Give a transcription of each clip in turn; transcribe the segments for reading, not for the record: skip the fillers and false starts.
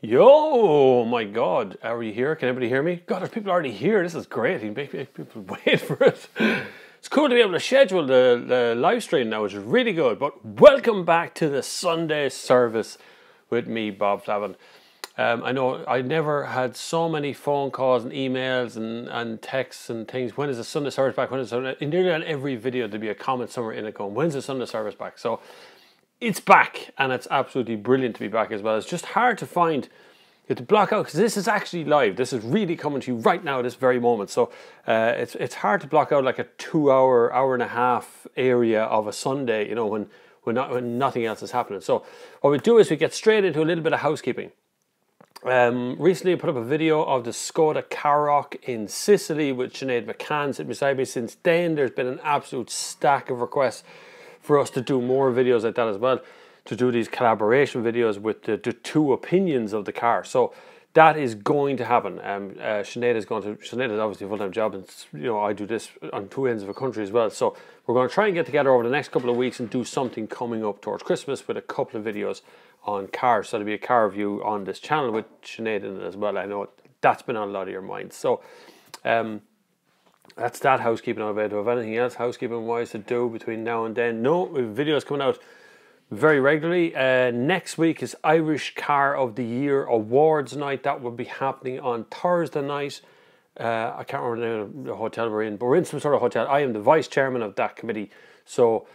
Yo, my God, are we here? Can everybody hear me? God, there's people already here. This is great. You make people wait for it. It's cool to be able to schedule the live stream now, which is really good. But welcome back to the Sunday service with me, Bob Flavin. I know I never had so many phone calls and emails and texts and things. When is the Sunday service back? When is it? In nearly on every video, there'd be a comment somewhere in it going, when's the Sunday service back? So it's back, and it's absolutely brilliant to be back as well. It's just hard to find, you have to block out, because this is actually live. This is really coming to you right now, this very moment. So it's hard to block out like a 2 hour, hour and a half area of a Sunday, you know, when nothing else is happening. So what we do is we get straight into a little bit of housekeeping. Recently I put up a video of the Skoda Karoq in Sicily with Sinead McCann sitting beside me. Since then, there's been an absolute stack of requests for us to do more videos like that as well, to do these collaboration videos with the two opinions of the car. So that is going to happen. Sinead is obviously a full-time job, and you know I do this on two ends of the country as well. So we're going to try and get together over the next couple of weeks and do something coming up towards Christmas with a couple of videos on cars. So there'll be a car review on this channel with Sinead in it as well. I know that's been on a lot of your minds. So that's that housekeeping out of it. Do we have anything else housekeeping wise to do between now and then? No, we have videos coming out very regularly. Next week is Irish Car of the Year Awards night. That will be happening on Thursday night. I can't remember the hotel we're in, but we're in some sort of hotel. I am the vice chairman of that committee. So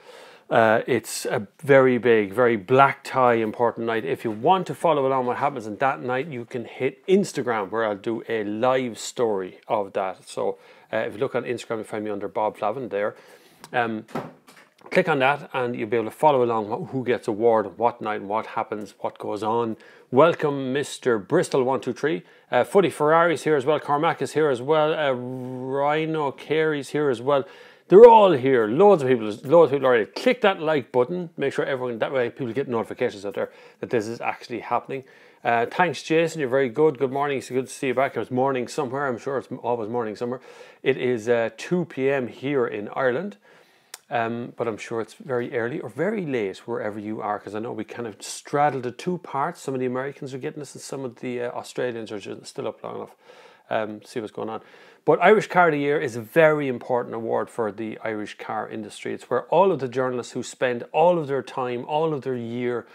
it's a very big, very black tie important night. If you want to follow along what happens on that night, you can hit Instagram, where I'll do a live story of that. So if you look on Instagram, you'll find me under Bob Flavin there. Click on that and you'll be able to follow along who gets award, what night, what happens, what goes on. Welcome Mr. Bristol 123. Footy Ferrari's here as well. Cormac is here as well. Rhino Carey's here as well. They're all here. Loads of people already. Click that like button. Make sure everyone, that way people get notifications out there that this is actually happening. Thanks, Jason. You're very good. Good morning. It's good to see you back. It was morning somewhere. I'm sure it's always morning somewhere. It is 2 p.m. here in Ireland. But I'm sure it's very early or very late wherever you are, because I know we kind of straddle the two parts. Some of the Americans are getting this and some of the Australians are just still up long enough. See what's going on. But Irish Car of the Year is a very important award for the Irish car industry. It's where all of the journalists who spend all of their time, all of their year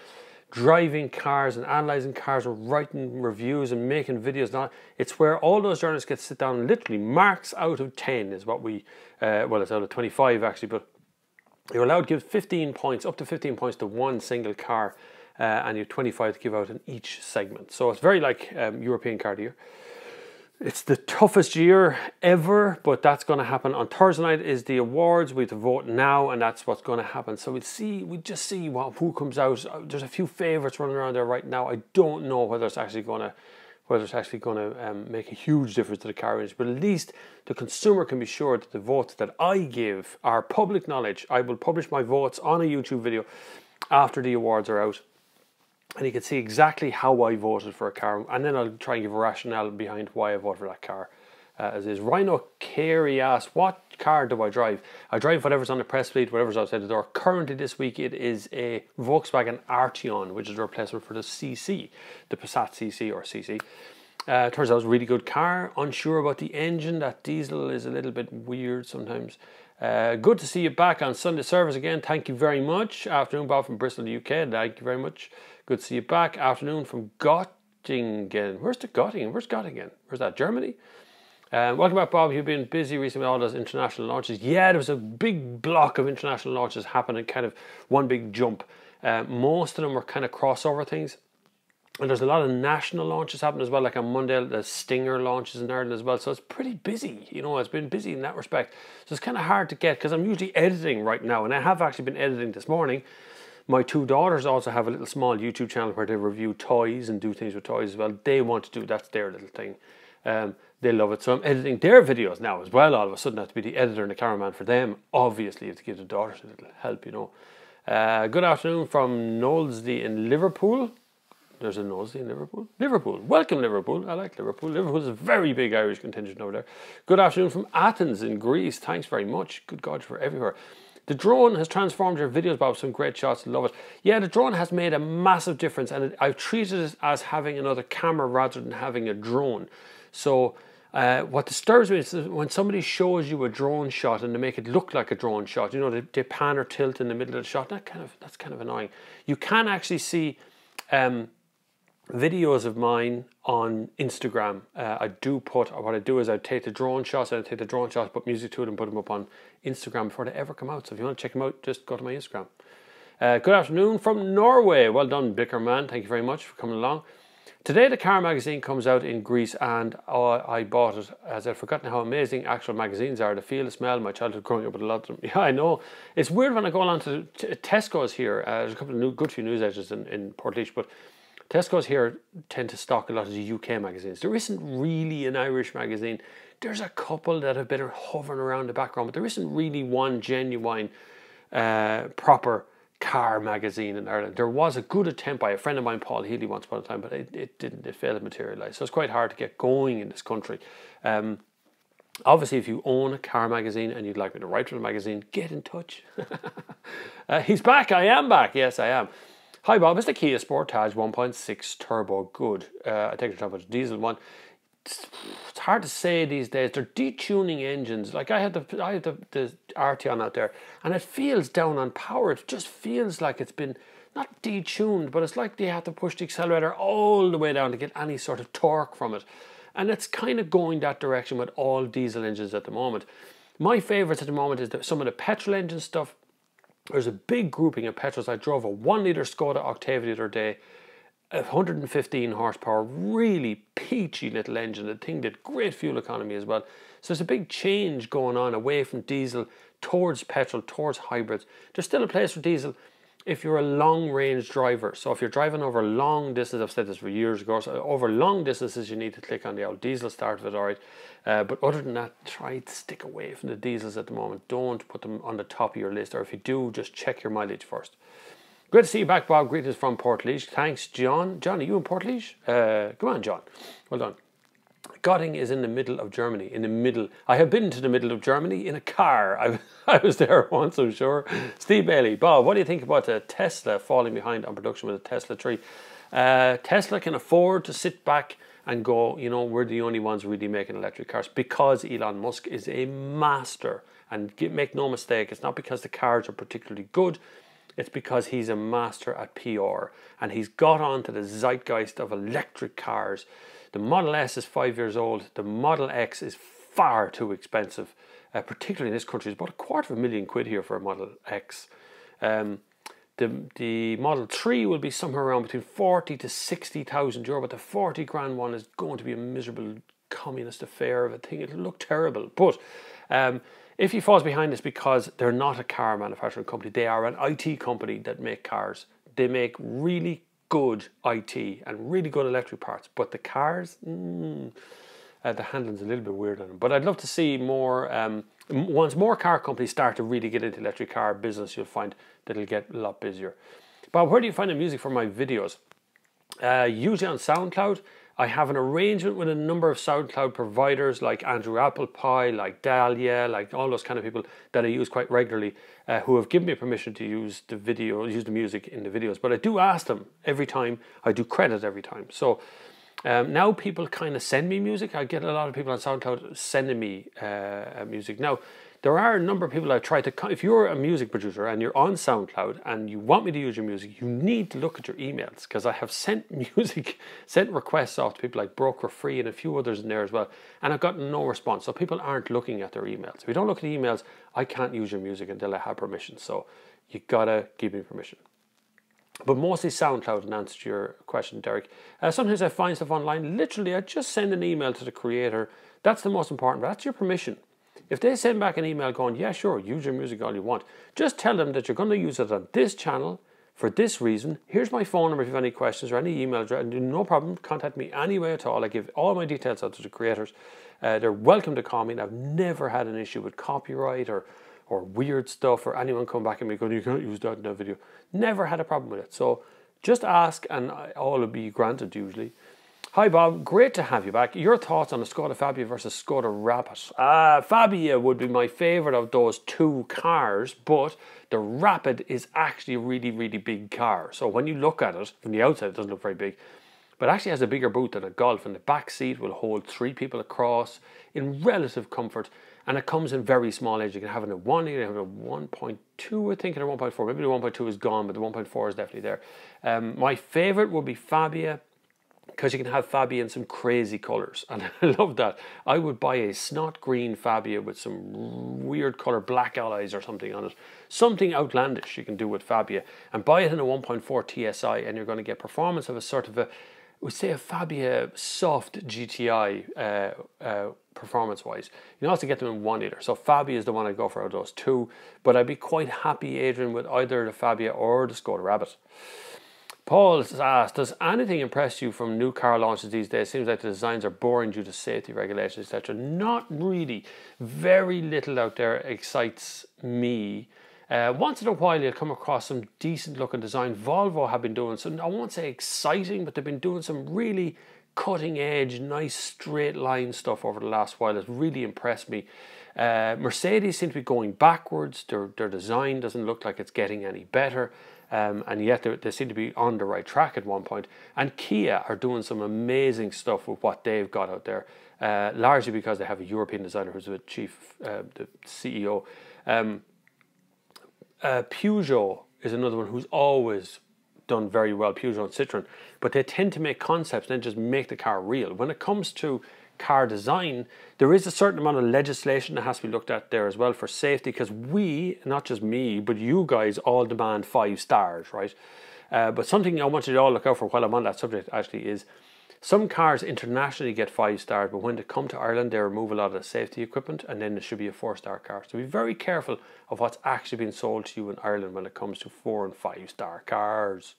driving cars and analysing cars or writing reviews and making videos, and all, it's where all those journalists get to sit down and literally marks out of 10 is what we, well, it's out of 25 actually, but you're allowed to give 15 points, up to 15 points to one single car, and you have 25 to give out in each segment. So it's very like European Car of the Year. It's the toughest year ever, but that's going to happen on Thursday night. Is the awards. We have to vote now, and that's what's going to happen. So we just see who comes out. There's a few favourites running around there right now. I don't know whether it's actually going to make a huge difference to the car industry, but at least the consumer can be sure that the votes that I give are public knowledge. I will publish my votes on a YouTube video after the awards are out, and you can see exactly how I voted for a car, and then I'll try and give a rationale behind why I voted for that car. As is, Rhino Carey asked, what car do I drive? I drive whatever's on the press fleet, whatever's outside the door. Currently this week it is a Volkswagen Arteon, which is a replacement for the CC, the Passat CC or CC. Turns out it's a really good car. Unsure about the engine. That diesel is a little bit weird sometimes. Good to see you back on Sunday service again. Thank you very much. Afternoon, Bob from Bristol, UK. Thank you very much. Good to see you back. Afternoon from Göttingen. Where's the Göttingen? Where's Göttingen? Where's that? Germany? Welcome back, Bob. You've been busy recently with all those international launches. Yeah, there was a big block of international launches happening, kind of one big jump. Most of them were kind of crossover things. And there's a lot of national launches happening as well, like on Monday, the Stinger launches in Ireland as well. So it's pretty busy, you know, it's been busy in that respect. So it's kind of hard to get, because I'm usually editing right now, and I have actually been editing this morning. My two daughters also have a little small YouTube channel where they review toys and do things with toys as well. They want to do, that's their little thing. They love it. So I'm editing their videos now as well. All of a sudden I have to be the editor and the cameraman for them. Obviously you have to give the daughters a little help, you know. Good afternoon from Knowlesby in Liverpool. There's a Knowlesby in Liverpool. Liverpool. Welcome, Liverpool. I like Liverpool. Liverpool is a very big Irish contingent over there. Good afternoon from Athens in Greece. Thanks very much. Good God, for everywhere. The drone has transformed your videos, Bob. Some great shots, love it. Yeah, the drone has made a massive difference, and I've treated it as having another camera rather than having a drone. So what disturbs me is when somebody shows you a drone shot and they make it look like a drone shot. You know, they pan or tilt in the middle of the shot. That's kind of annoying. You can actually see videos of mine on Instagram. What I do is I take the drone shots, put music to it and put them up on Instagram before they ever come out. So if you want to check them out, just go to my Instagram. Good afternoon from Norway. Well done, Bickerman. Thank you very much for coming along. Today the car magazine comes out in Greece, and I bought it as I'd forgotten how amazing actual magazines are. The feel, the smell, my childhood growing up with a lot of them. Yeah, I know. It's weird when I go along to Tesco's here. There's a couple of good few newsletters in Portage, but Tesco's here tend to stock a lot of the UK magazines. There isn't really an Irish magazine. There's a couple that have been hovering around the background, but there isn't really one genuine, proper car magazine in Ireland. There was a good attempt by a friend of mine, Paul Healy, once upon a time, but it failed to materialise. So it's quite hard to get going in this country. Obviously, if you own a car magazine and you'd like me to write for the magazine, get in touch. He's back. I am back. Yes, I am. Hi Bob, is the Kia Sportage 1.6 turbo good? I take the top of the diesel one. It's hard to say these days. They're detuning engines. Like I had the Arteon out there, and it feels down on power. It just feels like it's been not detuned, but it's like they have to push the accelerator all the way down to get any sort of torque from it. And it's kind of going that direction with all diesel engines at the moment. My favourites at the moment is some of the petrol engine stuff. There's a big grouping of petrols. I drove a 1 litre Skoda Octavia the other day, 115 horsepower, really peachy little engine. The thing did great fuel economy as well. So there's a big change going on away from diesel towards petrol, towards hybrids. There's still a place for diesel if you're a long range driver. So if you're driving over long distances, I've said this for years ago, so over long distances you need to click on the old diesel start of it, alright. But other than that, try to stick away from the diesels at the moment. Don't put them on the top of your list, or if you do, just check your mileage first. Great to see you back, Bob. Greetings from Portage. Thanks, John. John, are you in Portage? Come on, John. Well done. Gotting is in the middle of Germany. In the middle. I have been to the middle of Germany in a car. I was there once, I'm sure. Steve Bailey. Bob, what do you think about the Tesla falling behind on production with the Tesla 3? Tesla can afford to sit back and go, you know, we're the only ones really making electric cars, because Elon Musk is a master. And make no mistake, it's not because the cars are particularly good. It's because he's a master at PR, and he's got onto the zeitgeist of electric cars. The Model S is 5 years old. The Model X is far too expensive, particularly in this country. It's about £250,000 here for a Model X. The Model 3 will be somewhere around between 40 to 60,000 euro, but the 40 grand one is going to be a miserable communist affair of a thing. It'll look terrible. But if he falls behind, it's because they're not a car manufacturing company. They are an IT company that make cars. They make really good IT and really good electric parts. But the cars, the handling's a little bit weird on them. But I'd love to see more, once more car companies start to really get into electric car business, you'll find that it'll get a lot busier. Bob, where do you find the music for my videos? Usually on SoundCloud. I have an arrangement with a number of SoundCloud providers like Andrew Applepie, like Dahlia, like all those kind of people that I use quite regularly, who have given me permission to use the music in the videos. But I do ask them every time. I do credit every time. So now people kind of send me music. I get a lot of people on SoundCloud sending me music. Now, there are a number of people I've tried to... If you're a music producer and you're on SoundCloud and you want me to use your music, you need to look at your emails, because I have sent requests off to people like Broker Free and a few others in there as well, and I've gotten no response. So people aren't looking at their emails. If you don't look at the emails, I can't use your music until I have permission. So you gotta give me permission. But mostly SoundCloud, in answer to your question, Derek. Sometimes I find stuff online. Literally, I just send an email to the creator. That's the most important, but that's your permission. If they send back an email going, yeah, sure, use your music all you want, just tell them that you're going to use it on this channel for this reason. Here's my phone number if you have any questions or any email address. No problem, contact me any way at all. I give all my details out to the creators. They're welcome to call me, and I've never had an issue with copyright or weird stuff, or anyone come back and me going, you can't use that in a video. Never had a problem with it. So just ask and all will be granted usually. Hi Bob, great to have you back. Your thoughts on the Skoda Fabia versus Skoda Rapid? Fabia would be my favourite of those two cars, but the Rapid is actually a really, really big car. So when you look at it, from the outside it doesn't look very big, but actually has a bigger boot than a Golf, and the back seat will hold 3 people across in relative comfort, and it comes in very small edge. You can have it in a 1, you can have it in a 1.2, I think, and a 1.4. Maybe the 1.2 is gone, but the 1.4 is definitely there. My favourite would be Fabia, because you can have Fabia in some crazy colours, and I love that. I would buy a snot green Fabia with some weird colour, black alloys or something on it. Something outlandish you can do with Fabia, and buy it in a 1.4 TSI, and you're going to get performance of a sort of a, we say a Fabia soft GTI performance-wise. You can also get them in 1 litre, so Fabia is the one I'd go for out of those two, but I'd be quite happy, Adrian, with either the Fabia or the Skoda Rabbit. Paul has asked, does anything impress you from new car launches these days? Seems like the designs are boring due to safety regulations, etc. Not really. Very little out there excites me. Once in a while you'll come across some decent looking design. Volvo have been doing some, I won't say exciting, but they've been doing some really cutting edge, nice straight line stuff over the last while. It's really impressed me. Mercedes seem to be going backwards. Their design doesn't look like it's getting any better. And yet they seem to be on the right track at one point. And Kia are doing some amazing stuff with what they've got out there, largely because they have a European designer who's the the CEO. Peugeot is another one who's always done very well, Peugeot and Citroën, but they tend to make concepts and then just make the car real. When it comes to car design, there is a certain amount of legislation that has to be looked at there as well for safety, because we, not just me, but you guys all demand 5 stars, right? But something I want you to all look out for while I'm on that subject actually is some cars internationally get 5 stars, but when they come to Ireland they remove a lot of the safety equipment, and then it should be a 4-star car. So be very careful of what's actually being sold to you in Ireland when it comes to 4 and 5-star cars.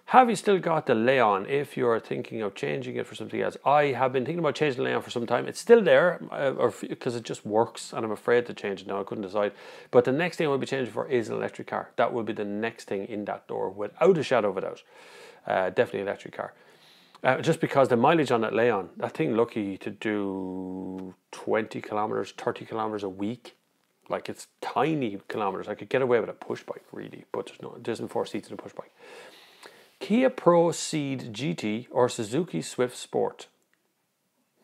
Have you still got the Leon if you're thinking of changing it for something else? I have been thinking about changing the Leon for some time. It's still there because it just works, and I'm afraid to change it now. I couldn't decide. But the next thing I will be changing for is an electric car. That will be the next thing in that door, without a shadow of a doubt. Definitely electric car. Just because the mileage on that Leon, that thing lucky to do 20 kilometers, 30 kilometers a week. Like, it's tiny kilometers. I could get away with a push bike really, but there isn't 4 seats in a push bike. Kia Pro Ceed GT or Suzuki Swift Sport?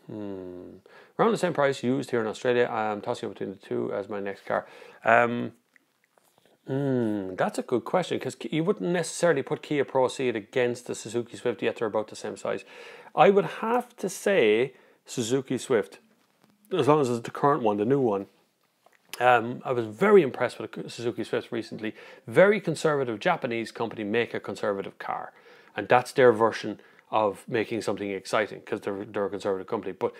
Around the same price, used here in Australia. I'm tossing up between the two as my next car. That's a good question, because you wouldn't necessarily put Kia Pro Ceed against the Suzuki Swift, yet they're about the same size. I would have to say Suzuki Swift, as long as it's the current one, the new one. I was very impressed with the Suzuki Swift recently. Very conservative Japanese company make a conservative car, and that's their version of making something exciting, because they're a conservative company. But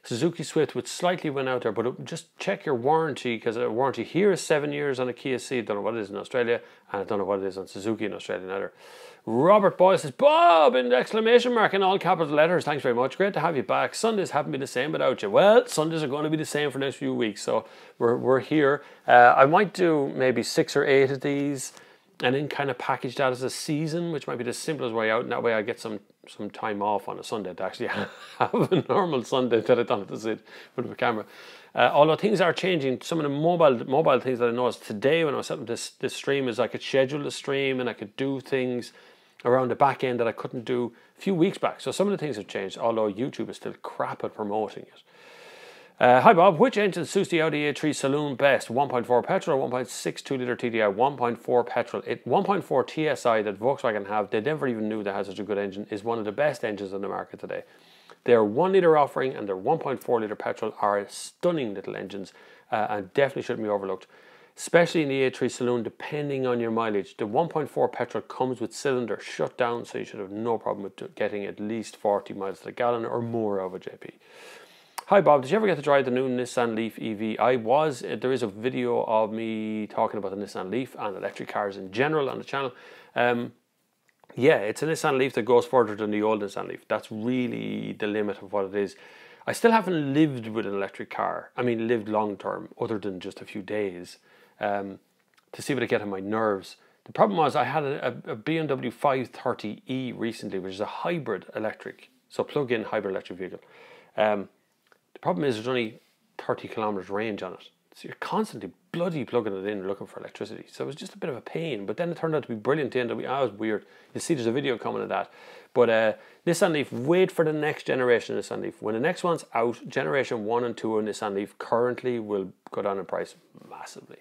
Suzuki Swift would slightly win out there, but just check your warranty, because a warranty here is 7 years on a Kia Ceed. Don't know what it is in Australia, and I don't know what it is on Suzuki in Australia either. Robert Boyle says, Bob, in exclamation mark in all capital letters. Thanks very much. Great to have you back. Sundays haven't been the same without you. Well, Sundays are going to be the same for the next few weeks, so we're here. I might do maybe 6 or 8 of these, and then kind of package that as a season, which might be the simplest way out, and that way I get some time off on a Sunday to actually have a normal Sunday that I don't have to sit with a camera. Although things are changing, some of the mobile things that I noticed today when I was setting this stream is I could schedule the stream and I could do things around the back end that I couldn't do a few weeks back. So some of the things have changed, although YouTube is still crap at promoting it. Hi Bob, which engine suits the Audi A3 Saloon best? 1.4 petrol or 1.6 2-litre TDI? 1.4 petrol. 1.4 TSI that Volkswagen have, they never even knew they had such a good engine, is one of the best engines on the market today. Their 1-litre offering and their 1.4-litre petrol are stunning little engines, and definitely shouldn't be overlooked. Especially in the A3 Saloon, depending on your mileage. The 1.4 petrol comes with cylinder shut down, so you should have no problem with getting at least 40 miles to the gallon or more of a JP. Hi Bob, did you ever get to drive the new Nissan Leaf EV? There is a video of me talking about the Nissan Leaf and electric cars in general on the channel. Yeah, it's a Nissan Leaf that goes further than the old Nissan Leaf. That's really the limit of what it is. I still haven't lived with an electric car. I mean, lived long term, other than just a few days, to see what I get on my nerves. The problem was I had a BMW 530e recently, which is a hybrid electric, so plug-in hybrid electric vehicle. The problem is there's only 30 kilometers range on it. So you're constantly bloody plugging it in looking for electricity. So it was just a bit of a pain. But then it turned out to be brilliant to end up. It was weird. You'll see there's a video coming of that. But Nissan Leaf, wait for the next generation of Nissan Leaf. When the next one's out, generation 1 and 2 of Nissan Leaf currently will go down in price massively.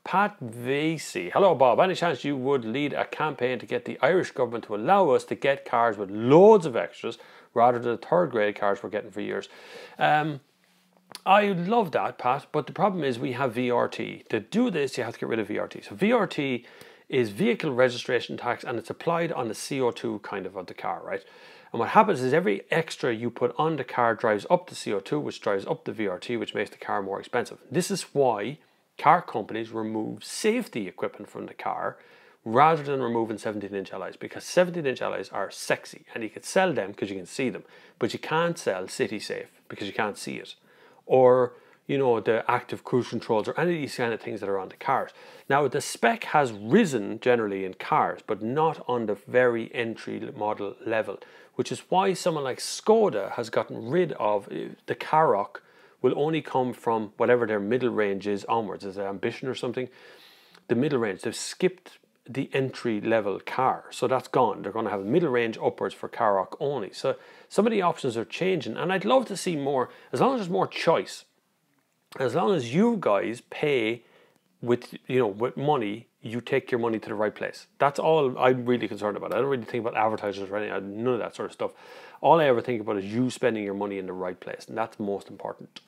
Pat Vasey. Hello Bob, any chance you would lead a campaign to get the Irish government to allow us to get cars with loads of extras rather than the third grade cars we're getting for years? I love that, Pat, but the problem is we have VRT. To do this, you have to get rid of VRT. So VRT is vehicle registration tax, and it's applied on the CO2 kind of the car, right? And what happens is every extra you put on the car drives up the CO2, which drives up the VRT, which makes the car more expensive. This is why car companies remove safety equipment from the car rather than removing 17-inch alloys, because 17-inch alloys are sexy and you can sell them because you can see them, but you can't sell City Safe because you can't see it, or you know, the active cruise controls or any of these kind of things that are on the cars. Now the spec has risen generally in cars, but not on the very entry model level, which is why someone like Skoda has gotten rid of the Karoq. Will only come from whatever their middle range is onwards. Is it Ambition or something? The middle range. They've skipped the entry level car. So that's gone. They're going to have a middle range upwards for Karoq only. So some of the options are changing. And I'd love to see more, as long as there's more choice. As long as you guys pay with, you know, with money, you take your money to the right place. That's all I'm really concerned about. I don't really think about advertisers or anything, none of that sort of stuff. All I ever think about is you spending your money in the right place. And that's most important.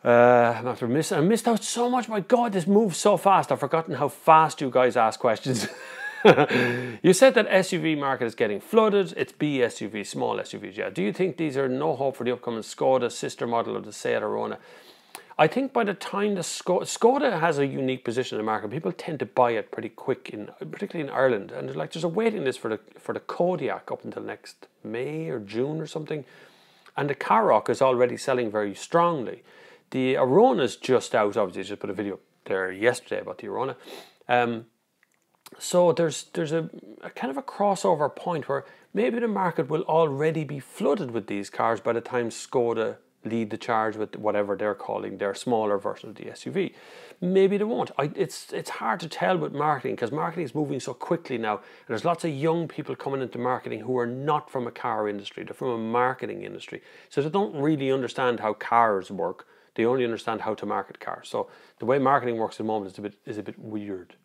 I missed out so much. My God, this moves so fast. I've forgotten how fast you guys ask questions. You said that SUV market is getting flooded. It's B SUV, small SUVs. Yeah. Do you think these are no hope for the upcoming Skoda sister model of the Seat Arona? I think by the time the Skoda has a unique position in the market, people tend to buy it pretty quick, particularly in Ireland. And there's a waiting list for the Kodiaq up until next May or June or something. And the Karoq is already selling very strongly. The Arona's just out, obviously. I just put a video there yesterday about the Arona. So there's a kind of a crossover point where maybe the market will already be flooded with these cars by the time Skoda lead the charge with whatever they're calling their smaller version of the SUV. Maybe they won't. It's hard to tell with marketing, because marketing is moving so quickly now. And there's lots of young people coming into marketing who are not from a car industry. They're from a marketing industry. So they don't really understand how cars work. They only understand how to market cars. So the way marketing works at the moment is a bit weird.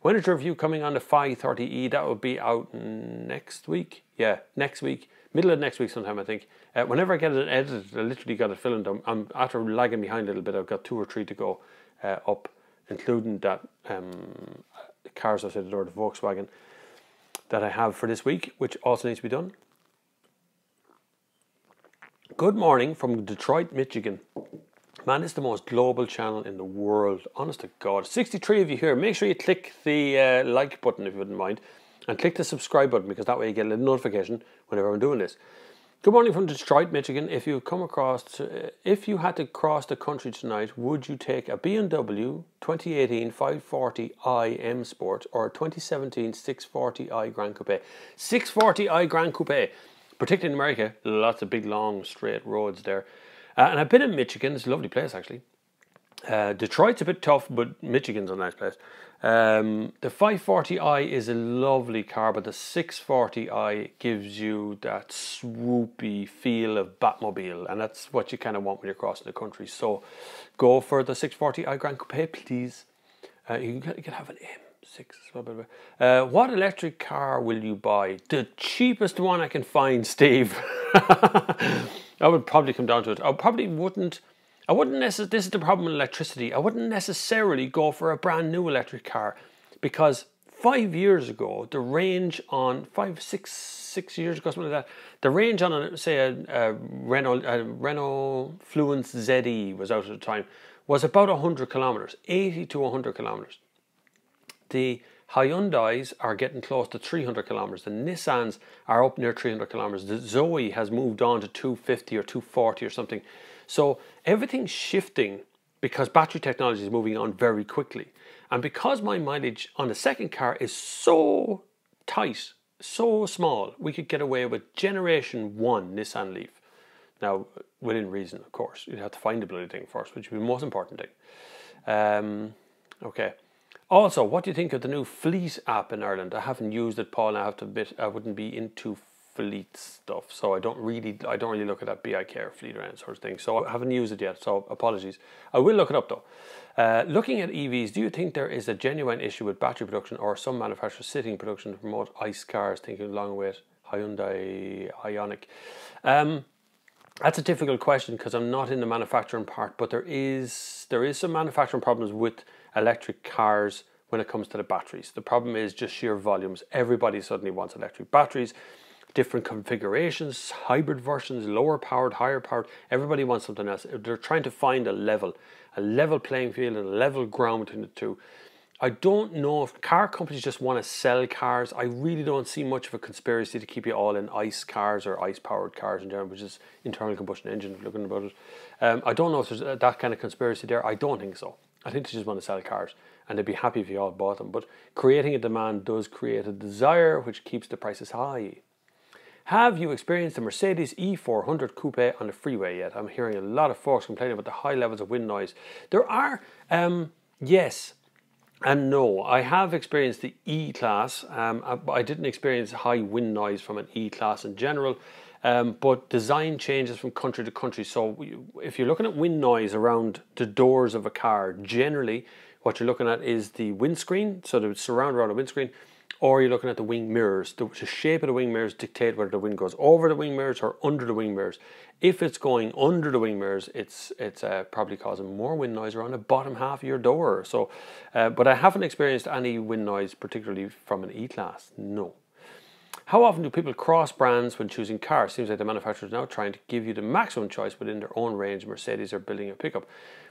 When is your review coming on the 530e? That will be out next week. Yeah, next week. Middle of next week sometime, I think. Whenever I get it edited, I literally got it filmed. I'm after lagging behind a little bit. I've got 2 or 3 to go up, including that cars outside the door, the Volkswagen that I have for this week, which also needs to be done. Good morning from Detroit, Michigan. Man, it's the most global channel in the world. Honest to God. 63 of you here. Make sure you click the like button if you wouldn't mind. And click the subscribe button, because that way you get a little notification whenever I'm doing this. Good morning from Detroit, Michigan. If you had to cross the country tonight, would you take a BMW 2018 540i M Sport or a 2017 640i Grand Coupe? 640i Grand Coupe. Particularly in America, lots of big, long, straight roads there. And I've been in Michigan. It's a lovely place, actually. Detroit's a bit tough, but Michigan's a nice place. The 540i is a lovely car, but the 640i gives you that swoopy feel of Batmobile, and that's what you kind of want when you're crossing the country. So go for the 640i Grand Coupe, please. You can have an M6. What electric car will you buy? The cheapest one I can find, Steve. I would probably come down to it. I wouldn't necessarily, this is the problem with electricity, I wouldn't necessarily go for a brand new electric car, because 5 years ago, the range on, 6 years ago, something like that, the range on, say, a Renault Fluence ZE was out at the time, was about 100 kilometers, 80 to 100 kilometers. The Hyundais are getting close to 300 kilometers. The Nissans are up near 300 kilometers. The Zoe has moved on to 250 or 240 or something. So everything's shifting because battery technology is moving on very quickly. And because my mileage on the second car is so tight, so small, we could get away with Generation 1 Nissan Leaf. Now, within reason, of course. You'd have to find the bloody thing first, which would be the most important thing. Okay. Also, what do you think of the new Fleet app in Ireland? I haven't used it, Paul, and I have to admit I wouldn't be into Fleet stuff, so I don't really look at that BIK or Fleet or any sort of thing. So I haven't used it yet, so apologies. I will look it up though. Looking at EVs, do you think there is a genuine issue with battery production, or some manufacturers sitting production to promote ICE cars, thinking long with Hyundai Ioniq? That's a difficult question because I'm not in the manufacturing part, but there is some manufacturing problems with electric cars when it comes to the batteries. The problem is just sheer volumes. Everybody suddenly wants electric batteries, different configurations, hybrid versions, lower powered, higher powered. Everybody wants something else. They're trying to find a level playing field and a level ground between the two. I don't know if car companies just want to sell cars. I really don't see much of a conspiracy to keep you all in ICE cars or ICE powered cars in general, which is internal combustion engine, if you're looking about it. I don't know if there's that kind of conspiracy there. I don't think so. I think they just want to sell cars, and they'd be happy if you all bought them. But creating a demand does create a desire, which keeps the prices high. Have you experienced the Mercedes E400 Coupe on the freeway yet? I'm hearing a lot of folks complaining about the high levels of wind noise. There are, yes and no. I have experienced the E-Class. I didn't experience high wind noise from an E-Class in general, but design changes from country to country. So if you're looking at wind noise around the doors of a car, generally what you're looking at is the windscreen, so the surround around the windscreen, or you're looking at the wing mirrors. The shape of the wing mirrors dictate whether the wind goes over the wing mirrors or under the wing mirrors. If it's going under the wing mirrors, it's probably causing more wind noise around the bottom half of your door. So, but I haven't experienced any wind noise, particularly from an E-Class. No. How often do people cross brands when choosing cars? Seems like the manufacturers are now trying to give you the maximum choice within their own range. Mercedes are building a pickup.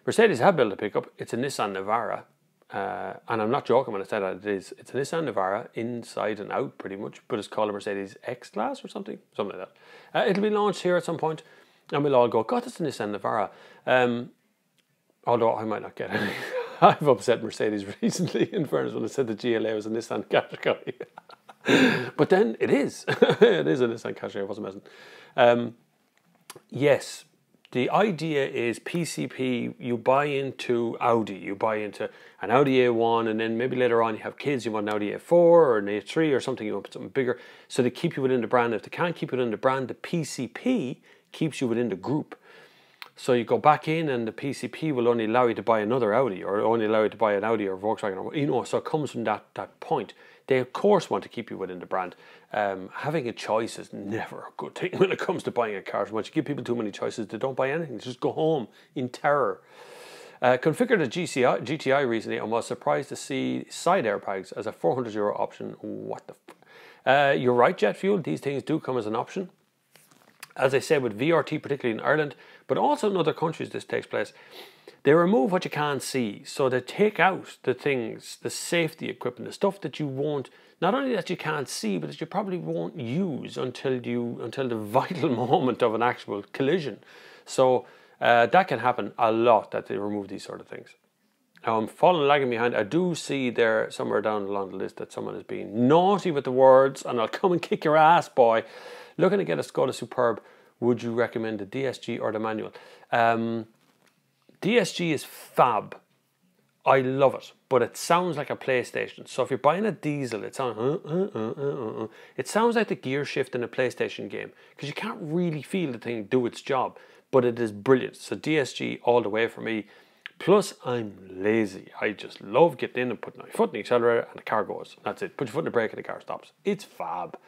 Mercedes have built a pickup. It's a Nissan Navara. And I'm not joking when I say that. It's a Nissan Navara inside and out pretty much, but it's called a Mercedes X-Class or something like that. It'll be launched here at some point, and we'll all go, God, it's a Nissan Navara. Although I might not get any. I've upset Mercedes recently, in fairness, when I said the GLA was a Nissan Qashqai. But then it is. It is a Nissan Qashqai, I wasn't messing. Yes. The idea is PCP, you buy into Audi, you buy into an Audi A1, and then maybe later on you have kids, you want an Audi A4 or an A3 or something, you want something bigger, so they keep you within the brand. If they can't keep you within the brand, the PCP keeps you within the group. So you go back in and the PCP will only allow you to buy another Audi, or only allow you to buy an Audi or Volkswagen, or, so it comes from that point. They of course want to keep you within the brand. Having a choice is never a good thing when it comes to buying a car. Once you give people too many choices, they don't buy anything. They just go home in terror. Configured a GTI recently and was surprised to see side airbags as a €400 option. What the you're right, jet fuel. These things do come as an option. As I said, with VRT, particularly in Ireland, but also in other countries this takes place, they remove what you can't see. So they take out the things, the safety equipment, the stuff that you won't, not only that you can't see, but that you probably won't use until the vital moment of an actual collision. So that can happen a lot, that they remove these sort of things. Now I'm lagging behind. I do see there somewhere down along the list that someone is being naughty with the words, and I'll come and kick your ass, boy. Looking to get a Skoda Superb, would you recommend the DSG or the manual? DSG is fab. I love it, but it sounds like a PlayStation. So if you're buying a diesel, it sounds it sounds like the gear shift in a PlayStation game, because you can't really feel the thing do its job, but it is brilliant. So DSG all the way for me. Plus, I'm lazy. I just love getting in and putting my foot in the accelerator and the car goes. That's it. Put your foot in the brake and the car stops. It's fab.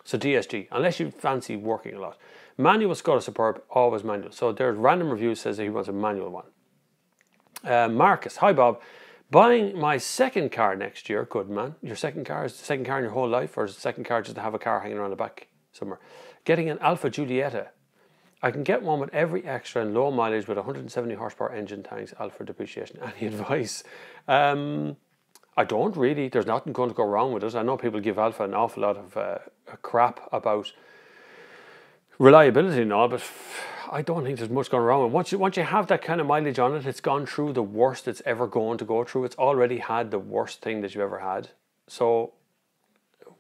So DSG, unless you fancy working a lot. Manual Skoda Superb, always manual. So there's random reviews says that he wants a manual one. Marcus, hi Bob. Buying my second car next year. Good man. Your second car is the second car in your whole life, or is the second car just to have a car hanging around the back somewhere? Getting an Alfa Giulietta. I can get one with every extra and low mileage with 170 horsepower engine. Thanks, Alfa depreciation. Any advice? I don't really. There's nothing going to go wrong with it. I know people give Alfa an awful lot of crap about reliability and all, but I don't think there's much going wrong. And once you have that kind of mileage on it, it's gone through the worst it's ever going to go through. It's already had the worst thing that you've ever had. So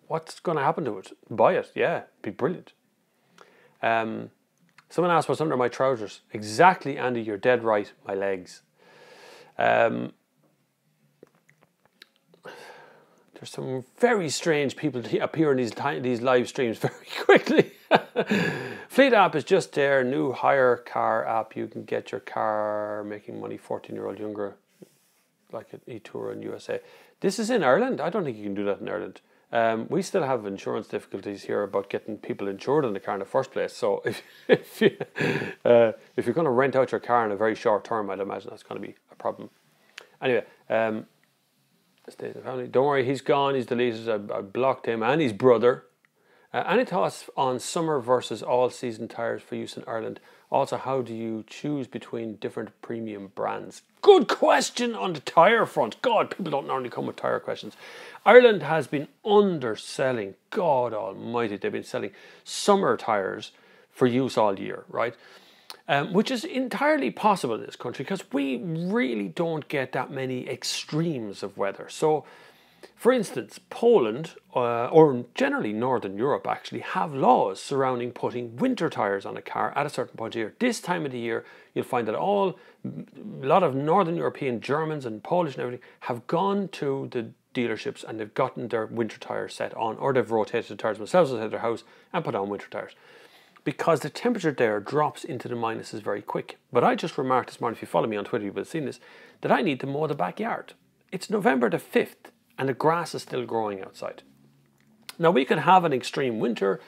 what's going to happen to it? Buy it. Yeah, be brilliant. Someone asked what's under my trousers. Exactly, Andy, you're dead right. My legs. There's some very strange people appear in these live streams very quickly. Fleet app is just there. New hire car app. You can get your car making money 14-year-old younger, like an e-tour in USA. This is in Ireland. I don't think you can do that in Ireland. We still have insurance difficulties here about getting people insured in the car in the first place. So if you're going to rent out your car in a very short term, I'd imagine that's going to be a problem. Anyway, don't worry, he's gone. He's deleted. I blocked him and his brother. Any thoughts on summer versus all-season tyres for use in Ireland? Also, how do you choose between different premium brands? Good question on the tyre front. God, people don't normally come with tyre questions. Ireland has been underselling, God almighty, they've been selling summer tyres for use all year, right? Which is entirely possible in this country because we really don't get that many extremes of weather. So, for instance, Poland, or generally Northern Europe actually, have laws surrounding putting winter tyres on a car at a certain point of year. This time of the year, you'll find that a lot of Northern European Germans and Polish and everything have gone to the dealerships and they've gotten their winter tyres set on, or they've rotated the tyres themselves outside their house and put on winter tyres. Because the temperature there drops into the minuses very quick. But I just remarked this morning, if you follow me on Twitter, you will have seen this, that I need to mow the backyard. It's November the 5th. And the grass is still growing outside. Now we can have an extreme winter,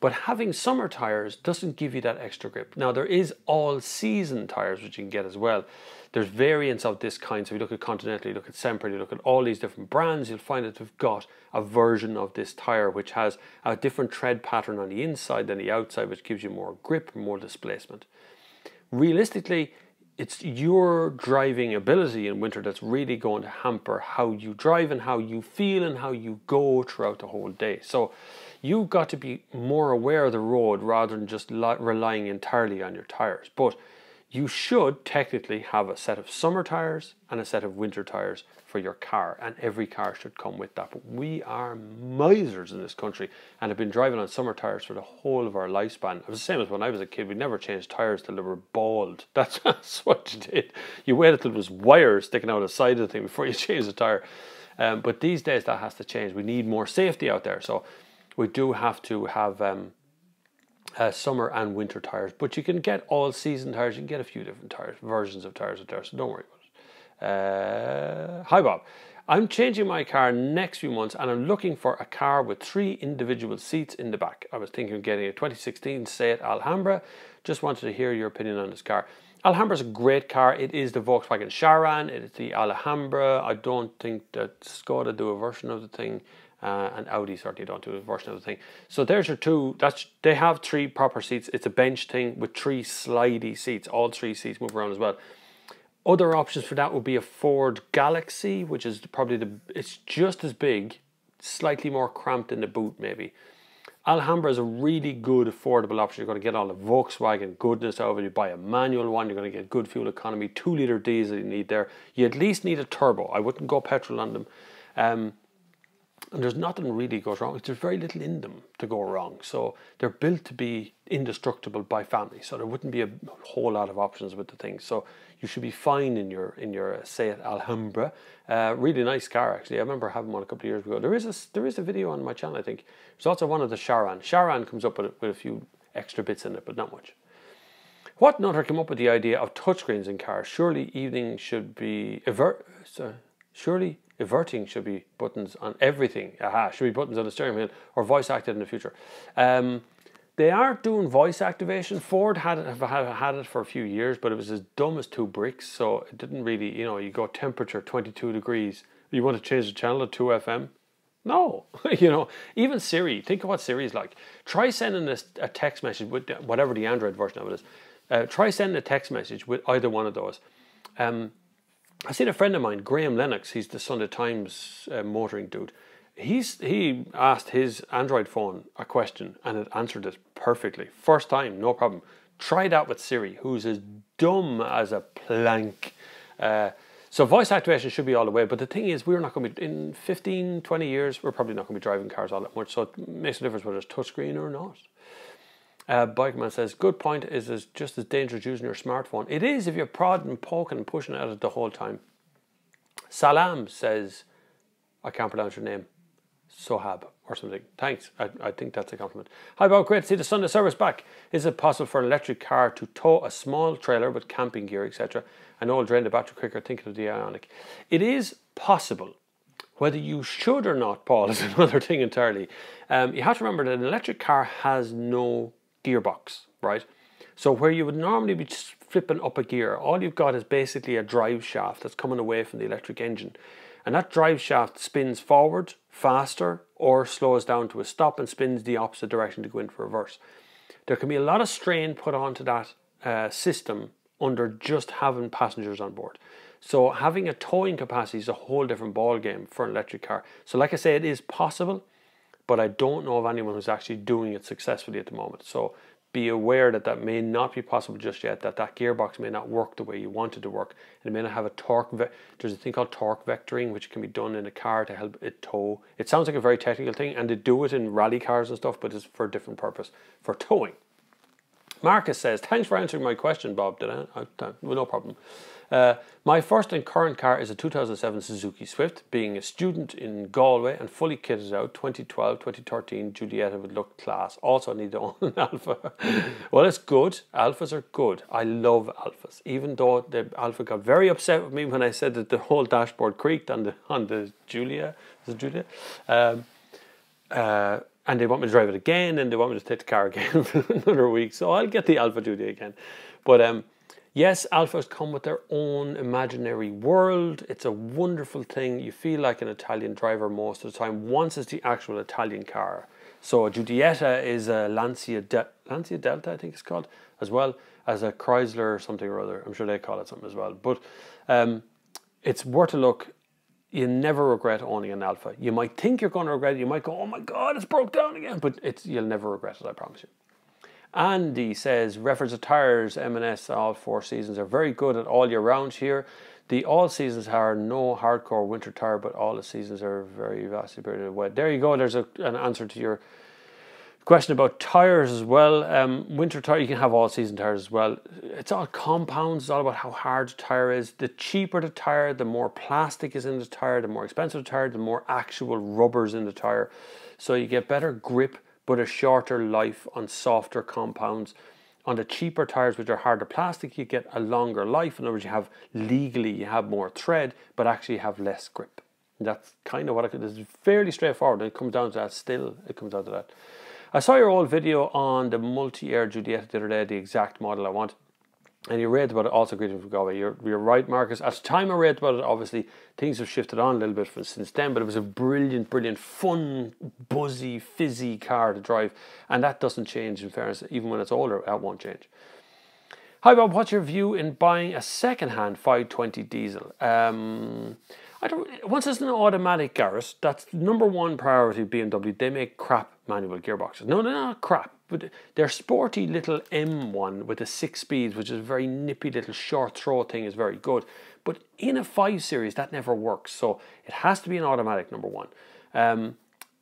but having summer tyres doesn't give you that extra grip. Now there is all-season tyres which you can get as well. There's variants of this kind. So if you look at Continental, you look at Semper, you look at all these different brands, you'll find that they've got a version of this tyre which has a different tread pattern on the inside than the outside, which gives you more grip and more displacement. Realistically, it's your driving ability in winter that's really going to hamper how you drive and how you feel and how you go throughout the whole day. So you've got to be more aware of the road rather than just relying entirely on your tyres. But you should technically have a set of summer tyres and a set of winter tyres for your car, and every car should come with that. But we are misers in this country and have been driving on summer tyres for the whole of our lifespan. It was the same as when I was a kid. We never changed tyres till they were bald. That's what you did. You waited till there was wires sticking out the side of the thing before you changed the tyre. But these days that has to change. We need more safety out there. So we do have to have summer and winter tyres. But you can get all season tyres. You can get a few different tyres, versions of tyres out there. So don't worry about it. Hi Bob, I'm changing my car next few months and I'm looking for a car with 3 individual seats in the back. I was thinking of getting a 2016 Seat Alhambra. Just wanted to hear your opinion on this car. Alhambra is a great car. It is the Volkswagen Charan. It is the Alhambra. I don't think that Skoda do a version of the thing, and Audi certainly don't do a version of the thing. So there's your two. They have 3 proper seats. It's a bench thing with 3 slidey seats. All 3 seats move around as well. Other options for that would be a Ford Galaxy, which is probably it's just as big, slightly more cramped in the boot maybe. Alhambra is a really good affordable option. You're going to get all the Volkswagen goodness out of it. You buy a manual one, you're going to get good fuel economy, 2-litre diesel you need there. You at least need a turbo. I wouldn't go petrol on them. And there's nothing really goes wrong. There's very little in them to go wrong. So they're built to be indestructible by family. So there wouldn't be a whole lot of options with the thing. So you should be fine in your Seat Alhambra. Really nice car actually. I remember having one a couple of years ago. There is a video on my channel I think. There's also one of the Charan. Charan comes up with a few extra bits in it, but not much. What nutter came up with the idea of touchscreens in cars? Surely evening should be surely everything should be buttons on everything. Should be buttons on the steering wheel or voice acted in the future. They are doing voice activation. Ford had it for a few years, but it was as dumb as 2 bricks. So it didn't really, you go temperature 22 degrees. You want to change the channel to 2 FM? No, even Siri. Think of what Siri is like. Try sending a text message with whatever the Android version of it is. Try sending a text message with either one of those. I seen a friend of mine, Graham Lennox. He's the Sunday Times motoring dude. He asked his Android phone a question and it answered it perfectly. First time, no problem. Try that with Siri, who's as dumb as a plank. So voice activation should be all the way, but the thing is, we're not going to be, in 15, 20 years, we're probably not going to be driving cars all that much, so it makes a difference whether it's touchscreen or not. Bikeman says, good point, is just as dangerous using your smartphone. It is if you're prodding and poking and pushing at it the whole time. Salam says, I can't pronounce your name, Sohab or something. Thanks, I think that's a compliment. Hi Bob, great to see the Sunday service back. Is it possible for an electric car to tow a small trailer with camping gear, etc.? I know it'll drain the battery quicker, thinking of the Ioniq. It is possible. Whether you should or not, Paul, is another thing entirely. You have to remember that an electric car has no gearbox, right? So where you would normally be just flipping up a gear, all you've got is basically a drive shaft that's coming away from the electric engine. And that drive shaft spins forward faster or slows down to a stop and spins the opposite direction to go into reverse. There can be a lot of strain put onto that system under just having passengers on board. So having a towing capacity is a whole different ball game for an electric car. So like I say, it is possible, but I don't know of anyone who's actually doing it successfully at the moment. So be aware that that may not be possible just yet, that gearbox may not work the way you want it to work. And it may not have a torque, there's a thing called torque vectoring, which can be done in a car to help it tow. It sounds like a very technical thing, and they do it in rally cars and stuff, but it's for a different purpose, for towing. Marcus says, thanks for answering my question, Bob. Well, no problem. My first and current car is a 2007 Suzuki Swift. Being a student in Galway and fully kitted out, 2012, 2013, Giulietta would look class. Also need to own an Alfa. Well, it's good. Alfas are good. I love Alfas. Even though the Alfa got very upset with me when I said that the whole dashboard creaked on the Giulia. Is it Giulia? And they want me to drive it again, and they want me to take the car again for another week. So I'll get the Alfa Giulia again. But yes, Alfas come with their own imaginary world. It's a wonderful thing. You feel like an Italian driver most of the time once it's the actual Italian car. So a Giulietta is a Lancia Delta, I think it's called, as well as a Chrysler or something or other. I'm sure they call it something as well. But it's worth a look. You never regret owning an Alfa. You might think you're going to regret it. You might go, oh my God, it's broke down again. But you'll never regret it, I promise you. Andy says, reference to tyres, M&S all 4 seasons are very good at all year round here. The all seasons are no hardcore winter tyre, but all the seasons are very vastly period of wet. There you go. There's an answer to your question about tyres as well. Winter tyre, you can have all season tyres as well. It's all compounds. It's all about how hard the tyre is. The cheaper the tyre, the more plastic is in the tyre. The more expensive the tyre, the more actual rubber's in the tyre. So you get better grip, but a shorter life on softer compounds. On the cheaper tyres, which are harder plastic, you get a longer life. In other words, you have more thread, but actually have less grip. And that's kind of what it's fairly straightforward. And it comes down to that still. It comes down to that. I saw your old video on the multi-air Giulietta the other day, the exact model I want. And you raved about it, also greeting from Galway. You're right, Marcus. At the time I raved about it, obviously, things have shifted on a little bit since then, but it was a brilliant, fun, buzzy, fizzy car to drive. And that doesn't change, in fairness. Even when it's older, that won't change. Hi, Bob. What's your view in buying a second-hand 520 diesel? Once it's an automatic, Gareth, that's number one priority of BMW. They make crap manual gearboxes. No, they're not crap, but their sporty little M1 with the 6 speeds, which is a very nippy little short throw thing, is very good. But in a 5 Series, that never works. So it has to be an automatic, number one.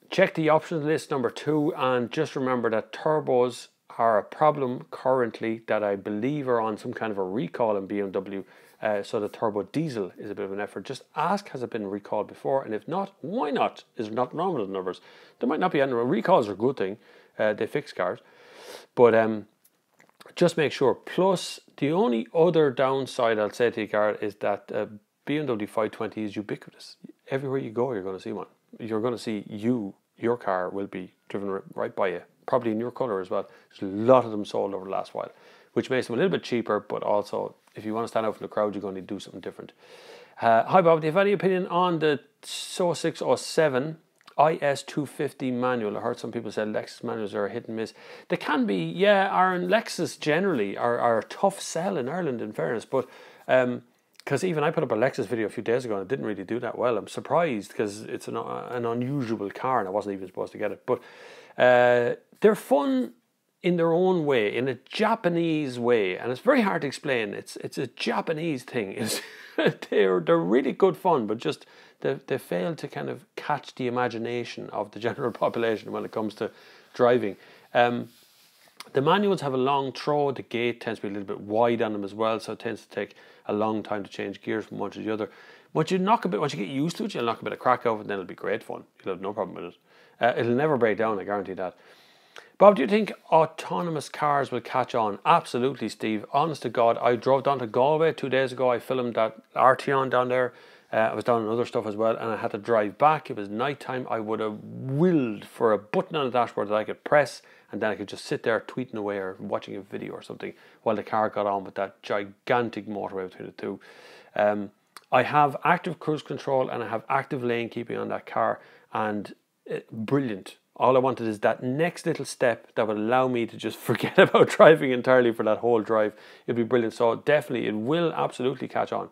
Check the options list, number 2, and just remember that turbos are a problem currently that I believe are on some kind of a recall in BMW. So the turbo diesel is a bit of an effort. Just ask, has it been recalled before? And if not, why not? Is it not normal numbers? There might not be any. Recalls are a good thing. They fix cars. But just make sure. Plus, the only other downside I'll say to you, Garrett, is that BMW 520 is ubiquitous. Everywhere you go, you're going to see one. You're going to see your car will be driven right by you. Probably in your colour as well. There's a lot of them sold over the last while, which makes them a little bit cheaper, but also, if you want to stand out from the crowd, you're going to do something different. Hi Bob, do you have any opinion on the 0607 IS250 manual? I heard some people say Lexus manuals are a hit and miss. They can be, yeah. Aaron, Lexus generally are a tough sell in Ireland, in fairness, but because even I put up a Lexus video a few days ago and it didn't really do that well. I'm surprised because it's an unusual car and I wasn't even supposed to get it. But they're fun in their own way, in a Japanese way, and it's very hard to explain. It's a Japanese thing. They're really good fun, but just they fail to kind of catch the imagination of the general population when it comes to driving. The manuals have a long throw. The gate tends to be a little bit wide on them as well, so it tends to take a long time to change gears from one to the other. Once you get used to it, you'll knock a bit of crack out, and then it'll be great fun. You'll have no problem with it. It'll never break down, I guarantee that. Bob, do you think autonomous cars will catch on? Absolutely, Steve. Honest to God, I drove down to Galway 2 days ago. I filmed that Arteon down there. I was down on other stuff as well, and I had to drive back. It was night time. I would have willed for a button on the dashboard that I could press, and then I could just sit there tweeting away or watching a video or something while the car got on with that gigantic motorway between the two. I have active cruise control and I have active lane keeping on that car, and brilliant. All I wanted is that next little step that would allow me to just forget about driving entirely for that whole drive. It'd be brilliant. So definitely, it will absolutely catch on.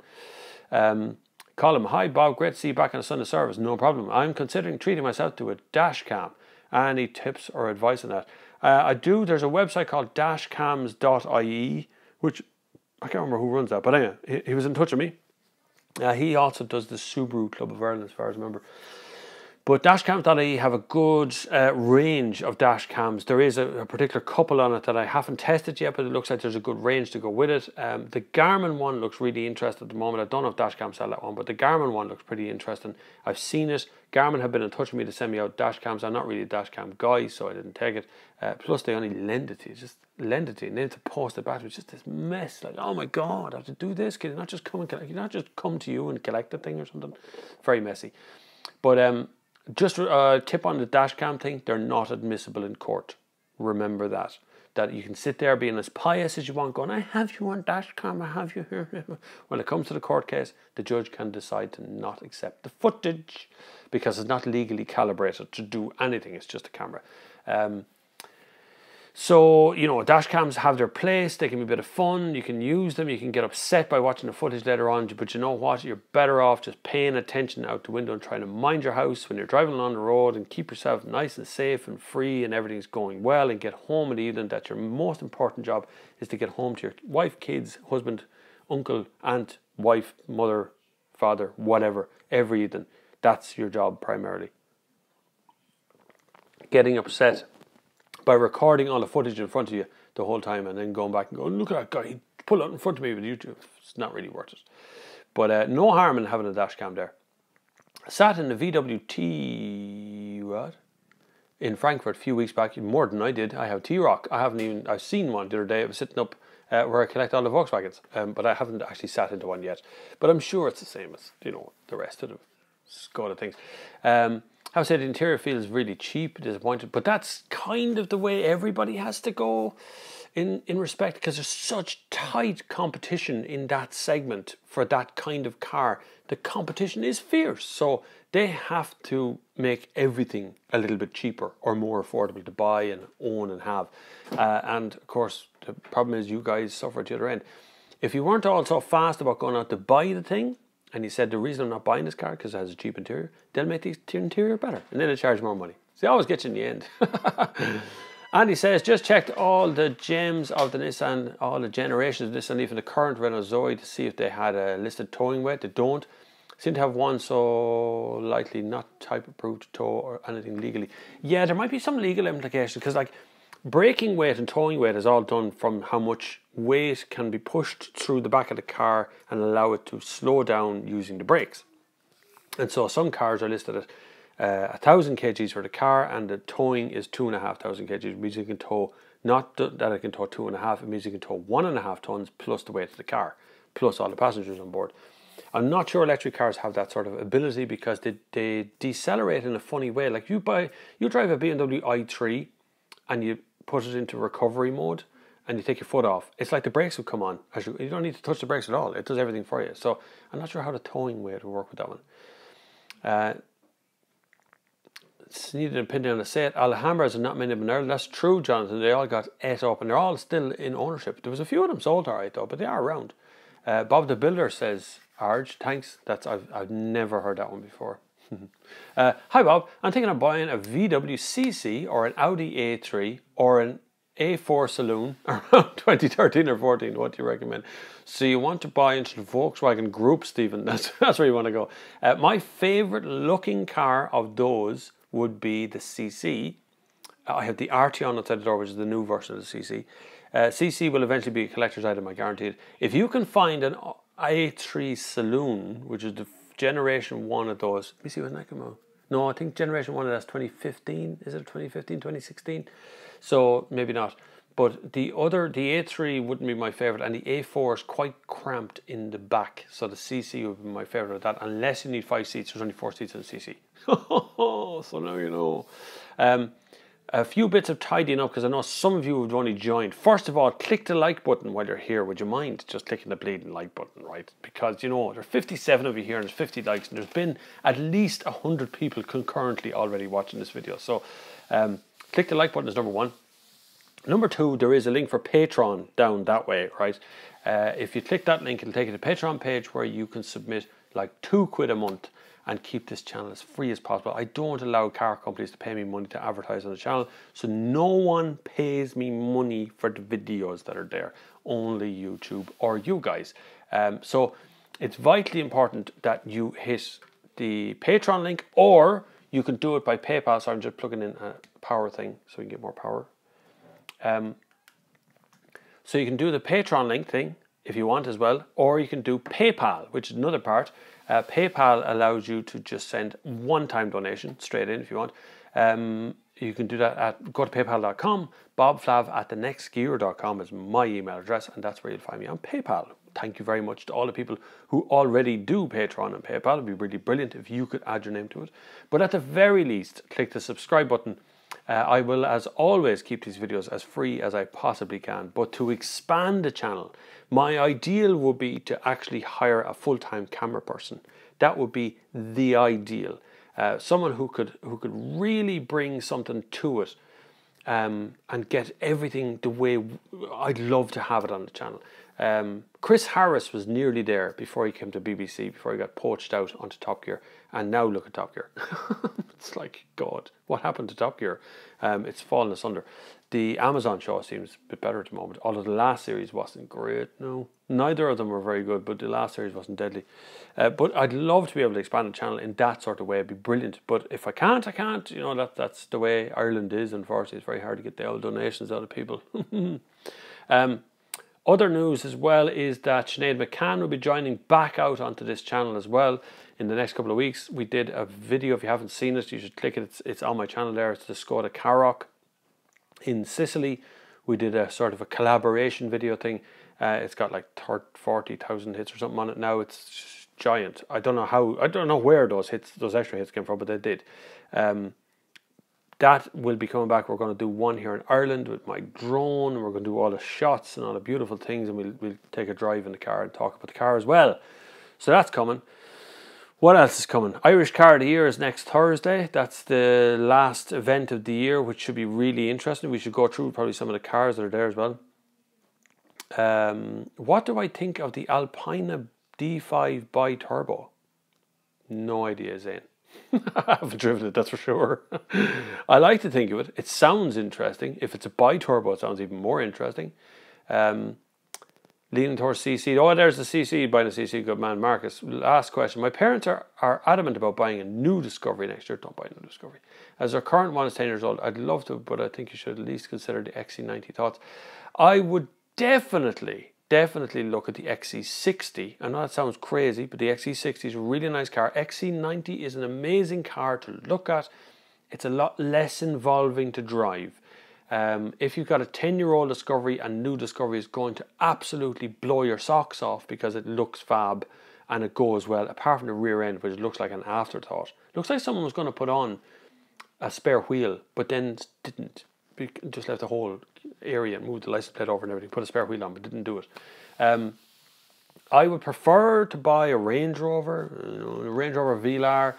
Colin, hi Bob, great to see you back on a Sunday service. No problem. I'm considering treating myself to a dash cam. Any tips or advice on that? I do. There's a website called dashcams.ie, which I can't remember who runs that, but anyway, he was in touch with me. He also does the Subaru Club of Ireland, as far as I remember. But dashcams.ie have a good range of dash cams. There is a particular couple on it that I haven't tested yet, but it looks like there's a good range to go with it. The Garmin one looks really interesting at the moment. I don't know if dashcams sell that one, but the Garmin one looks pretty interesting. I've seen it. Garmin have been in touch with me to send me out dash cams. I'm not really a dash cam guy, so I didn't take it. Plus, they only lend it to you. Just lend it to you. And then to post it back, it's just this mess. Like, oh my God, I have to do this. Can you not just come and collect? Can you not just come to you and collect the thing or something? Very messy. But just a tip on the dash cam thing, they're not admissible in court. Remember that. That you can sit there being as pious as you want, going, I have you on dash cam, I have you here. When it comes to the court case, the judge can decide to not accept the footage because it's not legally calibrated to do anything. It's just a camera. So, you know, dash cams have their place. They can be a bit of fun. You can use them. You can get upset by watching the footage later on. But you know what? You're better off just paying attention out the window and trying to mind your house when you're driving along the road and keep yourself nice and safe and free and everything's going well, and get home in the evening. That's your most important job, is to get home to your wife, kids, husband, uncle, aunt, wife, mother, father, whatever, every evening. That's your job primarily. Getting upset by recording all the footage in front of you the whole time and then going back and going, look at that guy, he pulled out in front of me with YouTube. It's not really worth it. But no harm in having a dash cam there. Sat in the VWT in Frankfurt a few weeks back, more than I did. I have T-Rock. I've seen one the other day. I was sitting up where I collect all the Volkswagens, but I haven't actually sat into one yet. But I'm sure it's the same as, you know, the rest of the Skoda things. I would say the interior feels really cheap, disappointed, but that's kind of the way everybody has to go in respect, because there's such tight competition in that segment for that kind of car. The competition is fierce, so they have to make everything a little bit cheaper or more affordable to buy and own and have. And of course, the problem is you guys suffer at the other end. If you weren't all so fast about going out to buy the thing, and he said, the reason I'm not buying this car because it has a cheap interior, they'll make the interior better. And then they charge more money. So they always get you in the end. And he says, just checked all the gems of the Nissan, all the generations of Nissan, even the current Renault Zoe, to see if they had a listed towing weight. They don't. Seem to have one so likely not type approved to tow or anything legally. Yeah, there might be some legal implications, because like braking weight and towing weight is all done from how much weight can be pushed through the back of the car and allow it to slow down using the brakes. And so some cars are listed at 1,000 kgs for the car, and the towing is 2,500 kgs. It means you can tow, not that it can tow 2.5, it means you can tow 1.5 tons plus the weight of the car, plus all the passengers on board. I'm not sure electric cars have that sort of ability, because they decelerate in a funny way. Like you drive a BMW i3 and you put it into recovery mode and you take your foot off, it's like the brakes will come on. You don't need to touch the brakes at all. It does everything for you. So I'm not sure how the towing weight will work with that one. It's needed an opinion on the set. Alhambras are not many of them there. That's true, Jonathan. They all got ate up and they're all still in ownership. There was a few of them sold alright though, but they are around. Bob the Builder says, Arj, thanks. I've never heard that one before. Hi Bob, I'm thinking of buying a VW CC or an Audi A3 or an A4 saloon around 2013 or 14. What do you recommend? So you want to buy into the Volkswagen Group, Stephen. That's where you want to go. My favourite looking car of those would be the CC. I have the Arteon outside the door, which is the new version of the CC. CC will eventually be a collector's item, I guarantee it. If you can find an A3 Saloon, which is the generation 1 of those. Let me see when that came out. No, I think generation 1 of that's 2015. Is it 2015, 2016? So maybe not. But the A3 wouldn't be my favourite, and the A4 is quite cramped in the back. So the CC would be my favourite of that, unless you need 5 seats. There's only 4 seats in the CC. So now you know. A few bits of tidying up, because I know some of you have only joined. First of all, click the like button while you're here. Would you mind just clicking the bleeding like button, right? Because, you know, there are 57 of you here and there's 50 likes, and there's been at least 100 people concurrently already watching this video. So click the like button is number 1. Number 2, there is a link for Patreon down that way, right? If you click that link, it'll take you to the Patreon page where you can submit like £2 a month and keep this channel as free as possible. I don't allow car companies to pay me money to advertise on the channel, so no one pays me money for the videos that are there, only YouTube or you guys. So it's vitally important that you hit the Patreon link, or you can do it by PayPal. So I'm just plugging in a power thing so we can get more power. So you can do the Patreon link thing if you want as well, or you can do PayPal, which is another part. PayPal allows you to just send one-time donation straight in if you want. You can do that go to paypal.com. bobflav@thenextgear.com is my email address, and that's where you'll find me on PayPal. Thank you very much to all the people who already do Patreon and PayPal. It'd be really brilliant if you could add your name to it. But at the very least, click the subscribe button. I will, as always, keep these videos as free as I possibly can. But to expand the channel, my ideal would be to actually hire a full-time camera person. That would be the ideal. Someone who could really bring something to it, and get everything the way I'd love to have it on the channel. Chris Harris was nearly there before he came to BBC, before he got poached out onto Top Gear, and now look at Top Gear. It's like, God, what happened to Top Gear? It's fallen asunder. The Amazon show seems a bit better at the moment, although the last series wasn't great. No, neither of them were very good, but the last series wasn't deadly. But I'd love to be able to expand the channel in that sort of way. It'd be brilliant. But if I can't, I can't. You know, that's the way Ireland is, unfortunately. It's very hard to get the old donations out of people. Other news as well is that Sinead McCann will be joining back out onto this channel as well in the next couple of weeks. We did a video. If you haven't seen it, you should click it. It's on my channel there. It's the Skoda Karoq in Sicily. We did a sort of a collaboration video thing. It's got like 40,000 hits or something on it now. It's giant. I don't know where those extra hits came from, but they did. That will be coming back. We're going to do one here in Ireland with my drone. We're going to do all the shots and all the beautiful things, and we'll take a drive in the car and talk about the car as well. So that's coming. What else is coming? Irish Car of the Year is next Thursday. That's the last event of the year, which should be really interesting. We should go through probably some of the cars that are there as well. What do I think of the Alpina D5 bi-turbo? No idea, Zane. I haven't driven it, that's for sure. I like to think of it. It sounds interesting. If it's a bi-turbo, it sounds even more interesting. Leaning towards CC. Oh, there's the CC, buying a CC, good man, Marcus. Last question. My parents are adamant about buying a new Discovery next year. Don't buy a new Discovery. As our current one is 10 years old, I'd love to, but I think you should at least consider the XC90. Thoughts? I would definitely look at the XC60. I know that sounds crazy, but the XC60 is a really nice car. XC90 is an amazing car to look at. It's a lot less involving to drive. If you've got a 10-year-old Discovery, a new Discovery is going to absolutely blow your socks off because it looks fab and it goes well, apart from the rear end, which looks like an afterthought. Looks like someone was going to put on a spare wheel, but then didn't. Just left the whole area and moved the license plate over and everything, put a spare wheel on, but didn't do it. I would prefer to buy a Range Rover, a Range Rover Velar.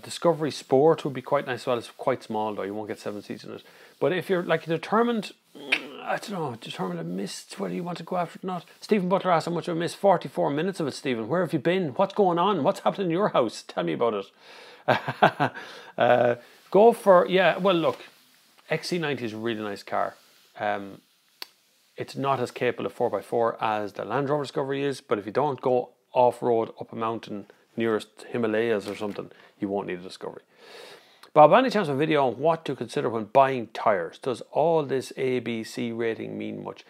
Discovery Sport would be quite nice as well. It's quite small though, you won't get 7 seats in it. But if you're like determined, determined to miss whether you want to go after it or not. Stephen Butler asked how much I missed. 44 minutes of it, Stephen. Where have you been? What's going on? What's happening in your house? Tell me about it. Go for, yeah, well look, XC90 is a really nice car. it's not as capable of 4x4 as the Land Rover Discovery is, but if you don't go off-road up a mountain nearest Himalayas or something, you won't need a Discovery. Bob, any chance of a video on what to consider when buying tyres? Does all this ABC rating mean much?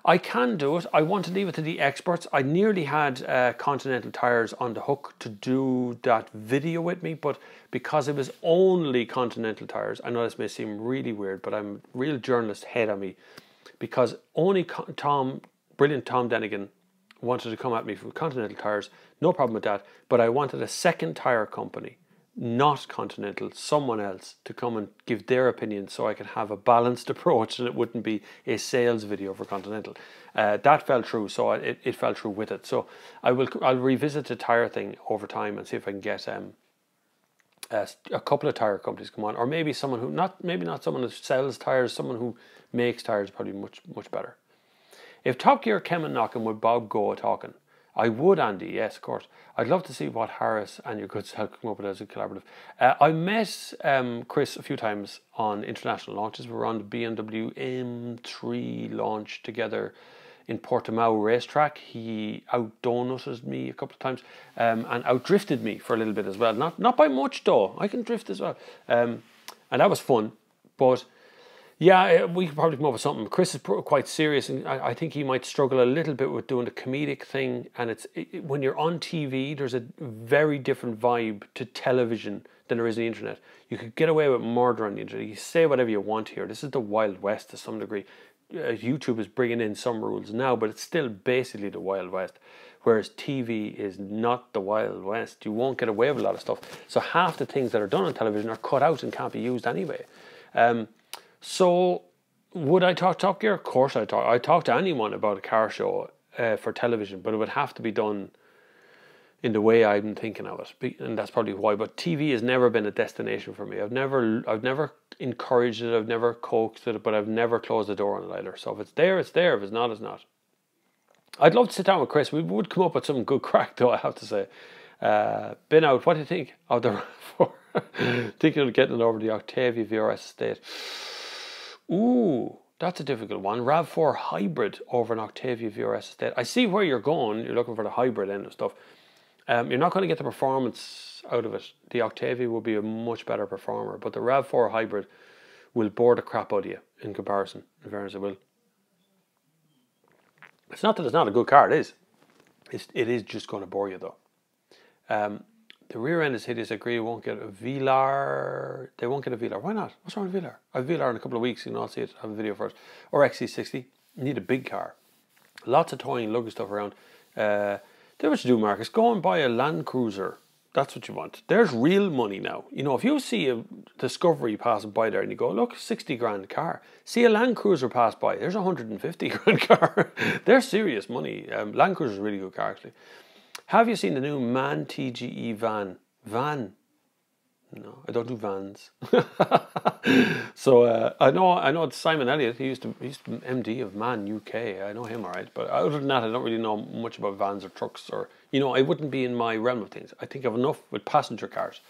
I can do it. I want to leave it to the experts. I nearly had Continental Tires on the hook to do that video with me, but because it was only Continental Tires, I know this may seem really weird, but I'm a real journalist head on me, because only brilliant Tom Denigan wanted to come at me for Continental Tires. No problem with that, but I wanted a second tyre company, not Continental, someone else, to come and give their opinion so I could have a balanced approach and it wouldn't be a sales video for Continental. That fell through, so it fell through with it. So I'll revisit the tyre thing over time and see if I can get a couple of tyre companies come on, or maybe someone who maybe not someone who sells tyres, someone who makes tyres, probably much better. If Top Gear came and knocking, would Bob go a talking? I would, Andy, yes, of course. I'd love to see what Harris and your good self come up with as a collaborative. I met Chris a few times on international launches. We were on the BMW M3 launch together in Portimao racetrack. He out-donutted me a couple of times and out-drifted me for a little bit as well. Not by much though, I can drift as well. And that was fun, but yeah, we could probably come up with something. Chris is quite serious, and I think he might struggle a little bit with doing the comedic thing. And when you're on TV, there's a very different vibe to television than there is on the internet. You could get away with murder on the internet. You say whatever you want here. This is the Wild West to some degree. YouTube is bringing in some rules now, but it's still basically the Wild West. Whereas TV is not the Wild West. You won't get away with a lot of stuff. So half the things that are done on television are cut out and can't be used anyway. So, would I talk Top Gear? Of course I talk. I talk to anyone about a car show for television, but it would have to be done in the way I'm thinking of it, and that's probably why. But TV has never been a destination for me. I've never encouraged it. I've never coaxed it, but I've never closed the door on it either. So if it's there, it's there. If it's not, it's not. I'd love to sit down with Chris. We would come up with some good crack, though, I have to say. Been out. What do you think of the RAV4? Thinking of getting it over the Octavia VRS estate. Ooh, that's a difficult one. RAV4 hybrid over an Octavia VRS estate. I see where you're going. You're looking for the hybrid end of stuff. You're not going to get the performance out of it. The Octavia will be a much better performer, but the RAV4 hybrid will bore the crap out of you in comparison. In fairness, it will. It's not that it's not a good car. It is. It is just going to bore you though. The rear end is hideous. I agree. Won't get a Velar. They won't get a Velar. Why not? What's wrong with Velar? I have a Velar in a couple of weeks. You know, I'll see it. I have a video for it. Or XC60. You need a big car. Lots of towing, luggage stuff around. Do what you do, Marcus. Go and buy a Land Cruiser. That's what you want. There's real money now. You know, if you see a Discovery passing by there and you go, look, 60 grand car. See a Land Cruiser pass by. There's a 150 grand car. They're serious money. Land Cruiser is a really good car, actually. Have you seen the new MAN TGE van? Van? No, I don't do vans. So I know Simon Elliott. He used to be MD of MAN UK. I know him all right. But other than that, I don't really know much about vans or trucks. Or I wouldn't be in my realm of things. I think I've enough with passenger cars.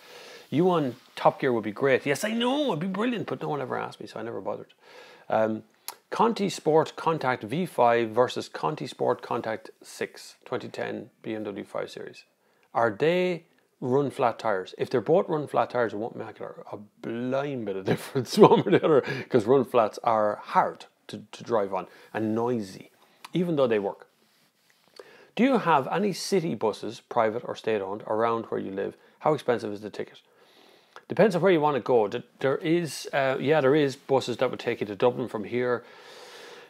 You on Top Gear would be great. Yes, I know, it'd be brilliant, but no one ever asked me, so I never bothered. Conti Sport Contact V5 versus Conti Sport Contact 6 2010 BMW 5 Series. Are they run flat tyres? If they're both run flat tyres, it won't make a blind bit of difference one or the other, because run flats are hard to drive on and noisy, even though they work. Do you have any city buses, private or state-owned, around where you live? How expensive is the ticket? Depends on where you want to go. There is buses that would take you to Dublin from here.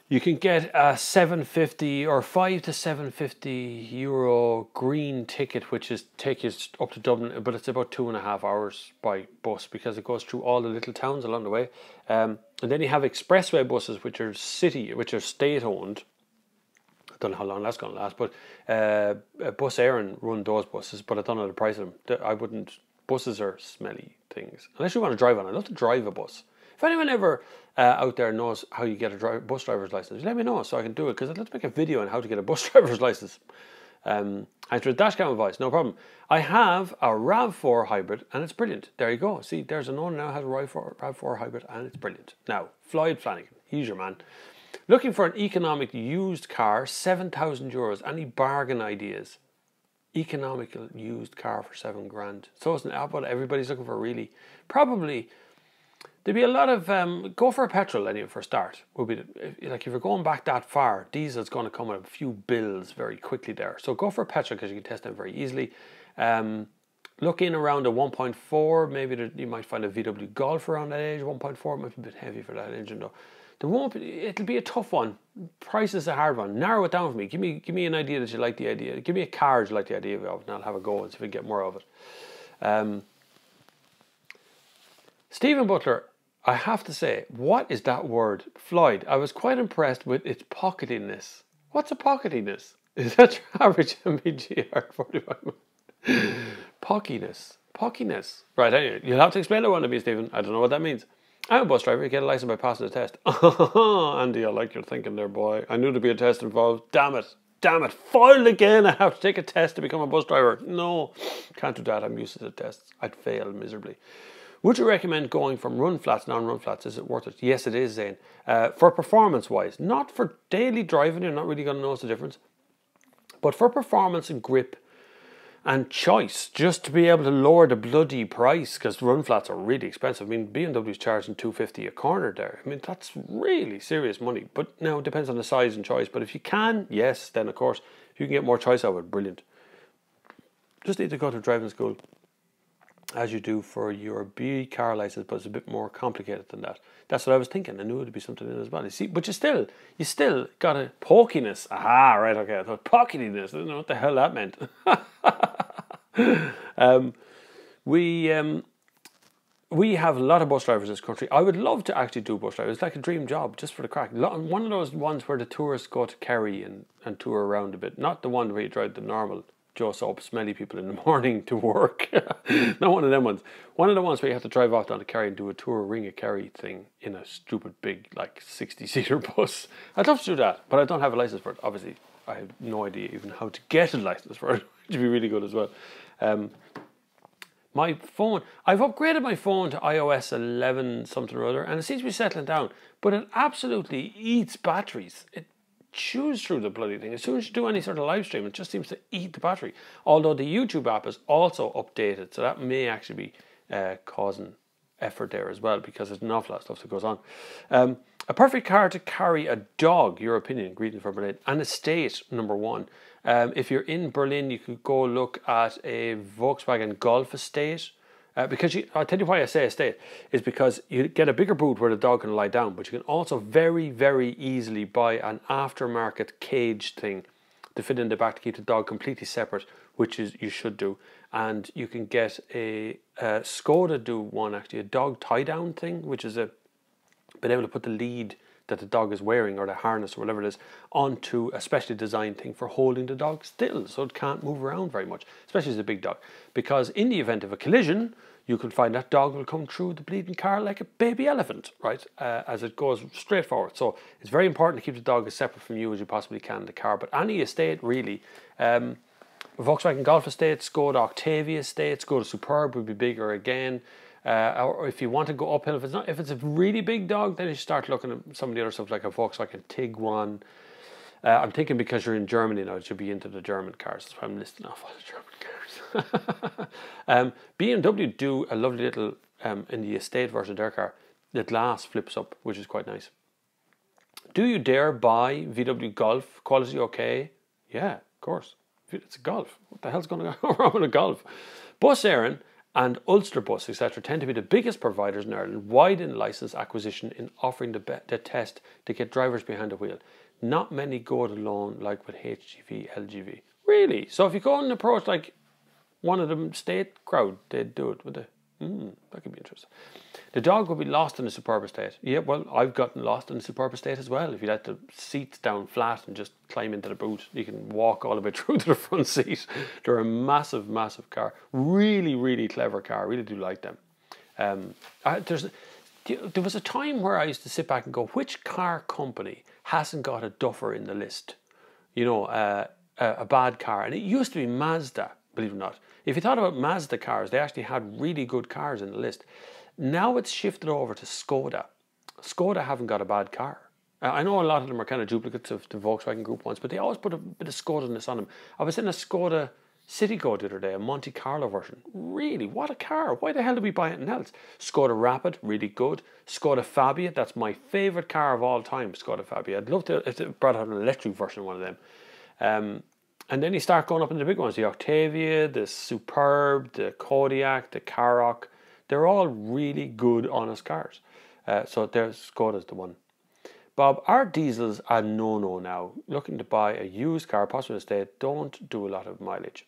You can get a 750 or 5 to 750 euro green ticket, which is take you up to Dublin, but it's about 2.5 hours by bus because it goes through all the little towns along the way. And then you have expressway buses, which are state-owned. I don't know how long that's going to last, but Bus Éireann run those buses, but I don't know the price of them. Buses are smelly things. Unless you want to drive one. I'd love to drive a bus. If anyone ever out there knows how you get a bus driver's license, let me know so I can do it, because I'd like to make a video on how to get a bus driver's license. Answer the dash cam voice, no problem. I have a Rav4 hybrid and it's brilliant. There you go. See, there's an owner now has a Rav4 hybrid and it's brilliant. Now, Floyd Flanagan, he's your man. Looking for an economic used car, €7,000. Any bargain ideas? Economical used car for $7,000. So isn't that what everybody's looking for, really? Probably. There'd be a lot of go for a petrol anyway for a start. Would be like if you're going back that far, diesel's going to come with a few bills very quickly there. So go for a petrol because you can test them very easily. Look in around a 1.4. Maybe you might find a VW Golf around that age. 1.4 might be a bit heavy for that engine though. It'll be a tough one. Price is a hard one. Narrow it down for me. Give me an idea that you like the idea. Give me a car that you like the idea of, and I'll have a go and see if we can get more of it. Stephen Butler, I have to say, what is that word? Floyd, I was quite impressed with its pocketiness. What's a pocketiness? Is that your average Mpg R45? Pockiness. Right, anyway, you'll have to explain that one to me, Stephen. I don't know what that means. I'm a bus driver. You get a license by passing the test. Andy, I like your thinking there, boy. I knew there'd be a test involved. Damn it. Foiled again. I have to take a test to become a bus driver. No, can't do that. I'm used to the tests. I'd fail miserably. Would you recommend going from run flats, non-run flats? Is it worth it? Yes, it is, Zane. For performance-wise, not for daily driving, you're not really going to notice the difference. But for performance and grip and choice, just to be able to lower the bloody price, because run flats are really expensive. I mean, BMW's charging $250 a corner there. I mean, that's really serious money. But now it depends on the size and choice. But if you can, yes, then of course, if you can get more choice out of it, brilliant. Just need to go to driving school, as you do for your B car license, but it's a bit more complicated than that. That's what I was thinking. I knew it'd be something in as well. You see, but you still got a pokiness. Aha, right, okay. I thought pocketiness. I don't know what the hell that meant. We have a lot of bus drivers in this country. I would love to actually do bus driving. It's like a dream job, just for the crack. One of those ones where the tourists go to Kerry and tour around a bit. Not the one where you drive the normal Joe Soap, smelly people in the morning to work. Not one of them ones. One of the ones where you have to drive off down to Kerry and do a tour ring of Kerry thing in a stupid big, like 60-seater bus. I'd love to do that, but I don't have a license for it. Obviously, I have no idea even how to get a license for it, which would be really good as well. My phone, I've upgraded my phone to iOS 11 something or other, and it seems to be settling down, but it absolutely eats batteries. It chews through the bloody thing. As soon as you do any sort of live stream, it just seems to eat the battery. Although the YouTube app is also updated, so that may actually be causing effort there as well, because there's an awful lot of stuff that goes on. A perfect car to carry a dog, your opinion. Greetings from Berlin. An estate, number one. If you're in Berlin, you could go look at a Volkswagen Golf estate. Because I'll tell you why I say estate, is because you get a bigger boot where the dog can lie down, but you can also very, very easily buy an aftermarket cage thing to fit in the back to keep the dog completely separate, which is you should do. And you can get a Skoda do one, actually, a dog tie-down thing, which is being able to put the lead that the dog is wearing, or the harness or whatever it is, onto a specially designed thing for holding the dog still, so it can't move around very much, especially as a big dog. Because in the event of a collision, you can find that dog will come through the bleeding car like a baby elephant, right, as it goes straight forward. So it's very important to keep the dog as separate from you as you possibly can in the car. But any estate, really, Volkswagen Golf estate, Skoda Octavia estate, Skoda Superb would be bigger again. Or if you want to go uphill, if it's a really big dog, then you start looking at some of the other stuff like a Volkswagen Tiguan. I'm thinking because you're in Germany now, it should be into the German cars. That's why I'm listing off all the German cars. BMW do a lovely little, in the estate version of their car, the glass flips up, which is quite nice. Do you dare buy VW Golf? Quality okay? Yeah, of course. It's a Golf. What the hell's going to go wrong with a Golf? Bus Éireann and Ulster Bus, etc., tend to be the biggest providers in Ireland, wide in license acquisition in offering the test to get drivers behind the wheel. Not many go it alone, like with HGV, LGV. Really? So if you go and approach like one of the state crowd, they'd do it with the... that could be interesting. The dog would be lost in the Superb estate. Yeah, well, I've gotten lost in the Superb estate as well. If you let the seats down flat and just climb into the boot, you can walk all the way through to the front seat. They're a massive, massive car. Really, really clever car. I really do like them. There was a time where I used to sit back and go, which car company hasn't got a duffer in the list? You know, a bad car. And it used to be Mazda, believe it or not. If you thought about Mazda cars, they actually had really good cars in the list. Now it's shifted over to Skoda. Skoda haven't got a bad car. I know a lot of them are kind of duplicates of the Volkswagen Group ones, but they always put a bit of Skoda-ness on them. I was in a Skoda Citigo the other day, a Monte Carlo version. Really, what a car. Why the hell did we buy anything else? Skoda Rapid, really good. Skoda Fabia, that's my favourite car of all time, Skoda Fabia. I'd love to if they brought out an electric version of one of them. And then you start going up in the big ones, the Octavia, the Superb, the Kodiaq, the Karoq. They're all really good, honest cars. So there's Skoda's the one. Bob, are diesels a no-no now? Looking to buy a used car, possibly estate, don't do a lot of mileage.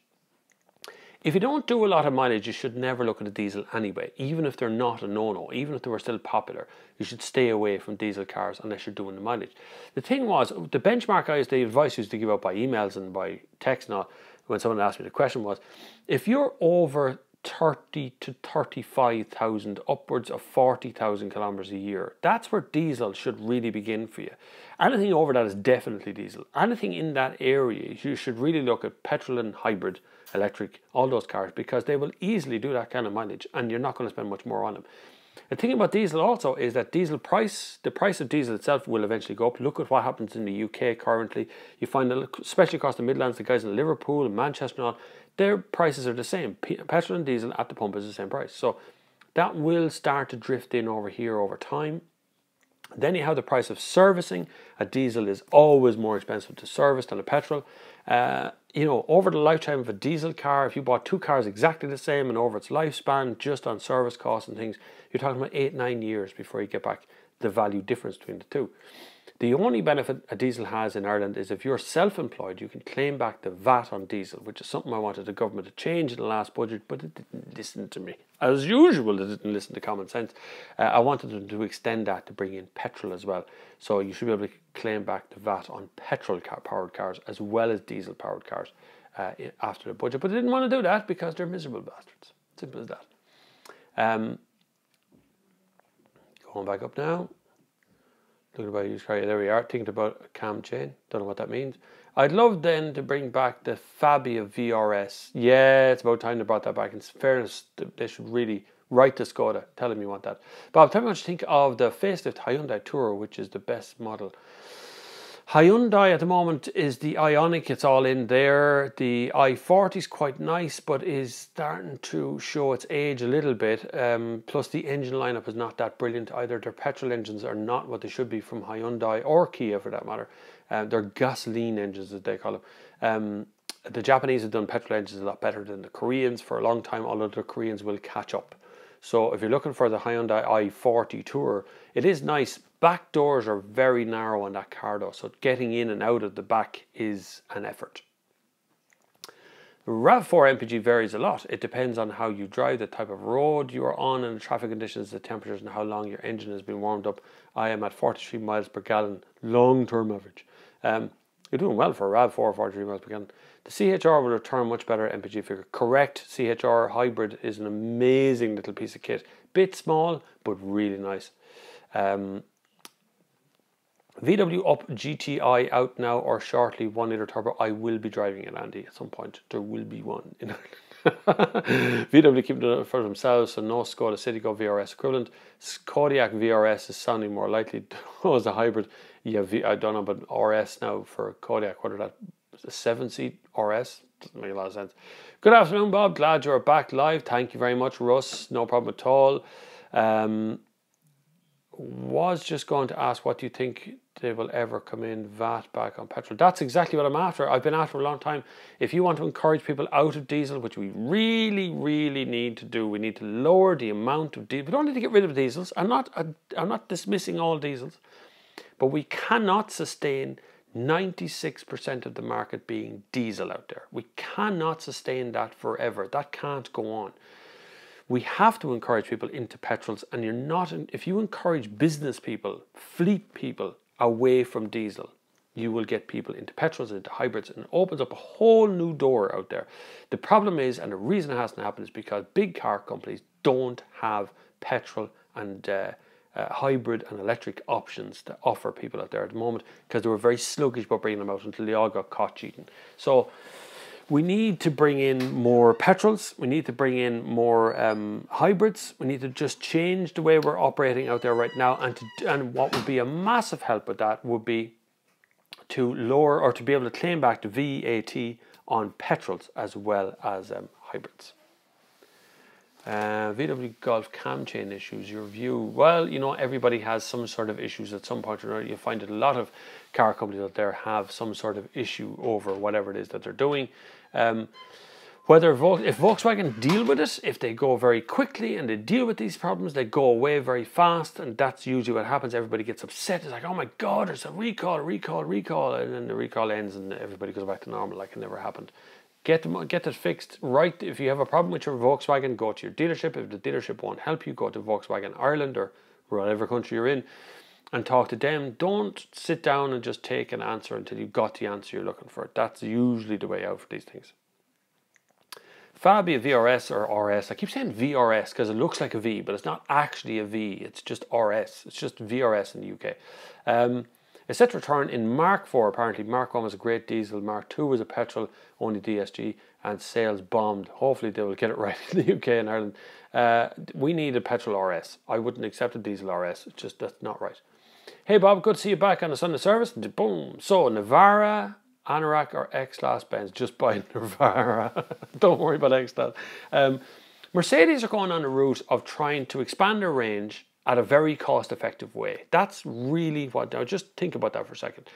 If you don't do a lot of mileage, you should never look at a diesel anyway, even if they're not a no-no, even if they were still popular. You should stay away from diesel cars unless you're doing the mileage. The thing was, the benchmark the advice used to give out by emails and by text and all, when someone asked me the question was, if you're over 30 to 35,000, upwards of 40,000 kilometers a year, that's where diesel should really begin for you. Anything over that is definitely diesel. Anything in that area, you should really look at petrol and hybrid, electric, all those cars, because they will easily do that kind of mileage and you're not going to spend much more on them. The thing about diesel also is that the price of diesel itself will eventually go up. Look at what happens in the UK currently. You find that, especially across the Midlands, the guys in Liverpool and Manchester and all, their prices are the same. Petrol and diesel at the pump is the same price. So that will start to drift in over here over time. Then you have the price of servicing. A diesel is always more expensive to service than a petrol. You know, over the lifetime of a diesel car, if you bought two cars exactly the same and over its lifespan, just on service costs and things, you're talking about 8-9 years before you get back the value difference between the two. The only benefit a diesel has in Ireland is if you're self-employed, you can claim back the VAT on diesel, which is something I wanted the government to change in the last budget, but it didn't listen to me. As usual, it didn't listen to common sense. I wanted them to extend that to bring in petrol as well. So you should be able to claim back the VAT on petrol-powered cars as well as diesel-powered cars after the budget. But they didn't want to do that because they're miserable bastards. Simple as that. Going back up now. Looking about a used car, there we are, thinking about a cam chain, don't know what that means. I'd love then to bring back the Fabia VRS. Yeah, it's about time they brought that back. In fairness, they should really write to Skoda, tell them you want that. Bob, tell me what you think of the facelift Hyundai Tour, which is the best model. Hyundai at the moment is the Ioniq, it's all in there. The i40 is quite nice, but is starting to show its age a little bit. Plus the engine lineup is not that brilliant either. Their petrol engines are not what they should be from Hyundai or Kia for that matter. They're gasoline engines as they call them. The Japanese have done petrol engines a lot better than the Koreans for a long time, although the Koreans will catch up. So if you're looking for the Hyundai i40 Tour, it is nice. Back doors are very narrow on that car though, so getting in and out of the back is an effort. Rav4 Mpg varies a lot. It depends on how you drive, the type of road you are on and the traffic conditions, the temperatures and how long your engine has been warmed up. I am at 43 miles per gallon, long-term average. You're doing well for a Rav4, 43 miles per gallon. The CHR will return much better Mpg figure. Correct, CHR hybrid is an amazing little piece of kit. Bit small, but really nice. VW Up GTI out now or shortly, 1 litre turbo. I will be driving it, Andy, at some point. There will be one in Ireland. VW keeping it for themselves, so no Skoda Citigo VRS equivalent. Kodiaq VRS is sounding more likely as a hybrid. Yeah, I don't know about RS now for Kodiaq, whether that's a 7-seat RS. Doesn't make a lot of sense. Good afternoon, Bob. Glad you're back live. Thank you very much, Russ. No problem at all. Was just going to ask, what do you think they will ever come in VAT back on petrol? That's exactly what I'm after. I've been after for a long time. If you want to encourage people out of diesel, which we really, really need to do, we need to lower the amount of diesel. We don't need to get rid of diesels. I'm not dismissing all diesels, but we cannot sustain 96% of the market being diesel out there. We cannot sustain that forever. That can't go on. We have to encourage people into petrols, and you're not, if you encourage business people, fleet people away from diesel, you will get people into petrols, into hybrids, and it opens up a whole new door out there. The problem is, and the reason it hasn't happened is because big car companies don't have petrol and hybrid and electric options to offer people out there at the moment, because they were very sluggish about bringing them out until they all got caught cheating. So we need to bring in more petrols, we need to bring in more hybrids, we need to just change the way we're operating out there right now, and what would be a massive help with that would be to lower, or to be able to claim back the VAT on petrols as well as hybrids. VW Golf cam chain issues, your view? Well, you know, everybody has some sort of issues at some point or another. You find that a lot of car companies out there have some sort of issue over whatever it is that they're doing. If Volkswagen deal with it, if they go very quickly and they deal with these problems, they go away very fast, and that's usually what happens. Everybody gets upset. It's like, oh my God, there's a recall, and then the recall ends and everybody goes back to normal like it never happened. Get it fixed right. If you have a problem with your Volkswagen, go to your dealership. If the dealership won't help you, go to Volkswagen Ireland or whatever country you're in and talk to them. Don't sit down and just take an answer until you've got the answer you're looking for. That's usually the way out for these things. Fabia VRS or RS. I keep saying VRS because it looks like a V, but it's not actually a V. It's just RS. It's just VRS in the UK. A set return in Mark 4, apparently. Mark 1 was a great diesel, Mark 2 was a petrol, only DSG, and sales bombed. Hopefully they will get it right in the UK and Ireland. We need a petrol RS. I wouldn't accept a diesel RS. It's just, that's not right. Hey Bob, good to see you back on the Sunday service. Boom. So, Navara, Anorak or X-Class Benz? Just buy Navara. Don't worry about X-Class. Mercedes are going on the route of trying to expand their range at a very cost-effective way. That's really what, now just think about that for a second.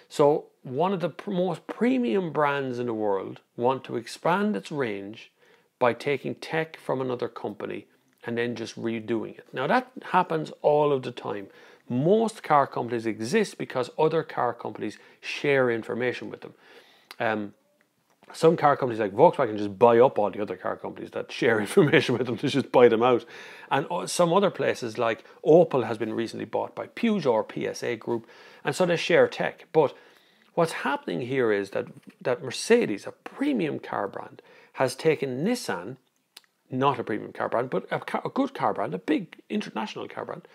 So one of the most premium brands in the world want to expand its range by taking tech from another company and then just redoing it. Now that happens all of the time. Most car companies exist because other car companies share information with them. Some car companies like Volkswagen just buy up all the other car companies that share information with them to just buy them out. And some other places like Opel has been recently bought by Peugeot or PSA Group, and so they share tech. But what's happening here is that Mercedes, a premium car brand, has taken Nissan, not a premium car brand, but a good car brand, a big international car brand,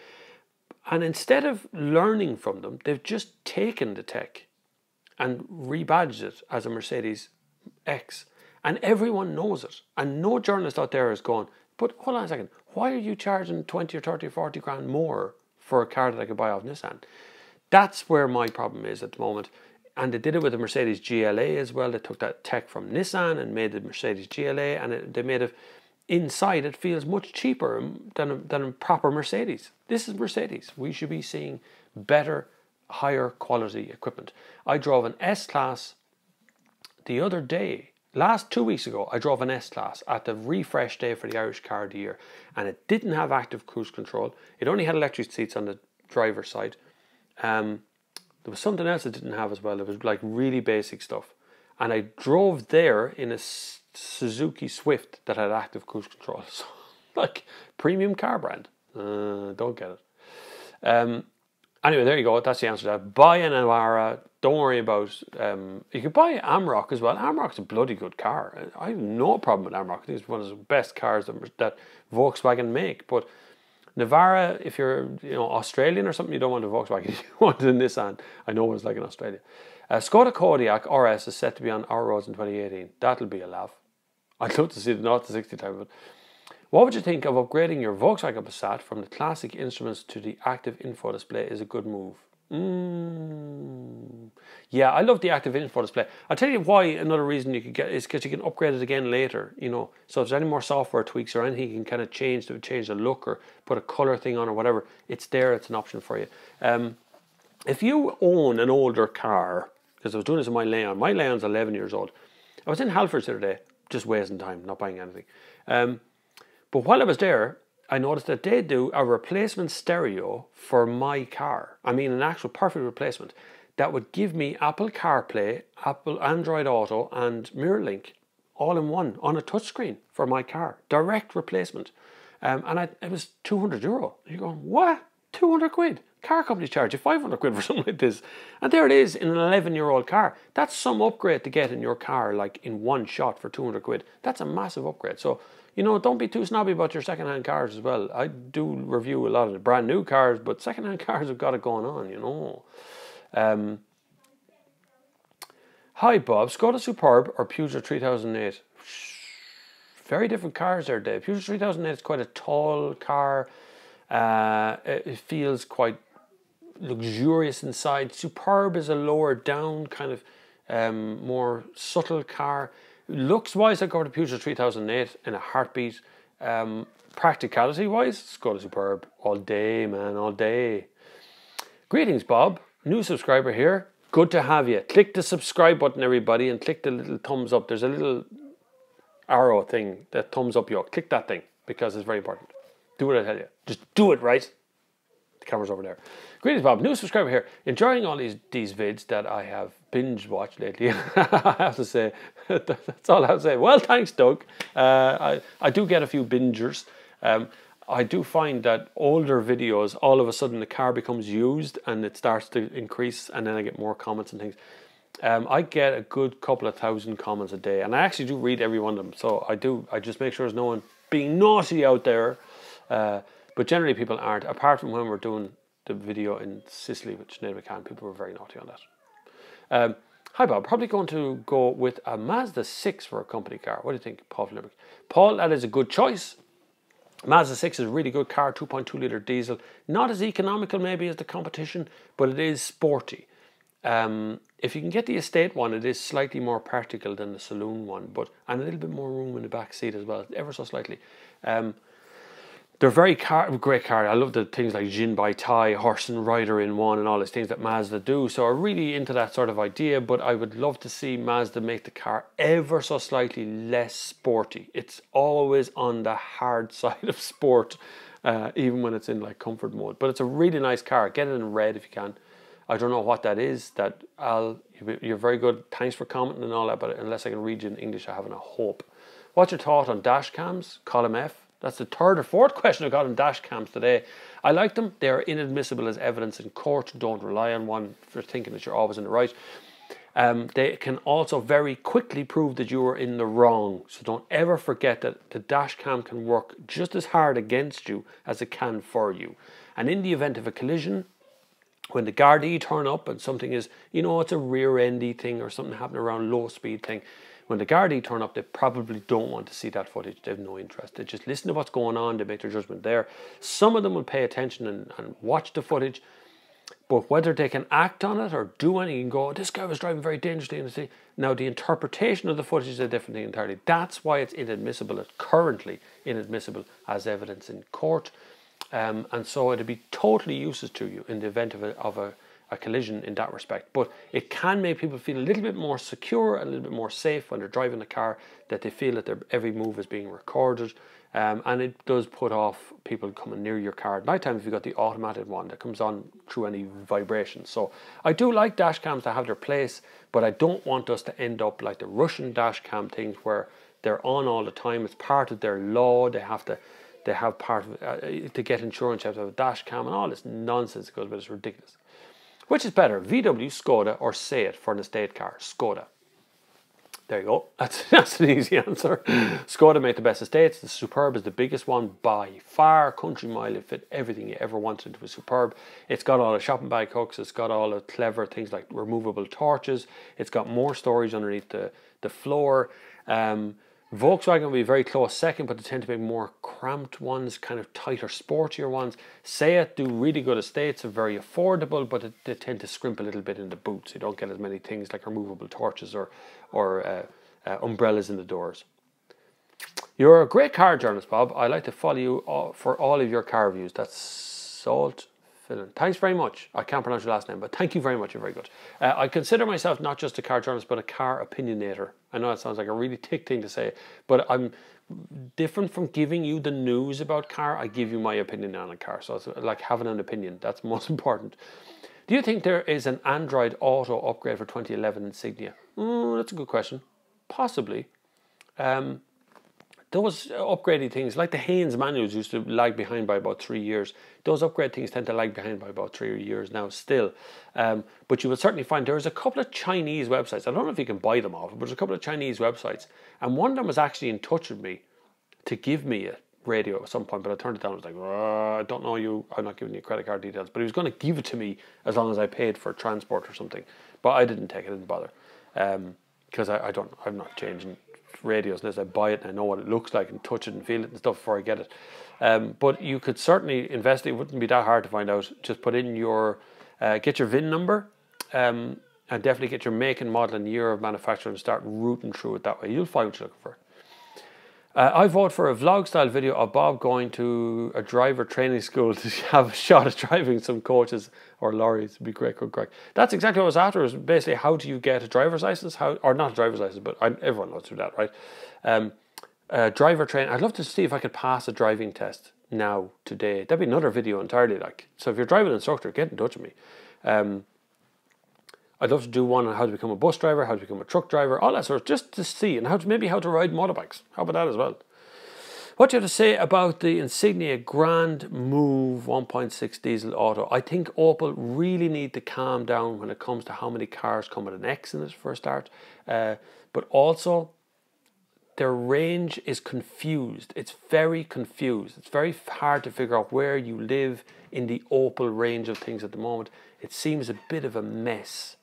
and instead of learning from them, they've just taken the tech and rebadged it as a Mercedes X, and everyone knows it, and no journalist out there is going, but hold on a second, why are you charging 20 or 30 or 40 grand more for a car that I could buy off Nissan? That's where my problem is at the moment. And they did it with the Mercedes GLA as well. They took that tech from Nissan and made the Mercedes GLA, and they made it inside. It feels much cheaper than a proper Mercedes. This is Mercedes. We should be seeing better, higher quality equipment. I drove an S-Class the other day, 2 weeks ago. I drove an S-Class at the refresh day for the Irish Car of the Year, and it didn't have active cruise control. It only had electric seats on the driver's side. There was something else it didn't have as well. It was like really basic stuff. And I drove there in a Suzuki Swift that had active cruise control. So, like, premium car brand. Don't get it. Anyway, there you go. That's the answer to that. Buy an Navara. Don't worry about... you could buy Amarok as well. Amarok's a bloody good car. I have no problem with Amarok. I think it's one of the best cars that Volkswagen make. But Navara, if you're Australian or something, you don't want a Volkswagen. You want a Nissan. I know what it's like in Australia. Skoda Kodiaq RS is set to be on our roads in 2018. That'll be a laugh. I'd love to see the 0 to 60 type of it. What would you think of upgrading your Volkswagen Passat from the classic instruments to the active info display? Is a good move. Yeah, I love the active info display. I'll tell you why. Another reason you could get is because you can upgrade it again later. So if there's any more software tweaks or anything, you can kind of change the look or put a color thing on or whatever. It's there. It's an option for you. If you own an older car, because I was doing this in my Leon. My Leon's 11 years old. I was in Halfords the other day, just wasting time, not buying anything. But while I was there, I noticed that they do a replacement stereo for my car. I mean, an actual perfect replacement that would give me Apple CarPlay, Apple Android Auto, and MirrorLink all in one on a touchscreen for my car. Direct replacement. And it was €200. You're going, what? 200 quid? Car companies charge you 500 quid for something like this. And there it is in an 11-year-old car. That's some upgrade to get in your car, like in one shot for 200 quid. That's a massive upgrade. So you know, don't be too snobby about your second-hand cars as well. I do review a lot of the brand new cars, but second-hand cars have got it going on, you know. Hi Bob, Skoda Superb or Peugeot 3008? Very different cars there, Dave. Peugeot 3008 is quite a tall car. It feels quite luxurious inside. Superb is a lower down kind of more subtle car. Looks wise, I go to Peugeot 3008 in a heartbeat. Practicality wise, Skoda Superb all day, man, all day. Greetings, Bob. New subscriber here. Good to have you. Click the subscribe button, everybody, and click the little thumbs up. There's a little arrow thing, that thumbs up you. Click that thing because it's very important. Do what I tell you. Just do it, right? The camera's over there. Greetings, Bob. New subscriber here. Enjoying all these vids that I have binge watched lately. I have to say, that's all I have to say. Well, thanks, Doug. I do get a few bingers. I do find that older videos, all of a sudden the car becomes used and it starts to increase, and then I get more comments and things. I get a good couple of thousand comments a day, and I actually do read every one of them. So I just make sure there's no one being naughty out there. But generally people aren't, apart from when we're doing the video in Sicily with Sinead McCann. People were very naughty on that. Hi Bob, probably going to go with a Mazda 6 for a company car. What do you think, Paul Flavin? Paul, that is a good choice. Mazda 6 is a really good car, 2.2 litre diesel. Not as economical maybe as the competition, but it is sporty. If you can get the estate one, it is slightly more practical than the saloon one, and a little bit more room in the back seat as well, ever so slightly. They're very great car. I love the things like Jin Bai Tai, horse and rider in one, and all these things that Mazda do. So I'm really into that sort of idea, but I would love to see Mazda make the car ever so slightly less sporty. It's always on the hard side of sport, even when it's in like comfort mode. But it's a really nice car. Get it in red if you can. I don't know what that is. You're very good. Thanks for commenting and all that, but unless I can read you in English, I haven't a hope. What's your thought on dash cams? Column F. That's the third or fourth question I got on dash cams today. I like them. They are inadmissible as evidence in court. Don't rely on one for thinking that you're always in the right. They can also very quickly prove that you are in the wrong. So don't ever forget that the dash cam can work just as hard against you as it can for you. And in the event of a collision, when the Gardaí turn up and something is, you know, it's a rear-endy thing or something happening around low speed thing, when the Gardaí turn up, they probably don't want to see that footage. They have no interest. They just listen to what's going on. They make their judgment there. Some of them will pay attention and watch the footage, but whether they can act on it or do anything and go, oh, this guy was driving very dangerously. Now, the interpretation of the footage is a different thing entirely. That's why it's inadmissible. It's currently inadmissible as evidence in court. And so it'd be totally useless to you in the event of a collision in that respect. But it can make people feel a little bit more secure, a little bit more safe when they're driving the car, that they feel that their every move is being recorded. And it does put off people coming near your car at night time if you've got the automated one that comes on through any vibration. So I do like dash cams to have their place, but I don't want us to end up like the Russian dash cam things where they're on all the time. It's part of their law. They have part of it, to get insurance, you have to have a dash cam and all this nonsense that goes with it. It's ridiculous. Which is better, VW, Skoda, or Seat for an estate car? Skoda. There you go. That's an easy answer. Skoda make the best estates. The Superb is the biggest one by far. Country mile, it fit everything you ever wanted into a Superb. It's got all the shopping bag hooks. It's got all the clever things like removable torches. It's got more storage underneath the floor. Volkswagen will be very close second, but they tend to be more cramped ones, kind of tighter, sportier ones. Seat do really good estates, are very affordable, but they tend to scrimp a little bit in the boot. So you don't get as many things like removable torches or umbrellas in the doors. You're a great car journalist, Bob. I like to follow you for all of your car reviews. That's Salt. Thanks very much. I can't pronounce your last name, but thank you very much. You're very good. I consider myself not just a car journalist, but a car opinionator. I know that sounds like a really thick thing to say, but I'm different from giving you the news about car. I give you my opinion on a car. So it's like having an opinion. That's most important. Do you think there is an Android Auto upgrade for 2011 Insignia? That's a good question. Possibly. Those upgraded things, like the Haynes manuals used to lag behind by about 3 years. Those upgrade things tend to lag behind by about 3 years now still. But you will certainly find there's a couple of Chinese websites. I don't know if you can buy them off, but there's a couple of Chinese websites. And one of them was actually in touch with me to give me a radio at some point, but I turned it down. I was like, I don't know you, I'm not giving you credit card details, but he was going to give it to me as long as I paid for transport or something. But I didn't take it, I didn't bother, because I'm not changing radios unless I buy it and I know what it looks like and touch it and feel it and stuff before I get it. But you could certainly invest. It wouldn't be that hard to find out. Just put in your get your VIN number, and definitely get your make and model and year of manufacture and start rooting through it that way. You'll find what you're looking for. I vote for a vlog style video of Bob going to a driver training school to have a shot at driving some coaches or lorries. It'd be great, correct. That's exactly what I was after. It was basically, how do you get a driver's license? Or not a driver's license, but everyone knows through that, right? Driver training. I'd love to see if I could pass a driving test now, today. That'd be another video entirely. Like, so if you're a driving instructor, get in touch with me. I'd love to do one on how to become a bus driver, how to become a truck driver, all that sort of, just to see, and how to ride motorbikes. How about that as well? What do you have to say about the Insignia Grand Move 1.6 diesel auto? I think Opel really need to calm down when it comes to how many cars come with an X in it for a start. But also, their range is confused. It's very confused. It's very hard to figure out where you live in the Opel range of things at the moment. It seems a bit of a mess.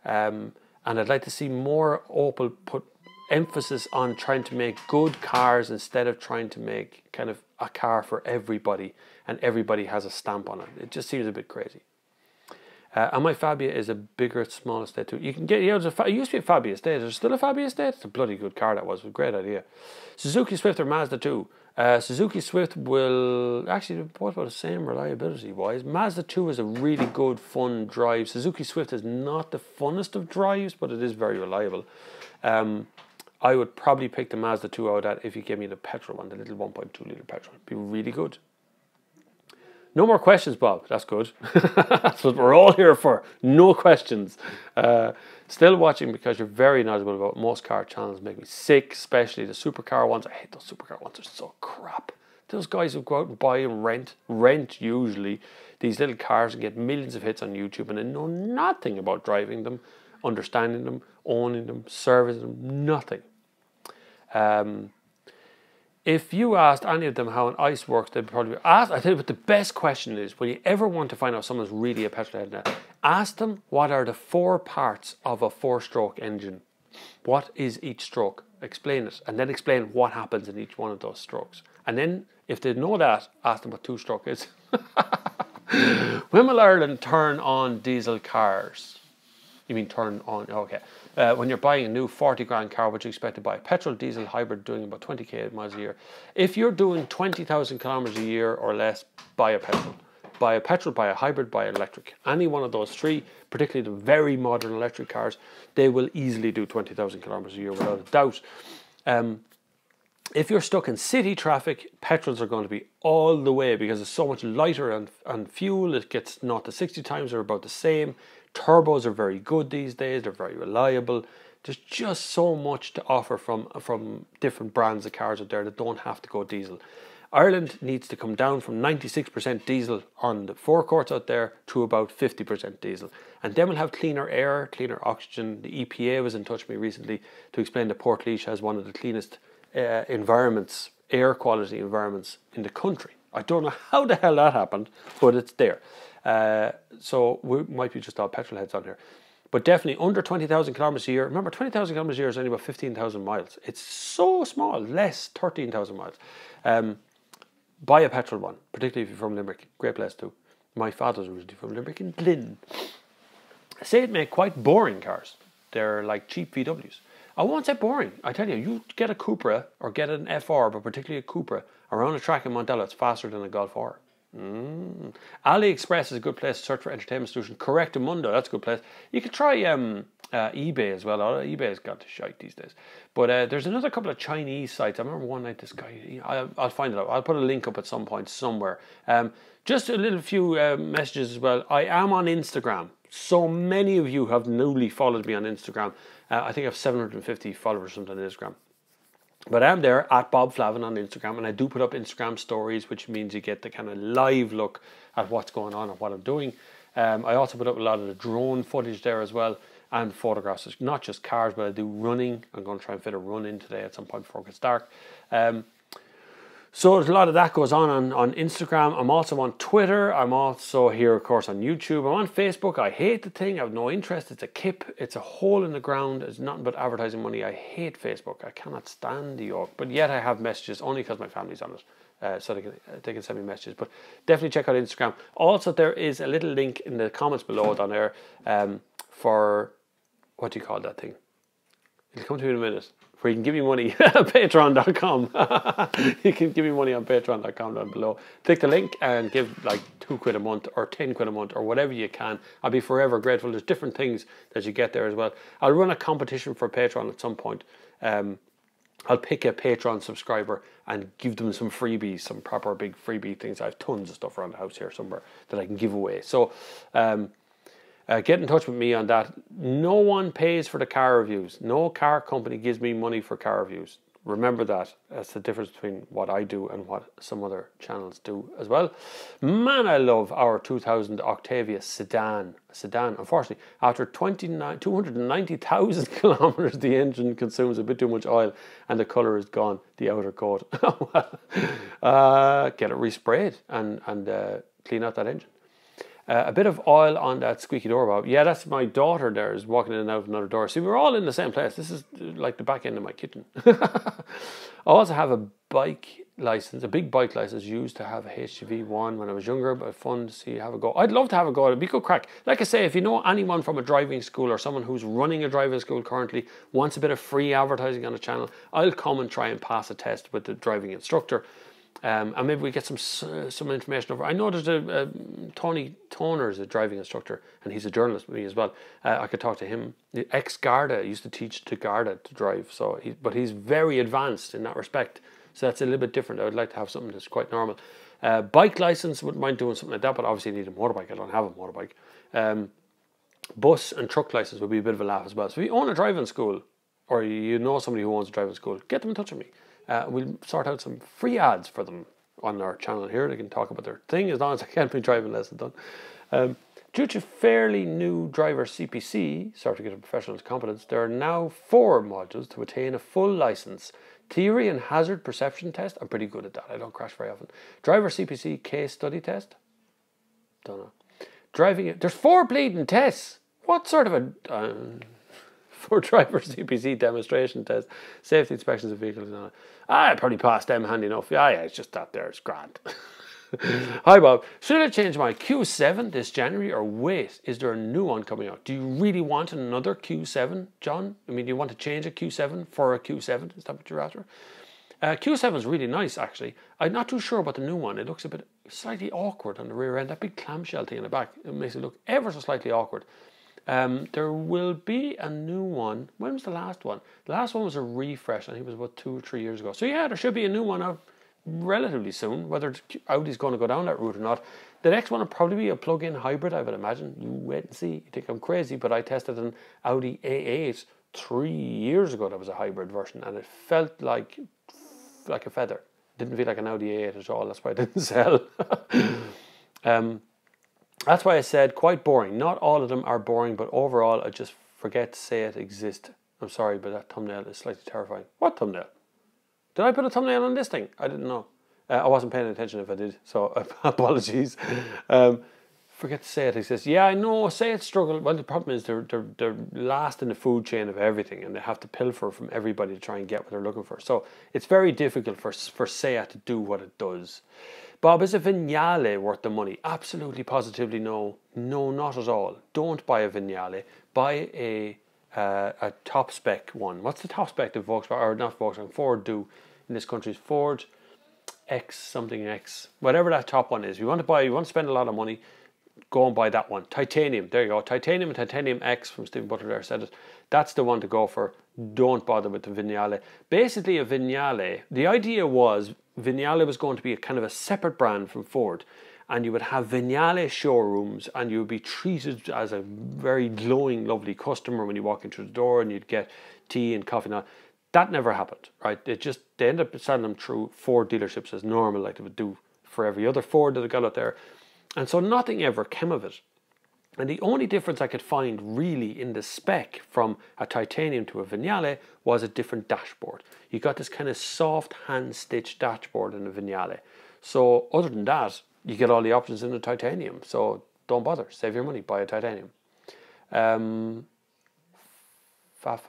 And I'd like to see more Opel put emphasis on trying to make good cars instead of trying to make kind of a car for everybody and everybody has a stamp on it. It just seems a bit crazy. And my Fabia is a bigger, small estate too. You can get, it used to be a Fabia estate. There's still a Fabia estate. It's a bloody good car that was. It was a great idea. Suzuki Swift or Mazda 2? Suzuki Swift will actually both about the same reliability wise. Mazda 2 is a really good, fun drive. Suzuki Swift is not the funnest of drives, but it is very reliable. I would probably pick the Mazda 2 out of that if you gave me the petrol one, the little 1.2 litre petrol. It'd be really good. No more questions, Bob. That's good. That's what we're all here for. No questions. Still watching because you're very knowledgeable about most car channels. Make me sick, especially the supercar ones. I hate those supercar ones. They're so crap. Those guys who go out and buy and rent usually these little cars and get millions of hits on YouTube and they know nothing about driving them, understanding them, owning them, servicing them, nothing. If you asked any of them how an ICE works, they'd probably ask. I tell you what the best question is, when you ever want to find out if someone's really a petrol head now, ask them what are the 4 parts of a 4-stroke engine. What is each stroke? Explain it, and then explain what happens in each one of those strokes. And then, if they know that, ask them what 2-stroke is. When will Ireland turn on diesel cars? You mean turn on? Okay. When you're buying a new 40 grand car, what you expect to buy? Petrol, diesel, hybrid, doing about 20k miles a year. If you're doing 20,000 kilometers a year or less, buy a petrol. Buy a petrol, buy a hybrid, buy electric. Any one of those 3, particularly the very modern electric cars, they will easily do 20,000 kilometers a year without a doubt. If you're stuck in city traffic, petrols are going to be all the way because it's so much lighter on fuel. It gets 0 to 60 times, or about the same. Turbos are very good these days. They're very reliable. There's just so much to offer from different brands of cars out there that don't have to go diesel. Ireland needs to come down from 96% diesel on the forecourts out there to about 50% diesel. And then we'll have cleaner air, cleaner oxygen. The EPA was in touch with me recently to explain that Portlaoise has one of the cleanest environments, air quality environments in the country. I don't know how the hell that happened, but it's there. So we might be just all petrol heads on here. But definitely under 20,000 kilometers a year. Remember, 20,000 kilometers a year is only about 15,000 miles. It's so small, less 13,000 miles. Buy a petrol one, particularly if you're from Limerick. Great place too. My father's originally from Limerick in Glynn. Say it make quite boring cars. They're like cheap VWs. I won't say boring. I tell you, you get a Cupra or get an FR, but particularly a Cupra, around a track in Montella, it's faster than a Golf R. AliExpress is a good place to search for entertainment solutions. Correctamundo, that's a good place. You could try eBay as well. eBay's got to shite these days. But there's another couple of Chinese sites. I remember one night this guy, I'll find it out. I'll put a link up at some point somewhere. Just a little few messages as well. I am on Instagram. So many of you have newly followed me on Instagram. I think I have 750 followers or something on Instagram. But I'm there at Bob Flavin on Instagram, and I do put up Instagram stories, which means you get the kind of live look at what's going on and what I'm doing. I also put up a lot of the drone footage there as well, and photographs. It's not just cars, but I do running. I'm going to try and fit a run in today at some point before it gets dark. So there's a lot of that goes on Instagram. I'm also on Twitter. I'm also here, of course, on YouTube. I'm on Facebook. I hate the thing. I have no interest. It's a kip. It's a hole in the ground. It's nothing but advertising money. I hate Facebook. I cannot stand the yoke. But yet I have messages only because my family's on it. So they can send me messages. But definitely check out Instagram. Also, there is a little link in the comments below down there for, what do you call that thing? It'll come to me in a minute. Where you can give me money at patreon.com. You can give me money on patreon.com down below. Click the link and give like £2 a month or 10 quid a month or whatever you can. I'll be forever grateful. There's different things that you get there as well. I'll run a competition for Patreon at some point. I'll pick a Patreon subscriber and give them some freebies, some proper big freebie things. I have tons of stuff around the house here somewhere that I can give away. So get in touch with me on that. No one pays for the car reviews. No car company gives me money for car reviews. Remember that. That's the difference between what I do and what some other channels do as well. Man, I love our 2000 Octavia sedan. Unfortunately, after 290,000 kilometers, the engine consumes a bit too much oil and the color is gone, the outer coat. Get it resprayed and clean out that engine. A bit of oil on that squeaky door, Bob. Yeah, that's my daughter there is walking in and out of another door. See, we're all in the same place. This is like the back end of my kitchen. I also have a bike license, a big bike license. Used to have a HGV one when I was younger, but fun to see have a go. I'd love to have a go. It'd be good crack. Like I say, if you know anyone from a driving school or someone who's running a driving school currently, wants a bit of free advertising on the channel, I'll come and try and pass a test with the driving instructor. And maybe we get some information over. I know there's a Tony Toner is a driving instructor, and he's a journalist with me as well. I could talk to him. Ex-Garda used to teach to Garda to drive, so but he's very advanced in that respect. So that's a little bit different. I would like to have something that's quite normal. Bike license, wouldn't mind doing something like that, but obviously you need a motorbike. I don't have a motorbike. Bus and truck license would be a bit of a laugh as well. So if you own a driving school, or you know somebody who owns a driving school, get them in touch with me. We'll sort out some free ads for them on our channel here. They can talk about their thing as long as I get my driving lesson done. Due to fairly new driver CPC, Certificate of Professional Competence, there are now 4 modules to attain a full license. Theory and hazard perception test. I'm pretty good at that. I don't crash very often. Driver CPC case study test. Don't know. Driving. There's 4 bleeding tests. What sort of a... for driver CPC demonstration test, safety inspections of vehicles. I probably passed them handy enough. Yeah, it's just that there. It's grand. Hi Bob, should I change my Q7 this January or wait? Is there a new one coming out? Do you really want another Q7, John? I mean, do you want to change a Q7 for a Q7? Is that what you're after? Q7 is really nice, actually. I'm not too sure about the new one. It looks a bit slightly awkward on the rear end. That big clamshell thing in the back, it makes it look ever so slightly awkward. There will be a new one. When was the last one? The last one was a refresh. I think it was about 2 or 3 years ago. So yeah, there should be a new one out relatively soon. Whether Audi's going to go down that route or not. The next one will probably be a plug-in hybrid, I would imagine. You wait and see. You think I'm crazy, but I tested an Audi A8 3 years ago. That was a hybrid version, and it felt like a feather. Didn't feel like an Audi A8 at all. That's why it didn't sell. That's why I said quite boring. Not all of them are boring, but overall I just forget to say it exists. I'm sorry, but that thumbnail is slightly terrifying. What thumbnail? Did I put a thumbnail on this thing? I didn't know. I wasn't paying attention if I did, so apologies. Forget to say it exists. Yeah, I know, say it struggle. Well, the problem is they're last in the food chain of everything, and they have to pilfer from everybody to try and get what they're looking for. So it's very difficult for Seat to do what it does. Bob, is a Vignale worth the money? Absolutely, positively no. No, not at all. Don't buy a Vignale. Buy a top spec one. What's the top spec of Volkswagen, or not Volkswagen, Ford do in this country? Is Ford X something X. Whatever that top one is. You want to spend a lot of money, go and buy that one. Titanium, there you go. Titanium and Titanium X from Stephen Butler there said it. That's the one to go for. Don't bother with the Vignale. Basically a Vignale, the idea was Vignale was going to be a kind of a separate brand from Ford, and you would have Vignale showrooms and you would be treated as a very glowing, lovely customer when you walk into the door, and you'd get tea and coffee and all. That never happened, right? They ended up selling them through Ford dealerships as normal, like they would do for every other Ford that they got out there. And so nothing ever came of it. And the only difference I could find really in the spec from a titanium to a Vignale was a different dashboard. You got this kind of soft hand-stitched dashboard in a Vignale. So other than that, you get all the options in the titanium. So don't bother, save your money, buy a titanium. Fafa,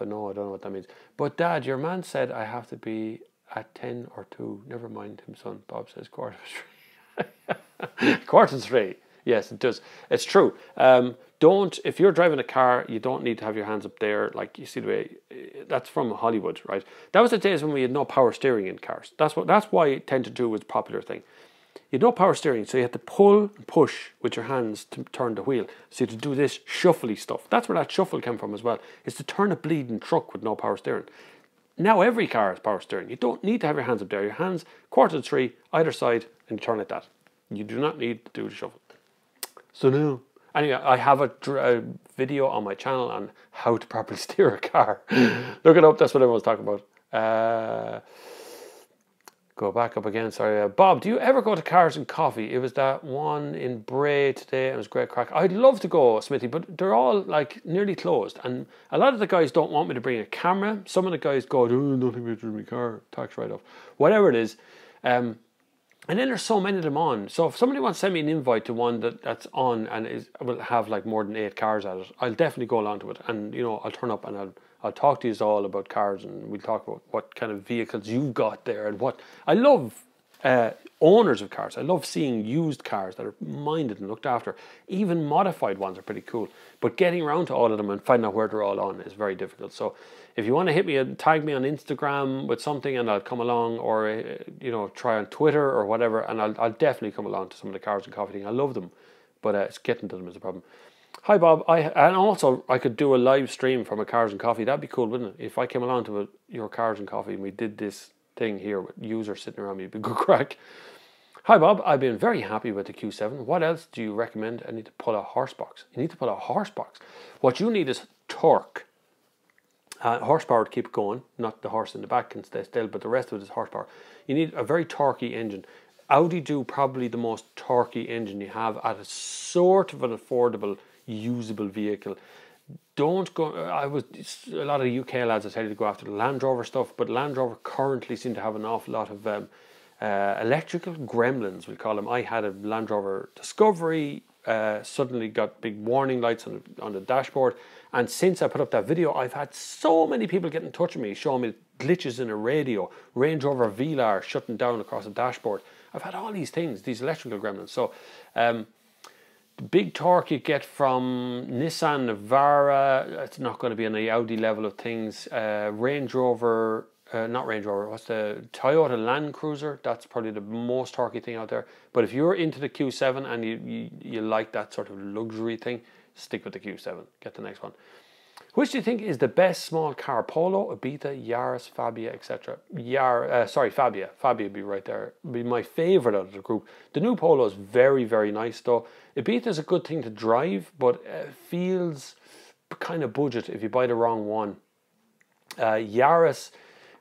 no, I don't know what that means. But Dad, your man said I have to be at 10 or 2. Never mind him, son. Bob says quarter to 3. Quarter to 3. Yes, it does. It's true. If you're driving a car, you don't need to have your hands up there. Like, you see the way, that's from Hollywood, right? That was the days when we had no power steering in cars. That's why 10 to 2 was a popular thing. You had no power steering, so you had to pull and push with your hands to turn the wheel. So you had to do this shuffly stuff. That's where that shuffle came from as well. Is to turn a bleeding truck with no power steering. Now every car has power steering. You don't need to have your hands up there. Your hands, quarter to 3, either side, and you turn like that. You do not need to do the shuffle. So now, anyway, I have a video on my channel on how to properly steer a car. Look it up, that's what everyone's talking about. Go back up again, sorry. Bob, do you ever go to Cars and Coffee? It was that one in Bray today, and it was great crack. I'd love to go, Smithy, but they're all like nearly closed. And a lot of the guys don't want me to bring a camera. Some of the guys go, oh, nothing better than my car, tax write-off. Whatever it is. And then there's so many of them on. So if somebody wants to send me an invite to one that's on and will have like more than 8 cars at it, I'll definitely go along to it. And, you know, I'll turn up and I'll talk to you all about cars, and we'll talk about what kind of vehicles you've got there and what. I love owners of cars. I love seeing used cars that are minded and looked after. Even modified ones are pretty cool. But getting around to all of them and finding out where they're all on is very difficult. So if you want to hit me, tag me on Instagram with something and I'll come along, or, you know, try on Twitter or whatever, and I'll definitely come along to some of the Cars and Coffee thing. I love them, but it's getting to them is a problem. Hi Bob, and also I could do a live stream from a Cars and Coffee. That'd be cool, wouldn't it? If I came along to your Cars and Coffee and we did this thing here with users sitting around me, it'd be good crack. Hi Bob, I've been very happy with the Q7. What else do you recommend? I need to pull a horse box. You need to pull a horse box. What you need is torque. Horsepower to keep it going, not the horse in the back can stay still, but the rest of it is horsepower. You need a very torquey engine. Audi do probably the most torquey engine you have at a sort of an affordable, usable vehicle. Don't go. A lot of UK lads I tell you to go after the Land Rover stuff, but Land Rover currently seem to have an awful lot of electrical gremlins, we call them. I had a Land Rover Discovery, suddenly got big warning lights on the dashboard, and since I put up that video, I've had so many people get in touch with me, showing me glitches in a radio, Range Rover Velar shutting down across the dashboard. I've had all these things, these electrical gremlins. So the big torque you get from Nissan Navara, it's not going to be on the Audi level of things. Range Rover, not Range Rover, what's the Toyota Land Cruiser? That's probably the most torquey thing out there. But if you're into the Q7 and you like that sort of luxury thing, stick with the Q7. Get the next one. Which do you think is the best small car? Polo, Ibiza, Yaris, Fabia, etc. Fabia. Fabia would be right there. Would be my favourite out of the group. The new Polo is very, very nice though. Ibiza is a good thing to drive, but feels kind of budget if you buy the wrong one. Yaris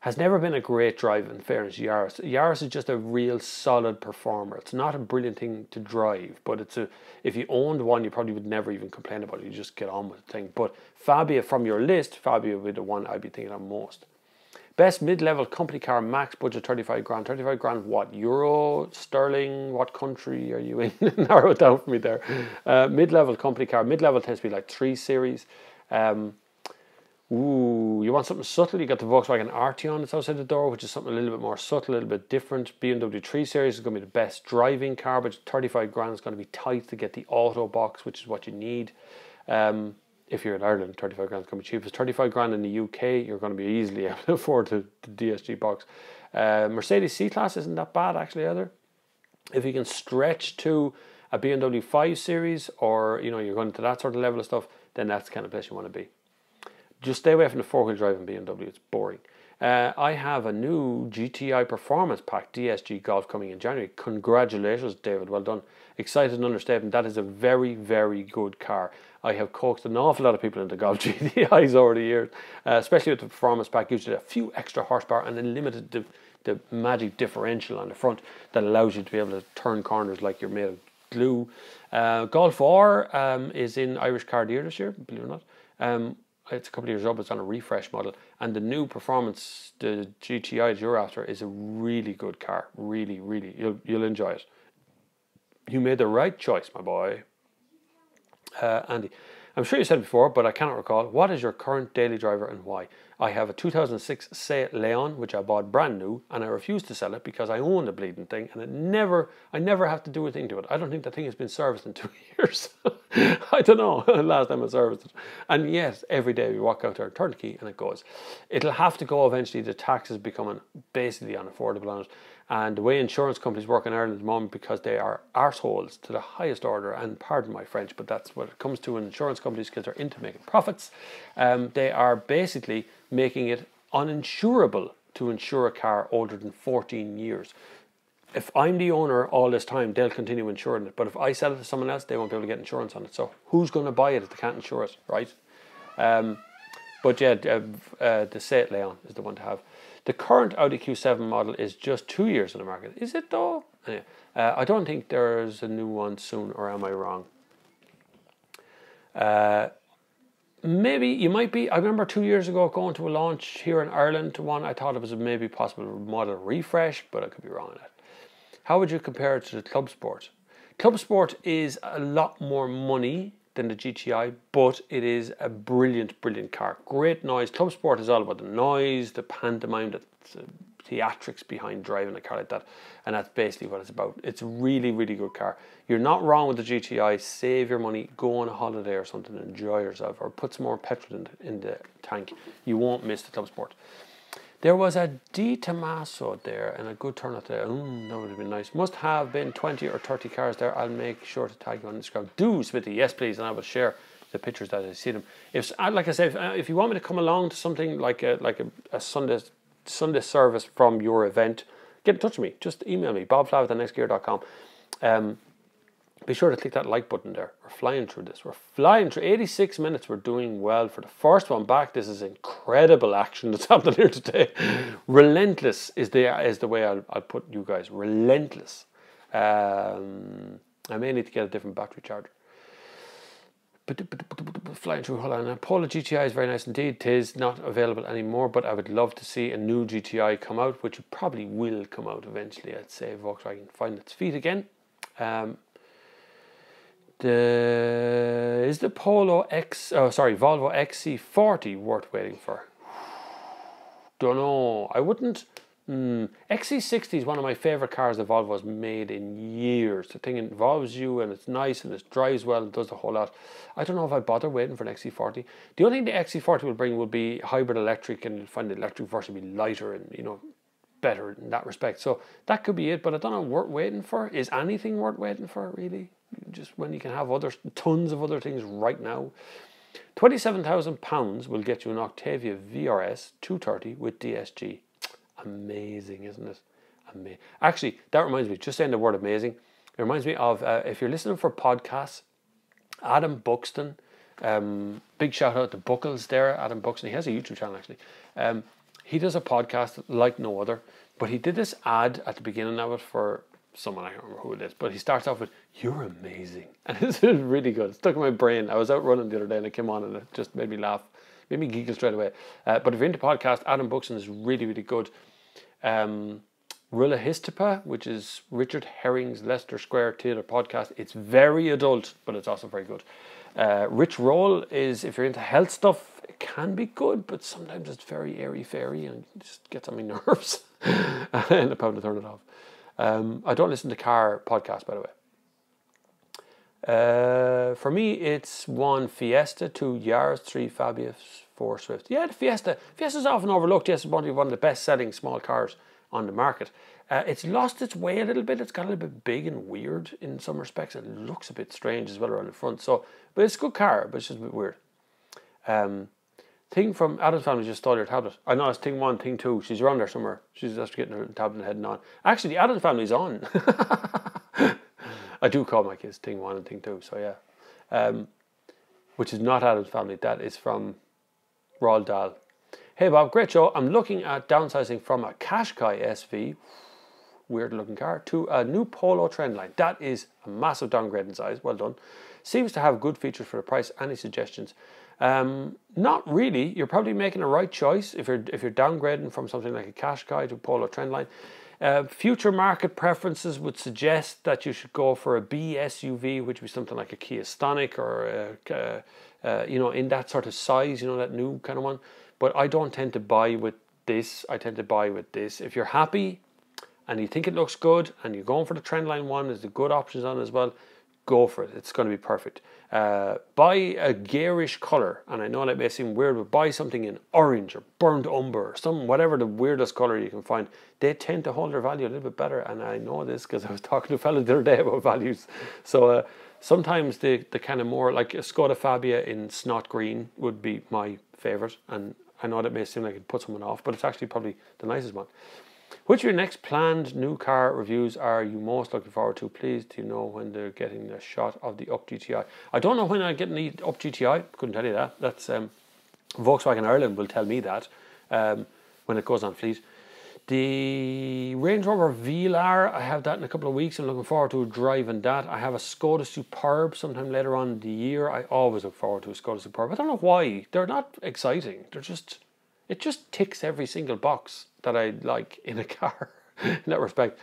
has never been a great drive, in fairness. Yaris is just a real solid performer. It's not a brilliant thing to drive, but if you owned one, you probably would never even complain about it. You just get on with the thing. But Fabia, from your list, Fabia would be the one I'd be thinking of most. Best mid-level company car, max budget 35 grand. 35 grand what? Euro, sterling, what country are you in? Narrow it down for me there. Mid-level company car. Mid-level tends to be like 3 Series. You want something subtle? You got the Volkswagen Arteon that's outside the door, which is something a little bit more subtle, a little bit different. BMW 3 Series is going to be the best driving car, but 35 grand is going to be tight to get the auto box, which is what you need. If you're in Ireland, 35 grand is going to be cheap. If it's 35 grand in the UK, you're going to be easily able to afford the DSG box. Mercedes C-Class isn't that bad actually either. If you can stretch to a BMW 5 Series, or you're going to that sort of level of stuff, then that's the kind of place you want to be. Just stay away from the 4-wheel drive in BMW, it's boring. I have a new GTI Performance Pack DSG Golf coming in January. Congratulations, David, well done. Excited and understatement, that is a very, very good car. I have coaxed an awful lot of people into Golf GTIs over the years, especially with the Performance Pack. Gives you a few extra horsepower and then limited the magic differential on the front that allows you to be able to turn corners like you're made of glue. Golf 4 is in Irish Car of the Year this year, believe it or not. It's a couple of years old, it's on a refresh model. And the new performance, the GTI that you're after, is a really good car. Really, really, you'll enjoy it. You made the right choice, my boy. Andy, I'm sure you said before, but I cannot recall. What is your current daily driver and why? I have a 2006 Seat Leon, which I bought brand new, and I refuse to sell it because I own the bleeding thing, and I never have to do a thing to it. I don't think the thing has been serviced in 2 years. I don't know last time I serviced it. And yet, every day we walk out there, turn the key, and it goes. It'll have to go eventually. The tax is becoming basically unaffordable on it. And the way insurance companies work in Ireland at the moment, because they are arseholes to the highest order, and pardon my French, but that's what it comes to in insurance companies, because they're into making profits. They are basically making it uninsurable to insure a car older than 14 years. If I'm the owner all this time, they'll continue insuring it. But if I sell it to someone else, they won't be able to get insurance on it. So who's going to buy it if they can't insure it, right? But yeah, the Seat Leon is the one to have. The current Audi Q7 model is just 2 years in the market. Is it though? Anyway, I don't think there's a new one soon, or am I wrong? Maybe you might be. I remember 2 years ago going to a launch here in Ireland to one. I thought it was a maybe possible model refresh, but I could be wrong on that. How would you compare it to the Club Sport? Club Sport is a lot more money than the GTI, but it is a brilliant, brilliant car. Great noise. Club Sport is all about the noise, the pantomime, the theatrics behind driving a car like that, and that's basically what it's about. It's a really, really good car. You're not wrong with the GTI. Save your money, go on a holiday or something, enjoy yourself, or put some more petrol in the tank. You won't miss the Club Sport. There was a Di Tommaso there and a good turnout there. That would have been nice. Must have been 20 or 30 cars there. I'll make sure to tag you on Instagram. Do, Smithy, yes please, and I will share the pictures that I see them. If, like I said, if you want me to come along to something like a Sunday service from your event, get in touch with me. Just email me, bobflavin@nextgear.com. Be sure to click that like button there. We're flying through this. We're flying through 86 minutes. We're doing well for the first one back. This is incredible action that's happening here today. Relentless is the way I'll put you guys. Relentless. I may need to get a different battery charger. But flying through, hold on. Polo GTI is very nice indeed. It is not available anymore, but I would love to see a new GTI come out, which probably will come out eventually. I'd say Volkswagen find its feet again. Is the Volvo XC40 worth waiting for? Don't know. I wouldn't. XC60 is one of my favourite cars that Volvo has made in years. The thing involves you, and it's nice, and it drives well, and does the whole lot. I don't know if I'd bother waiting for an XC40. The only thing the XC40 will bring will be hybrid electric, and you'll find the electric version will be lighter and, you know, better in that respect. So that could be it, but I don't know, worth waiting for? Is anything worth waiting for, really? Just when you can have tons of other things right now. £27,000 will get you an Octavia VRS 230 with DSG. Amazing, isn't it? Amazing. Actually, that reminds me, just saying the word amazing, it reminds me of, if you're listening for podcasts, Adam Buxton, big shout out to Buckles there, Adam Buxton. He has a YouTube channel, actually. He does a podcast like no other, but he did this ad at the beginning of it for someone, I don't remember who it is, but he starts off with, "You're amazing." And it's really good. It stuck in my brain. I was out running the other day and it came on and it just made me laugh, made me giggle straight away. But if you're into podcast, Adam Buxton is really, really good. Rula Histipa, which is Richard Herring's Leicester Square Theatre podcast. It's very adult, but it's also very good. Rich Roll is, if you're into health stuff, it can be good, but sometimes it's very airy-fairy and it just gets on my nerves. I end up having to turn it off. I don't listen to car podcasts, by the way. For me, it's 1 Fiesta, 2 Yaris, 3 Fabia, 4 Swift. Yeah, the Fiesta. Fiesta's often overlooked. Yes, it's one of the best-selling small cars on the market. It's lost its way a little bit. It's got a little bit big and weird in some respects. It looks a bit strange as well around the front. So, but it's a good car, but it's just a bit weird. Thing from Adam's family just stole your tablet. I know it's Thing 1, Thing 2. She's around there somewhere. She's just getting her tablet and heading on. Actually, the Adam's family's on. I do call my kids Thing 1 and Thing 2, so yeah. Which is not Adam's family. That is from Roald Dahl. Hey Bob, great show. I'm looking at downsizing from a Qashqai SV weird looking car, to a new Polo Trendline. That is a massive downgrade in size. Well done. Seems to have good features for the price. Any suggestions? Not really. You're probably making the right choice if you're downgrading from something like a Qashqai to a Polo Trendline. Future market preferences would suggest that you should go for a B SUV, which would be something like a Kia Stonic or you know, in that sort of size, you know, that new kind of one. But I don't tend to buy with this. I tend to buy with this. If you're happy and you think it looks good and you're going for the Trendline one, there's the good options on as well, go for it. It's going to be perfect. Buy a garish colour, and I know that may seem weird, but buy something in orange or burnt umber or some, whatever the weirdest colour you can find. They tend to hold their value a little bit better, and I know this because I was talking to a fellow the other day about values. So sometimes the kind of more like a Skoda Fabia in snot green would be my favourite, and I know that may seem like it puts someone off, but it's actually probably the nicest one. Which of your next planned new car reviews are you most looking forward to? Please, do you know when they're getting a shot of the Up GTI? I don't know when I'm getting the Up GTI. Couldn't tell you that. That's Volkswagen Ireland will tell me that when it goes on fleet. The Range Rover VLR, I have that in a couple of weeks. I'm looking forward to driving that. I have a Skoda Superb sometime later on in the year. I always look forward to a Skoda Superb. I don't know why. They're not exciting. They're just, it just ticks every single box that I like in a car in that respect.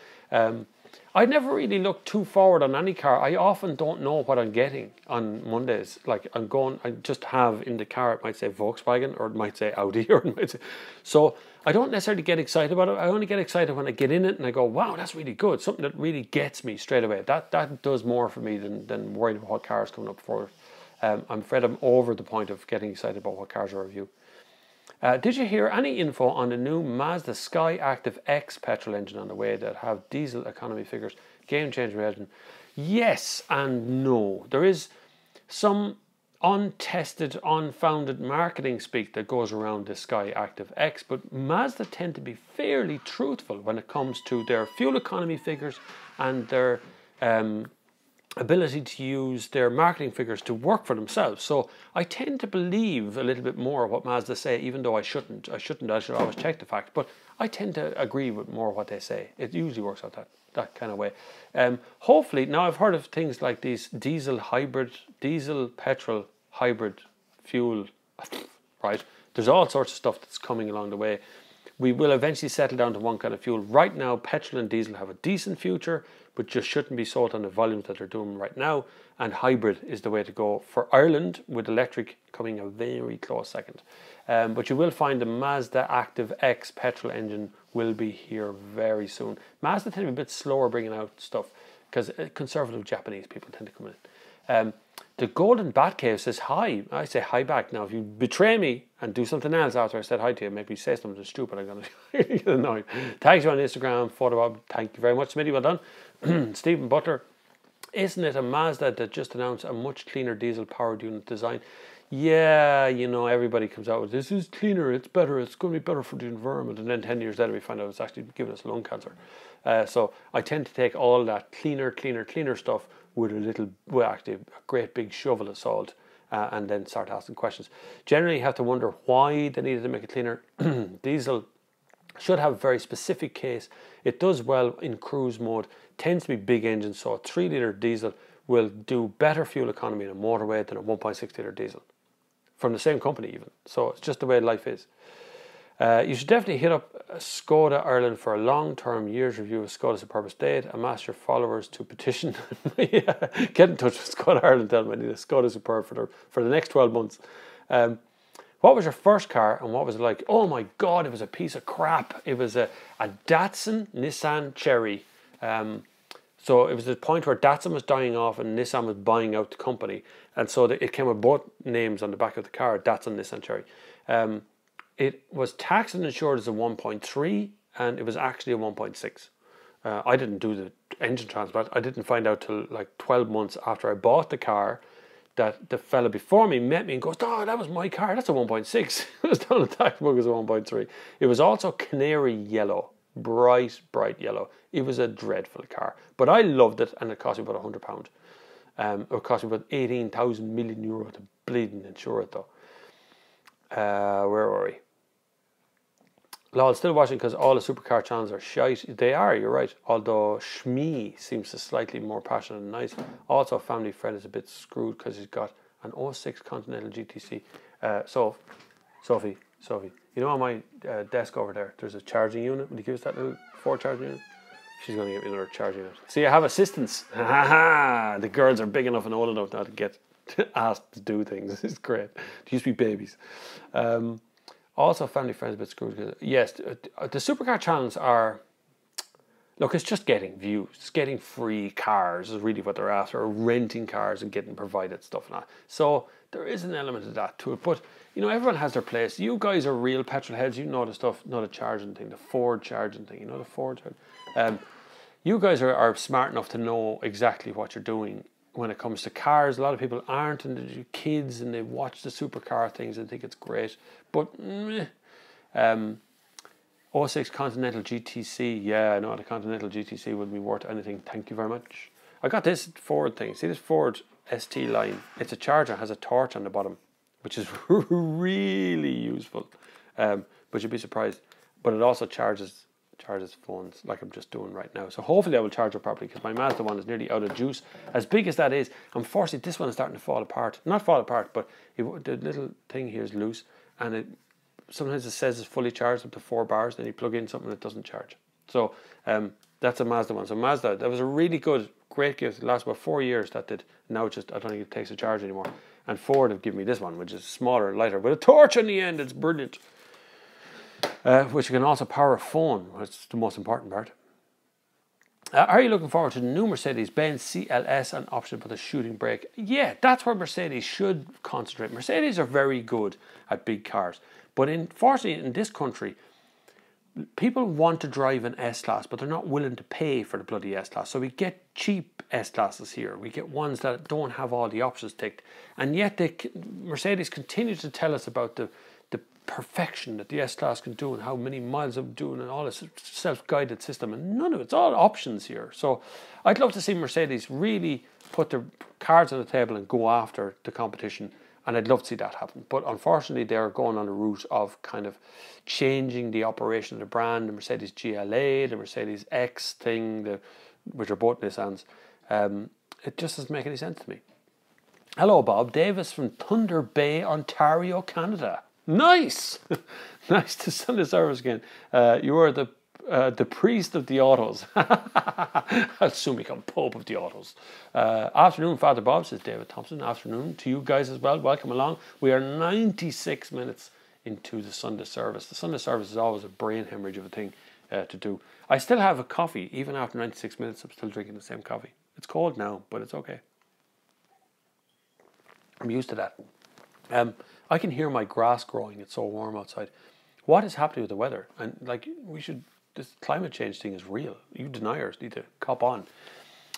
I never really look too forward on any car. I often don't know what I'm getting on Mondays. Like I just have in the car, it might say Volkswagen or it might say Audi or it might say, so I don't necessarily get excited about it. I only get excited when I get in it and I go, wow, that's really good. Something that really gets me straight away. That does more for me than worrying about what car is coming up for. I'm afraid I'm over the point of getting excited about what cars I review. Did you hear any info on the new Mazda Sky Active X petrol engine on the way that have diesel economy figures? Game changer engine. Yes and no. There is some untested, unfounded marketing speak that goes around the Sky Active X, but Mazda tend to be fairly truthful when it comes to their fuel economy figures and their ability to use their marketing figures to work for themselves. So I tend to believe a little bit more what Mazda say, even though I shouldn't. I should always check the facts, but I tend to agree with more what they say. It usually works out that kind of way. Hopefully, now I've heard of things like these diesel petrol hybrid fuel, right? There's all sorts of stuff that's coming along the way. We will eventually settle down to one kind of fuel. Right now, petrol and diesel have a decent future, but just shouldn't be sold on the volumes that they're doing right now. And hybrid is the way to go for Ireland, with electric coming a very close second. But you will find the Mazda Active X petrol engine will be here very soon. Mazda tend to be a bit slower bringing out stuff because conservative Japanese people tend to come in. The Golden Batcave says hi. I say hi back. Now, if you betray me and do something else after I said hi to you, maybe say something stupid, I'm going to get annoyed. Tags you on Instagram, Photobob. Thank you very much, Smitty. Well done. Stephen Butler. Isn't it a Mazda that just announced a much cleaner diesel powered unit design? Yeah, you know, everybody comes out with this is cleaner, it's better, it's going to be better for the environment. And then 10 years later, we find out it's actually giving us lung cancer. So I tend to take all that cleaner stuff with a little, well, actually a great big shovel of salt, and then start asking questions. Generally, you have to wonder why they needed to make it cleaner. Diesel should have a very specific case. It does well in cruise mode, tends to be big engines, so a 3-litre diesel will do better fuel economy in a motorway than a 1.6-litre diesel. From the same company even. So it's just the way life is. You should definitely hit up Skoda Ireland for a long-term year's review of Skoda Superb Estate. Amass your followers to petition. Yeah, get in touch with Skoda Ireland. Tell them I need a Skoda Superb for the next 12 months. What was your first car and what was it like? Oh my God, it was a piece of crap. It was a Datsun Nissan Cherry. So it was the point where Datsun was dying off and Nissan was buying out the company. And so it came with both names on the back of the car, Datsun Nissan Cherry. It was taxed and insured as a 1.3 and it was actually a 1.6. I didn't do the engine transplant. I didn't find out till like 12 months after I bought the car that the fella before me met me and goes, oh, that was my car, that's a 1.6. It was down the tax book as a 1.3. It was also canary yellow, bright yellow. It was a dreadful car. But I loved it and it cost me about £100. It cost me about 18,000 million euro to bleed and insure it though. Where were we? Lol, still watching because all the supercar channels are shite. They are, you're right. Although Shmee seems to slightly more passionate and nice. Also, family friend is a bit screwed because he's got an '06 Continental GTC. Sophie, you know on my desk over there, there's a charging unit. Will you give us that little Ford charging unit? She's going to get me another charging unit. See, I have assistants. The girls are big enough and old enough now to get asked to do things. It's great. They used to be babies. Also, family friends a bit screwed. Yes, the supercar channels are... Look, it's just getting views. It's getting free cars is really what they're after. Or renting cars and getting provided stuff and that. So there is an element of that to it. But, you know, everyone has their place. You guys are real petrol heads. You know the stuff, not a charging thing. The Ford charging thing. You know the Ford charging. You guys are smart enough to know exactly what you're doing when it comes to cars. A lot of people aren't, and they're kids and they watch the supercar things and think it's great. But 06 Continental GTC, yeah, no, the Continental GTC wouldn't be worth anything. Thank you very much. I got this Ford thing. See this Ford ST line? It's a charger, has a torch on the bottom, which is really useful. But you'd be surprised. But it also charges phones like I'm just doing right now. So hopefully I will charge it properly because my Mazda one is nearly out of juice. As big as that is, unfortunately this one is starting to fall apart. Not fall apart, but the little thing here is loose, and sometimes it says it's fully charged up to 4 bars, then you plug in something that doesn't charge. So that's a Mazda one. So Mazda, that was a really great gift. It lasted about 4 years, that did. Now I don't think it takes a charge anymore. And Ford have given me this one, which is smaller, lighter, with a torch on the end. It's brilliant. Which you can also power a phone, which is the most important part. Are you looking forward to the new Mercedes-Benz CLS, an option for the shooting brake? Yeah, that's where Mercedes should concentrate. Mercedes are very good at big cars. But unfortunately, in this country, people want to drive an S-Class, but they're not willing to pay for the bloody S-Class. So we get cheap S-Classes here. We get ones that don't have all the options ticked. And yet Mercedes continue to tell us about the perfection that the S-Class can do and how many miles I'm doing and all this self-guided system, and none of it's all options here. So I'd love to see Mercedes really put their cards on the table and go after the competition, and I'd love to see that happen. But unfortunately they're going on a route of kind of changing the operation of the brand, the Mercedes GLA, the Mercedes X thing, which are both Nissans. It just doesn't make any sense to me. Hello Bob, Davis from Thunder Bay, Ontario, Canada. Nice! Nice to Sunday service again. You are the priest of the autos. I'll soon become Pope of the autos. Afternoon, Father Bob, says David Thompson. Afternoon to you guys as well. Welcome along. We are 96 minutes into the Sunday service. The Sunday service is always a brain hemorrhage of a thing to do. I still have a coffee. Even after 96 minutes, I'm still drinking the same coffee. It's cold now, but it's okay. I'm used to that. I can hear my grass growing. It's so warm outside. What is happening with the weather? And like this climate change thing is real. You deniers need to cop on.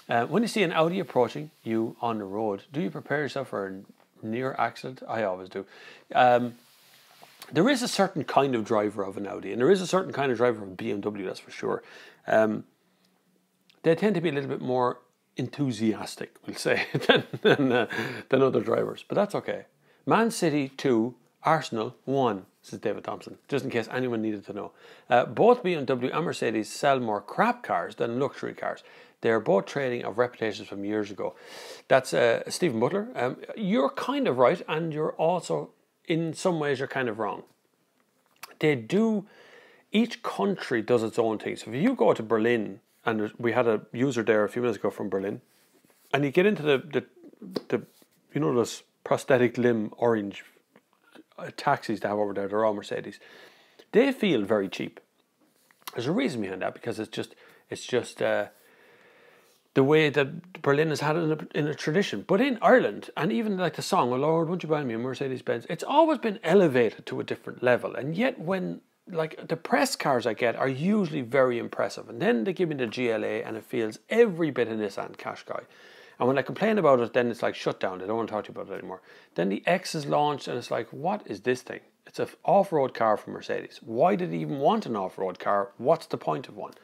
When you see an Audi approaching you on the road, do you prepare yourself for a near accident? I always do. There is a certain kind of driver of an Audi, and there is a certain kind of driver of a BMW, that's for sure. They tend to be a little bit more enthusiastic, we'll say, than other drivers, but that's okay. Man City 2, Arsenal 1, says David Thompson, just in case anyone needed to know. Both BMW and Mercedes sell more crap cars than luxury cars. They are both trading of reputations from years ago. That's Stephen Butler. You're kind of right, and you're also, in some ways, you're kind of wrong. Each country does its own thing. So if you go to Berlin, and we had a user there a few minutes ago from Berlin, and you get into the you know, those prosthetic limb orange taxis they have over there, they're all Mercedes. They feel very cheap. There's a reason behind that, because it's just the way that Berlin has had it in a tradition. But in Ireland, and even like the song, "Oh Lord, won't you buy me a Mercedes-Benz?" It's always been elevated to a different level. And yet when, like, the press cars I get are usually very impressive. And then they give me the GLA and it feels every bit of Nissan Qashqai. And when I complain about it, then it's like, shut down. They don't want to talk to you about it anymore. Then the X is launched and it's like, what is this thing? It's an off-road car from Mercedes. Why did they even want an off-road car? What's the point of one?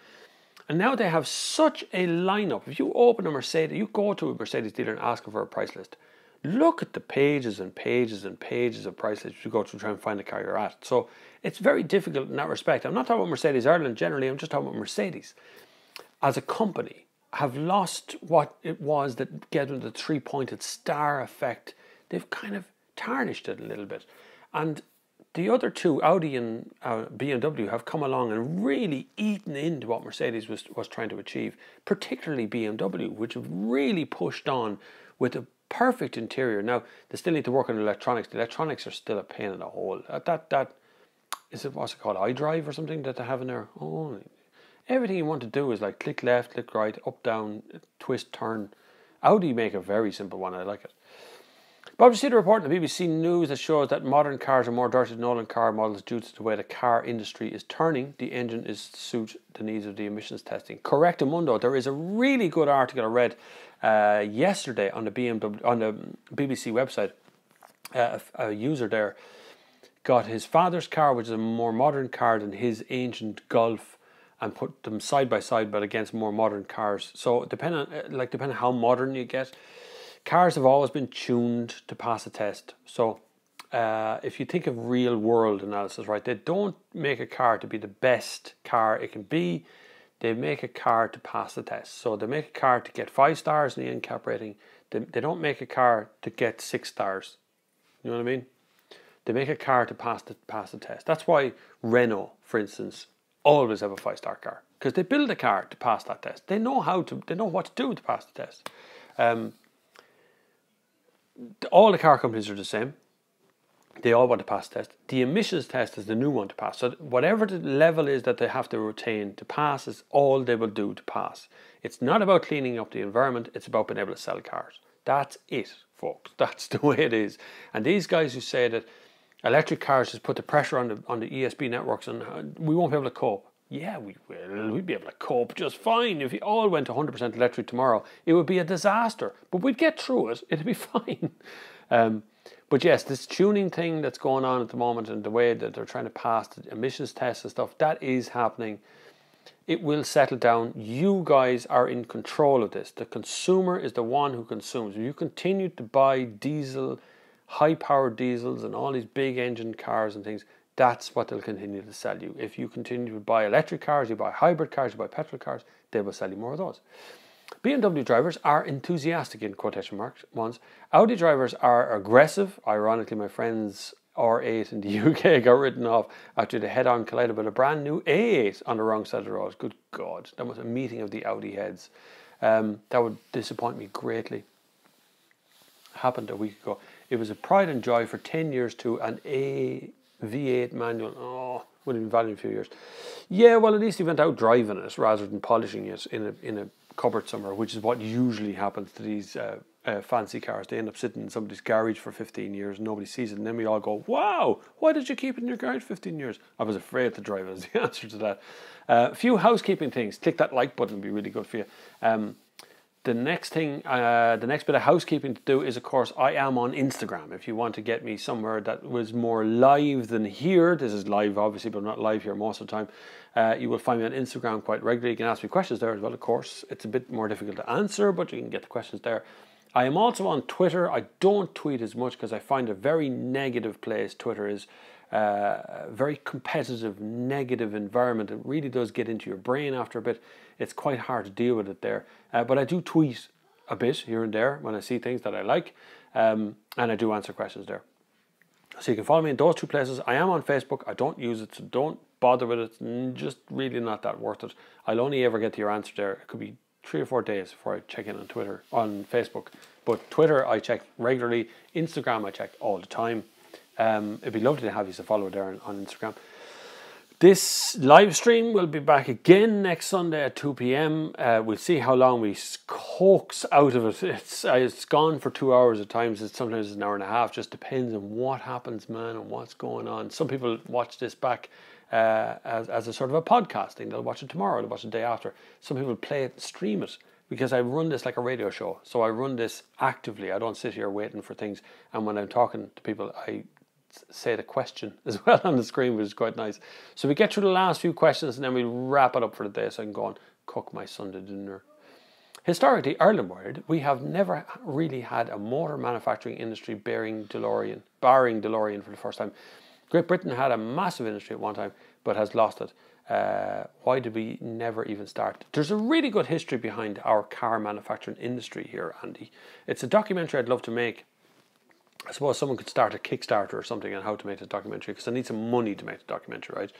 And now they have such a lineup. If you open a Mercedes, you go to a Mercedes dealer and ask them for a price list. look at the pages and pages and pages of price lists you go to try and find the car you're at. So it's very difficult in that respect. I'm not talking about Mercedes Ireland generally, I'm just talking about Mercedes. As a company, have lost what it was that gave them the three-pointed star effect. They've kind of tarnished it a little bit. And the other two, Audi and BMW, have come along and really eaten into what Mercedes was trying to achieve, particularly BMW, which have really pushed on with a perfect interior. Now, they still need to work on electronics. The electronics are still a pain in the hole. That is it, what's it called, iDrive or something that they have in there? Oh, everything you want to do is like click left, click right, up, down, twist, turn. Audi make a very simple one. I like it. Bob, you see the report in the BBC News that shows that modern cars are more dirty than older car models due to the way the car industry is turning. The engine is to suit the needs of the emissions testing. Correctamundo. There is a really good article I read yesterday on the BBC website. A user there got his father's car, which is a more modern car than his ancient Golf, and put them side by side, but against more modern cars. So depending on how modern you get. Cars have always been tuned to pass a test. So if you think of real world analysis, right, they don't make a car to be the best car it can be. They make a car to pass the test. So they make a car to get 5 stars in the NCAP rating. They don't make a car to get 6 stars. You know what I mean? They make a car to pass the test. That's why Renault, for instance, always have a 5-star car, because they build a car to pass that test. They know what to do to pass the test. All the car companies are the same. They all want to pass the test. The emissions test is the new one to pass. So whatever the level is that they have to retain to pass is all they will do to pass. It's not about cleaning up the environment. It's about being able to sell cars. That's it, folks. That's the way it is. And these guys who say that electric cars just put the pressure on the ESB networks and we won't be able to cope. Yeah, we will. We'd be able to cope just fine. If we all went 100% electric tomorrow, it would be a disaster. But we'd get through it. It'd be fine. But yes, this tuning thing that's going on at the moment and the way that they're trying to pass the emissions tests and stuff, that is happening. It will settle down. You guys are in control of this. The consumer is the one who consumes. If you continue to buy diesel, high-powered diesels and all these big engine cars and things, that's what they'll continue to sell you. If you continue to buy electric cars, you buy hybrid cars, you buy petrol cars, they will sell you more of those. BMW drivers are enthusiastic, in quotation marks, ones. Audi drivers are aggressive. Ironically, my friend's R8 in the UK got written off after they head-on collided with a brand new A8 on the wrong side of the road. Good God, that was a meeting of the Audi heads. That would disappoint me greatly. Happened a week ago. It was a pride and joy for 10 years to an V8 manual. Oh, would have been valued in a few years. Yeah, well, at least he went out driving it rather than polishing it in a cupboard somewhere, which is what usually happens to these fancy cars. They end up sitting in somebody's garage for 15 years. Nobody sees it, and then we all go, "Wow, why did you keep it in your garage 15 years?" I was afraid to drive it. Is the answer to that. A few housekeeping things. Click that like button; would be really good for you. The next thing, the next bit of housekeeping to do is, of course, I am on Instagram. If you want to get me somewhere that was more live than here, this is live obviously, but I'm not live here most of the time. You will find me on Instagram quite regularly. You can ask me questions there as well, of course. It's a bit more difficult to answer, but you can get the questions there. I am also on Twitter. I don't tweet as much because I find a very negative place. Twitter is a very competitive, negative environment. It really does get into your brain after a bit. It's quite hard to deal with it there. But I do tweet a bit here and there when I see things that I like. And I do answer questions there. So you can follow me in those two places. I am on Facebook. I don't use it, so don't bother with it. It's just really not that worth it. I'll only ever get to your answer there. It could be 3 or 4 days before I check in on Facebook. But Twitter I check regularly. Instagram I check all the time. It'd be lovely to have you as a follower there on Instagram. This live stream will be back again next Sunday at 2 p.m. We'll see how long we coax out of it. It's gone for 2 hours at times. Sometimes it's an hour and a half. Just depends on what happens, man, and what's going on. Some people watch this back as a sort of a podcasting. They'll watch it tomorrow. They'll watch it the day after. Some people play it, stream it, because I run this like a radio show. So I run this actively. I don't sit here waiting for things. And when I'm talking to people, I say the question as well on the screen, which is quite nice. So we get through the last few questions and then we'll wrap it up for the day so I can go and cook my Sunday dinner. Historically, Ireland-wide, we have never really had a motor manufacturing industry barring DeLorean for the first time. Great Britain had a massive industry at one time, but has lost it. Why did we never even start? There's a really good history behind our car manufacturing industry here, Andy. It's a documentary I'd love to make. I suppose someone could start a Kickstarter or something on how to make a documentary, because I need some money to make a documentary, right?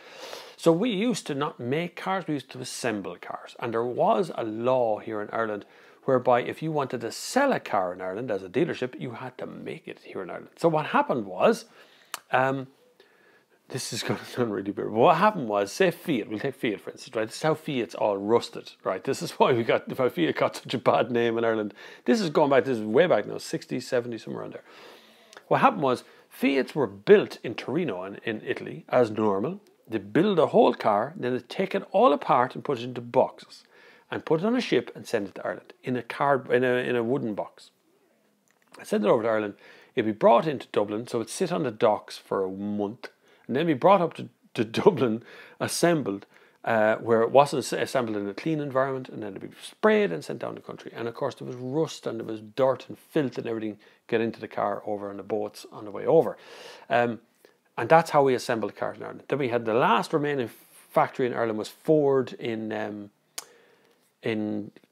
So we used to not make cars, we used to assemble cars. And there was a law here in Ireland whereby if you wanted to sell a car in Ireland as a dealership, you had to make it here in Ireland. So what happened was, this is going to sound really weird, but what happened was, say Fiat, we'll take Fiat for instance, right? This is how Fiat's all rusted, right? This is why Fiat got such a bad name in Ireland. This is way back now, 60s, 70s, somewhere around there. What happened was, Fiats were built in Torino in Italy as normal. They build a whole car, then they take it all apart and put it into boxes, and put it on a ship and send it to Ireland in a wooden box. I send it over to Ireland. It'd be brought into Dublin, so it'd sit on the docks for a month, and then be brought up to Dublin, assembled, where it wasn't assembled in a clean environment, and then it'd be sprayed and sent down the country. And of course there was rust and there was dirt and filth and everything get into the car over on the boats on the way over. And that's how we assembled cars in Ireland. Then we had the last remaining factory in Ireland was Ford in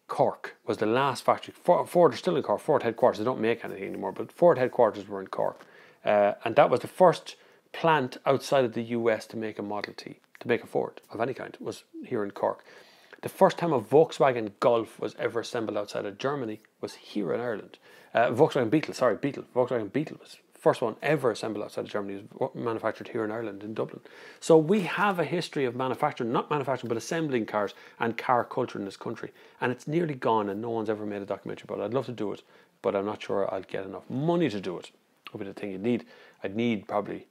Cork, was the last factory. Ford are still in Cork, Ford headquarters, they don't make anything anymore, but Ford headquarters were in Cork. And that was the first plant outside of the US to make a Model T, to make a Ford of any kind, was here in Cork. The first time a Volkswagen Golf was ever assembled outside of Germany was here in Ireland. Volkswagen Beetle was the first one ever assembled outside of Germany, was manufactured here in Ireland, in Dublin. So we have a history of manufacturing, not manufacturing, but assembling cars and car culture in this country. And it's nearly gone and no one's ever made a documentary about it. I'd love to do it, but I'm not sure I'd get enough money to do it. Would be the thing you'd need. I'd need probably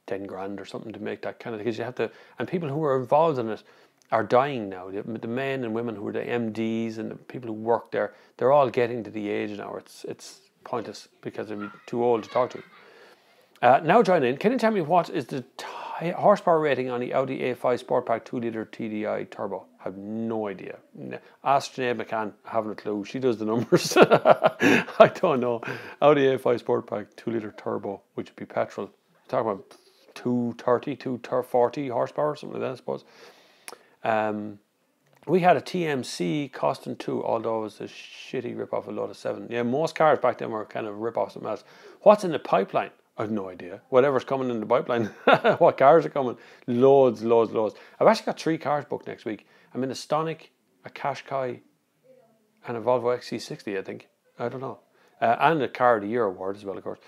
10 grand or something to make that kind of, because you have to, and people who are involved in it are dying now. The men and women who are the MDs and the people who work there, they're all getting to the age now. It's pointless because they're too old to talk to. Now joining in, can you tell me what is the horsepower rating on the Audi A5 Sportback 2-litre TDI turbo? I have no idea. Ask Sinead McCann, I haven't a clue. She does the numbers. I don't know. Audi A5 Sportback 2-litre turbo, which would be petrol. Talk about 230, 240 horsepower, something like that, I suppose. We had a TMC costing 2, although it was a shitty rip-off of Lotus 7. Yeah, most cars back then were kind of rip-offs something else. What's in the pipeline? I have no idea. Whatever's coming in the pipeline. What cars are coming? Loads. I've actually got 3 cars booked next week. I'm in a Stonic, a Qashqai, and a Volvo XC60, I think. I don't know. And a Car of the Year award as well, of course.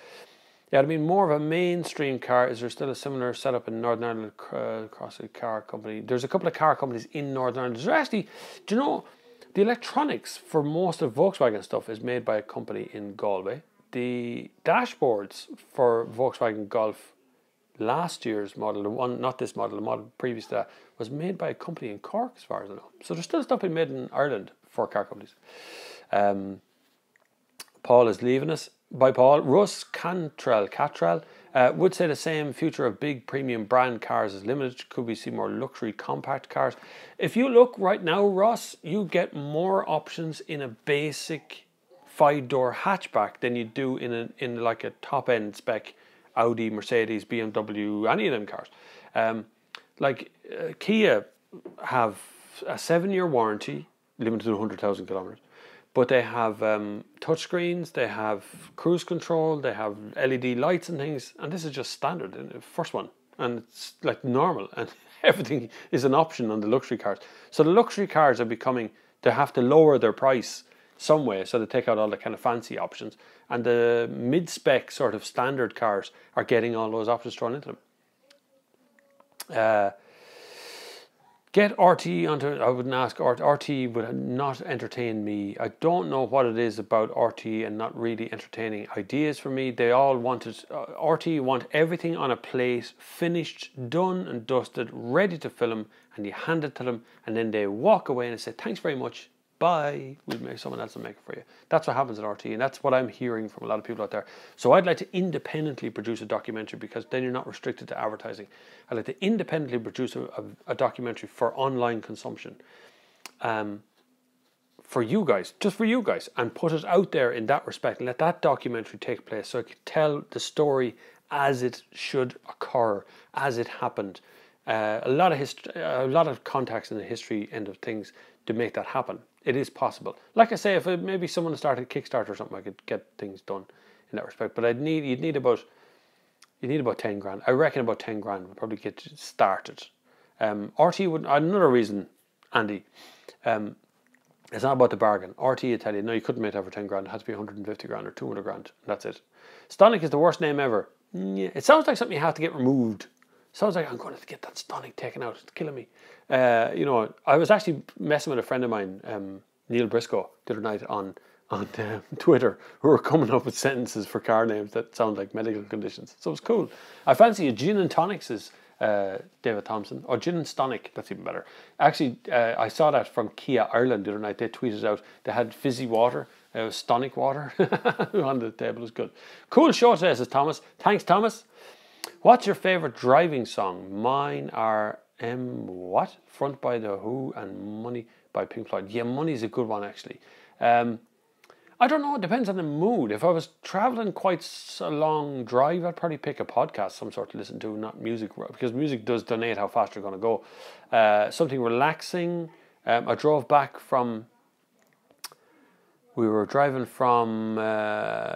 Yeah, I mean, more of a mainstream car. Is there still a similar setup in Northern Ireland across a car company? There's a couple of car companies in Northern Ireland. There's actually, do you know, the electronics for most of Volkswagen stuff is made by a company in Galway. The dashboards for Volkswagen Golf last year's model, the one, not this model, the model previous to that, was made by a company in Cork, as far as I know. So there's still stuff being made in Ireland for car companies. Paul is leaving us. By Paul. Russ Catrell would say the same. Future of big premium brand cars is limited. Could we see more luxury compact cars? If you look right now, Ross, you get more options in a basic 5-door hatchback than you do in like a top end spec Audi, Mercedes, BMW, any of them cars. Kia have a 7-year warranty, limited to 100,000 kilometers. But they have touchscreens, they have cruise control, they have LED lights and things, and this is just standard, the first one, and it's like normal, and everything is an option on the luxury cars. So the luxury cars are becoming, they have to lower their price some way, so they take out all the kind of fancy options, and the mid-spec sort of standard cars are getting all those options thrown into them. Get RT onto, I wouldn't ask, RT would not entertain me. I don't know what it is about RT and not really entertaining ideas for me. They all wanted, RT want everything on a plate, finished, done and dusted, ready to film, and you hand it to them, and then they walk away and say, thanks very much, bye, we'll make someone else will make it for you. That's what happens at RT, and that's what I'm hearing from a lot of people out there. So I'd like to independently produce a documentary, because then you're not restricted to advertising. I'd like to independently produce a documentary for online consumption. for you guys, just for you guys, and put it out there in that respect and let that documentary take place so I could tell the story as it should occur, as it happened. A lot of context in the history end of things to make that happen. It is possible. Like I say, if maybe someone started Kickstarter or something, I could get things done in that respect. But you'd need about 10 grand. I reckon about 10 grand would probably get you started. RT would, another reason, Andy, it's not about the bargain. RT would tell you, no, you couldn't make that for 10 grand. It had to be 150 grand or 200 grand. That's it. Stonic is the worst name ever. Yeah, it sounds like something you have to get removed. It sounds like I'm going to get that Stonic taken out. It's killing me. You know, I was actually messing with a friend of mine, Neil Briscoe, the other night on Twitter, who were coming up with sentences for car names that sound like medical conditions. So it was cool. I fancy a gin and tonics is David Thompson, or gin and stonic. That's even better. Actually, I saw that from Kia Ireland the other night. They tweeted out they had fizzy water. It was stonic water on the table. It was good. Cool show today, says Thomas. Thanks, Thomas. What's your favourite driving song? Mine are what? Front by The Who and Money by Pink Floyd. Yeah, Money's a good one, actually. I don't know, it depends on the mood. If I was travelling quite a long drive, I'd probably pick a podcast, some sort to listen to, not music, because music does donate how fast you're going to go. Something relaxing. I drove back from, we were driving from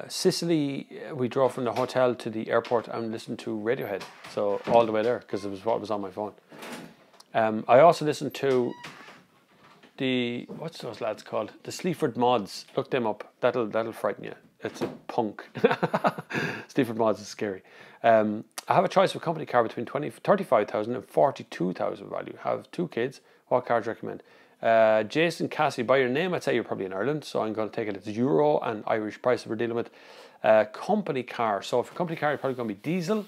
Sicily. We drove from the hotel to the airport and listened to Radiohead. So all the way there, because it was what was on my phone. I also listened to what's those lads called? The Sleaford Mods. Look them up. That'll frighten you. It's a punk. Sleaford Mods is scary. I have a choice of a company car between 35,000 and 42,000 value. I have 2 kids. What car do you recommend? Jason Cassie, by your name, I'd say you're probably in Ireland, so I'm going to take it. It's Euro and Irish prices we're dealing with. Company car. So for a company car, you're probably going to be diesel.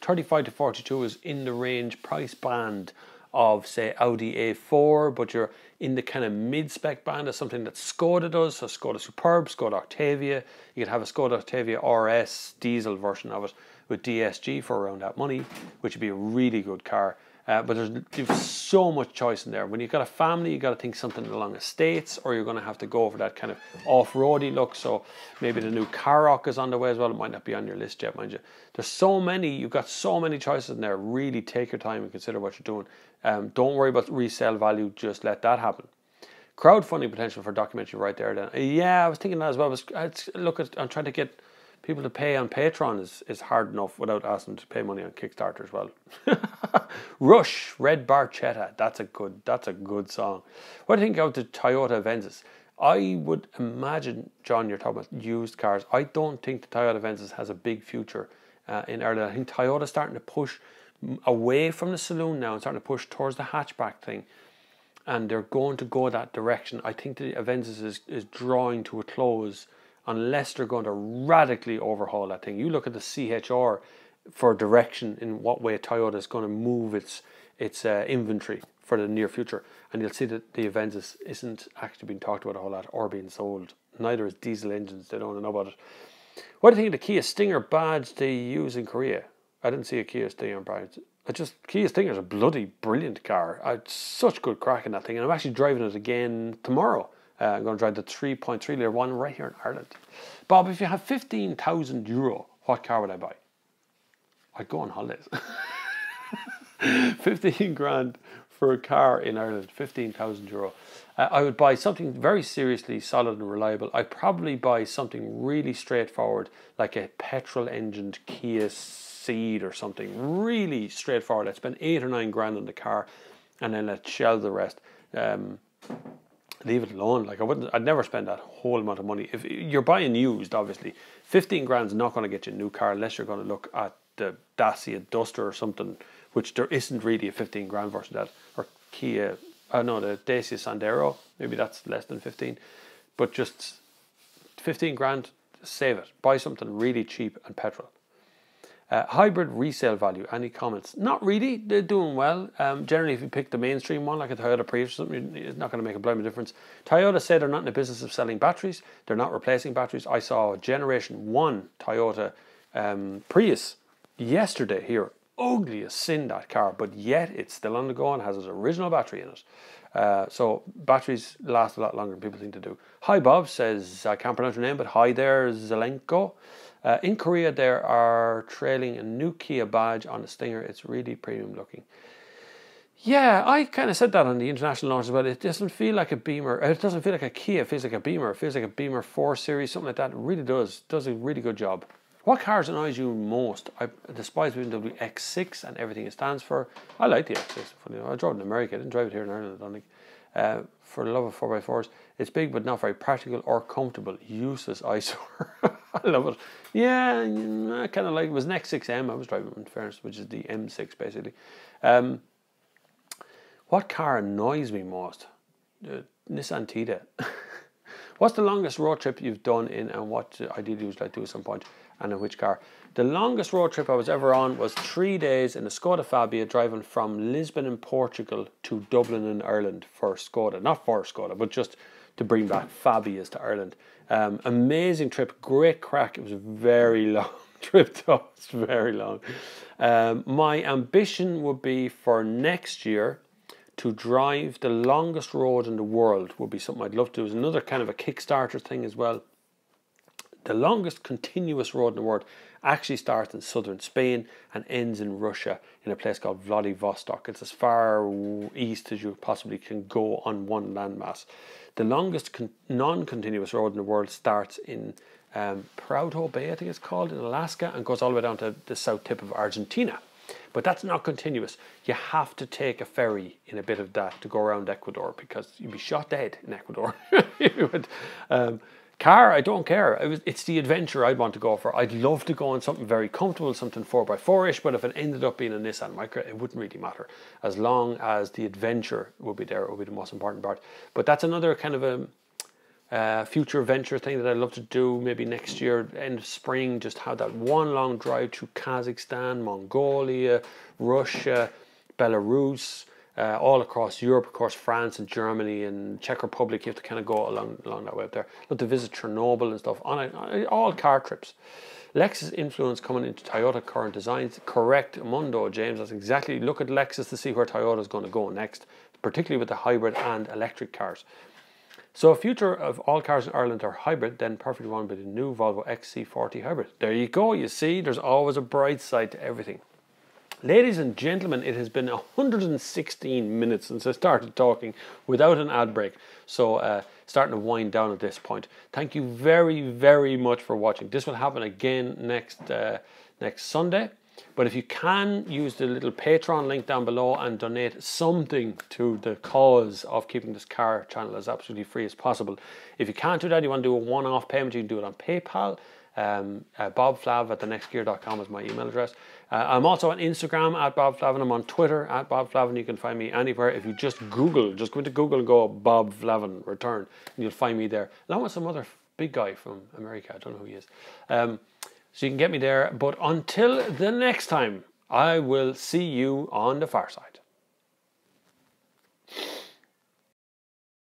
35 to 42 is in the range price band of, say, Audi A4, but you're in the kind of mid-spec band of something that Skoda does. So Skoda Superb, Skoda Octavia. You could have a Skoda Octavia RS diesel version of it with DSG for around that money, which would be a really good car. But there's so much choice in there. When you've got a family, you've got to think something along estates, or you're going to have to go for that kind of off-roady look. So maybe the new Karoq is on the way as well. It might not be on your list yet, mind you. There's so many, you've got so many choices in there. Really take your time and consider what you're doing. Don't worry about resale value, just let that happen. Crowdfunding potential for documentary right there then. Yeah, I was thinking that as well. I'm trying to get people to pay on Patreon is hard enough without asking them to pay money on Kickstarter as well. Rush, Red Barchetta. That's a good song. What do you think of the Toyota Avensis? I would imagine, John, you're talking about used cars. I don't think the Toyota Avensis has a big future in Ireland. I think Toyota's starting to push away from the saloon now and starting to push towards the hatchback thing. And they're going to go that direction. I think the Avensis is drawing to a close unless they're going to radically overhaul that thing. You look at the CHR for direction in what way Toyota is going to move its inventory for the near future, and you'll see that the Avensis isn't actually being talked about a whole lot or being sold. Neither is diesel engines. They don't know about it. What do you think of the Kia Stinger badge they use in Korea? I didn't see a Kia Stinger badge. Kia Stinger is a bloody brilliant car. I had such good crack in that thing, and I'm actually driving it again tomorrow. I'm going to drive the 3.3 litre one right here in Ireland. Bob, if you have €15,000, what car would I buy? I'd go on holidays. 15 grand for a car in Ireland, €15,000. I would buy something very seriously solid and reliable. I'd probably buy something really straightforward, like a petrol-engined Kia Ceed or something. Really straightforward. I'd spend 8 or 9 grand on the car, and then let's shell the rest. Leave it alone. Like I'd never spend that whole amount of money. If you're buying used, obviously, 15 grand is not going to get you a new car unless you're going to look at the Dacia Duster or something, which there isn't really a 15 grand version of that, or Kia. The Dacia Sandero. Maybe that's less than 15, but just 15 grand. Save it. Buy something really cheap and petrol. Hybrid resale value. Any comments? Not really. They're doing well. Generally, if you pick the mainstream one, like a Toyota Prius or something, it's not going to make a blooming difference. Toyota say they're not in the business of selling batteries. They're not replacing batteries. I saw a Generation 1 Toyota Prius yesterday here ugliest sin, that car, but yet it's still on the go and has its original battery in it. So batteries last a lot longer than people think to do. Hi Bob, says, I can't pronounce your name, but hi there, Zelenko. In Korea, they are trailing a new Kia badge on the Stinger. It's really premium looking. Yeah, I kind of said that on the international launch as well. It doesn't feel like a Beamer. It doesn't feel like a Kia. It feels like a Beamer. It feels like a Beamer 4 Series, something like that. It really does. Does a really good job. What cars annoys you most? I despise BMW X6 and everything it stands for. I like the X6. Funny, I drove it in America. I didn't drive it here in Ireland, I don't think. For the love of 4x4s, it's big but not very practical or comfortable. Useless eyesore. I love it. Yeah, I kind of like it. It was an X6M I was driving, in fairness, which is the M6 basically. What car annoys me most? Nissan Tida. What's the longest road trip you've done in, and what ideally would you like to do at some point, and in which car? The longest road trip I was ever on was 3 days in a Skoda Fabia, driving from Lisbon in Portugal to Dublin in Ireland for Skoda. Not for Skoda, but just to bring back Fabias to Ireland. Amazing trip, great crack. It was a very long trip though, it's very long. My ambition would be for next year to drive the longest road in the world. Would be something I'd love to do. It's another kind of a Kickstarter thing as well. The longest continuous road in the world actually starts in southern Spain and ends in Russia in a place called Vladivostok. It's as far east as you possibly can go on one landmass. The longest non-continuous road in the world starts in Prudhoe Bay, I think it's called, in Alaska, and goes all the way down to the south tip of Argentina. But that's not continuous. You have to take a ferry in a bit of that to go around Ecuador, because you'd be shot dead in Ecuador. Car, I don't care. It's the adventure I'd want to go for. I'd love to go on something very comfortable, something 4x4-ish, but if it ended up being a Nissan Micra, it wouldn't really matter. As long as the adventure would be there, it would be the most important part. But that's another kind of a future venture thing that I'd love to do, maybe next year, end of spring, just have that one long drive through Kazakhstan, Mongolia, Russia, Belarus, all across Europe, of course, France and Germany and Czech Republic. You have to kind of go along that way up there. Love to visit Chernobyl and stuff, on all car trips. Lexus influence coming into Toyota current designs. Correct, Mundo, James. That's exactly, look at Lexus to see where Toyota is going to go next, particularly with the hybrid and electric cars. So a future of all cars in Ireland are hybrid, then perfectly one with the new Volvo XC40 hybrid. There you go, you see, there's always a bright side to everything. Ladies and gentlemen, it has been 116 minutes since I started talking without an ad break. So starting to wind down at this point. Thank you very, very much for watching. This will happen again next Sunday. But if you can, use the little Patreon link down below and donate something to the cause of keeping this car channel as absolutely free as possible. If you can't do that, you want to do a one-off payment, you can do it on PayPal. bobflav@thenextgear.com is my email address. I'm also on Instagram at Bob Flavin. I'm on Twitter at Bob Flavin. You can find me anywhere. If you just go into Google and go Bob Flavin return, and you'll find me there, along with some other big guy from America. I don't know who he is. So you can get me there. But until the next time, I will see you on the far side.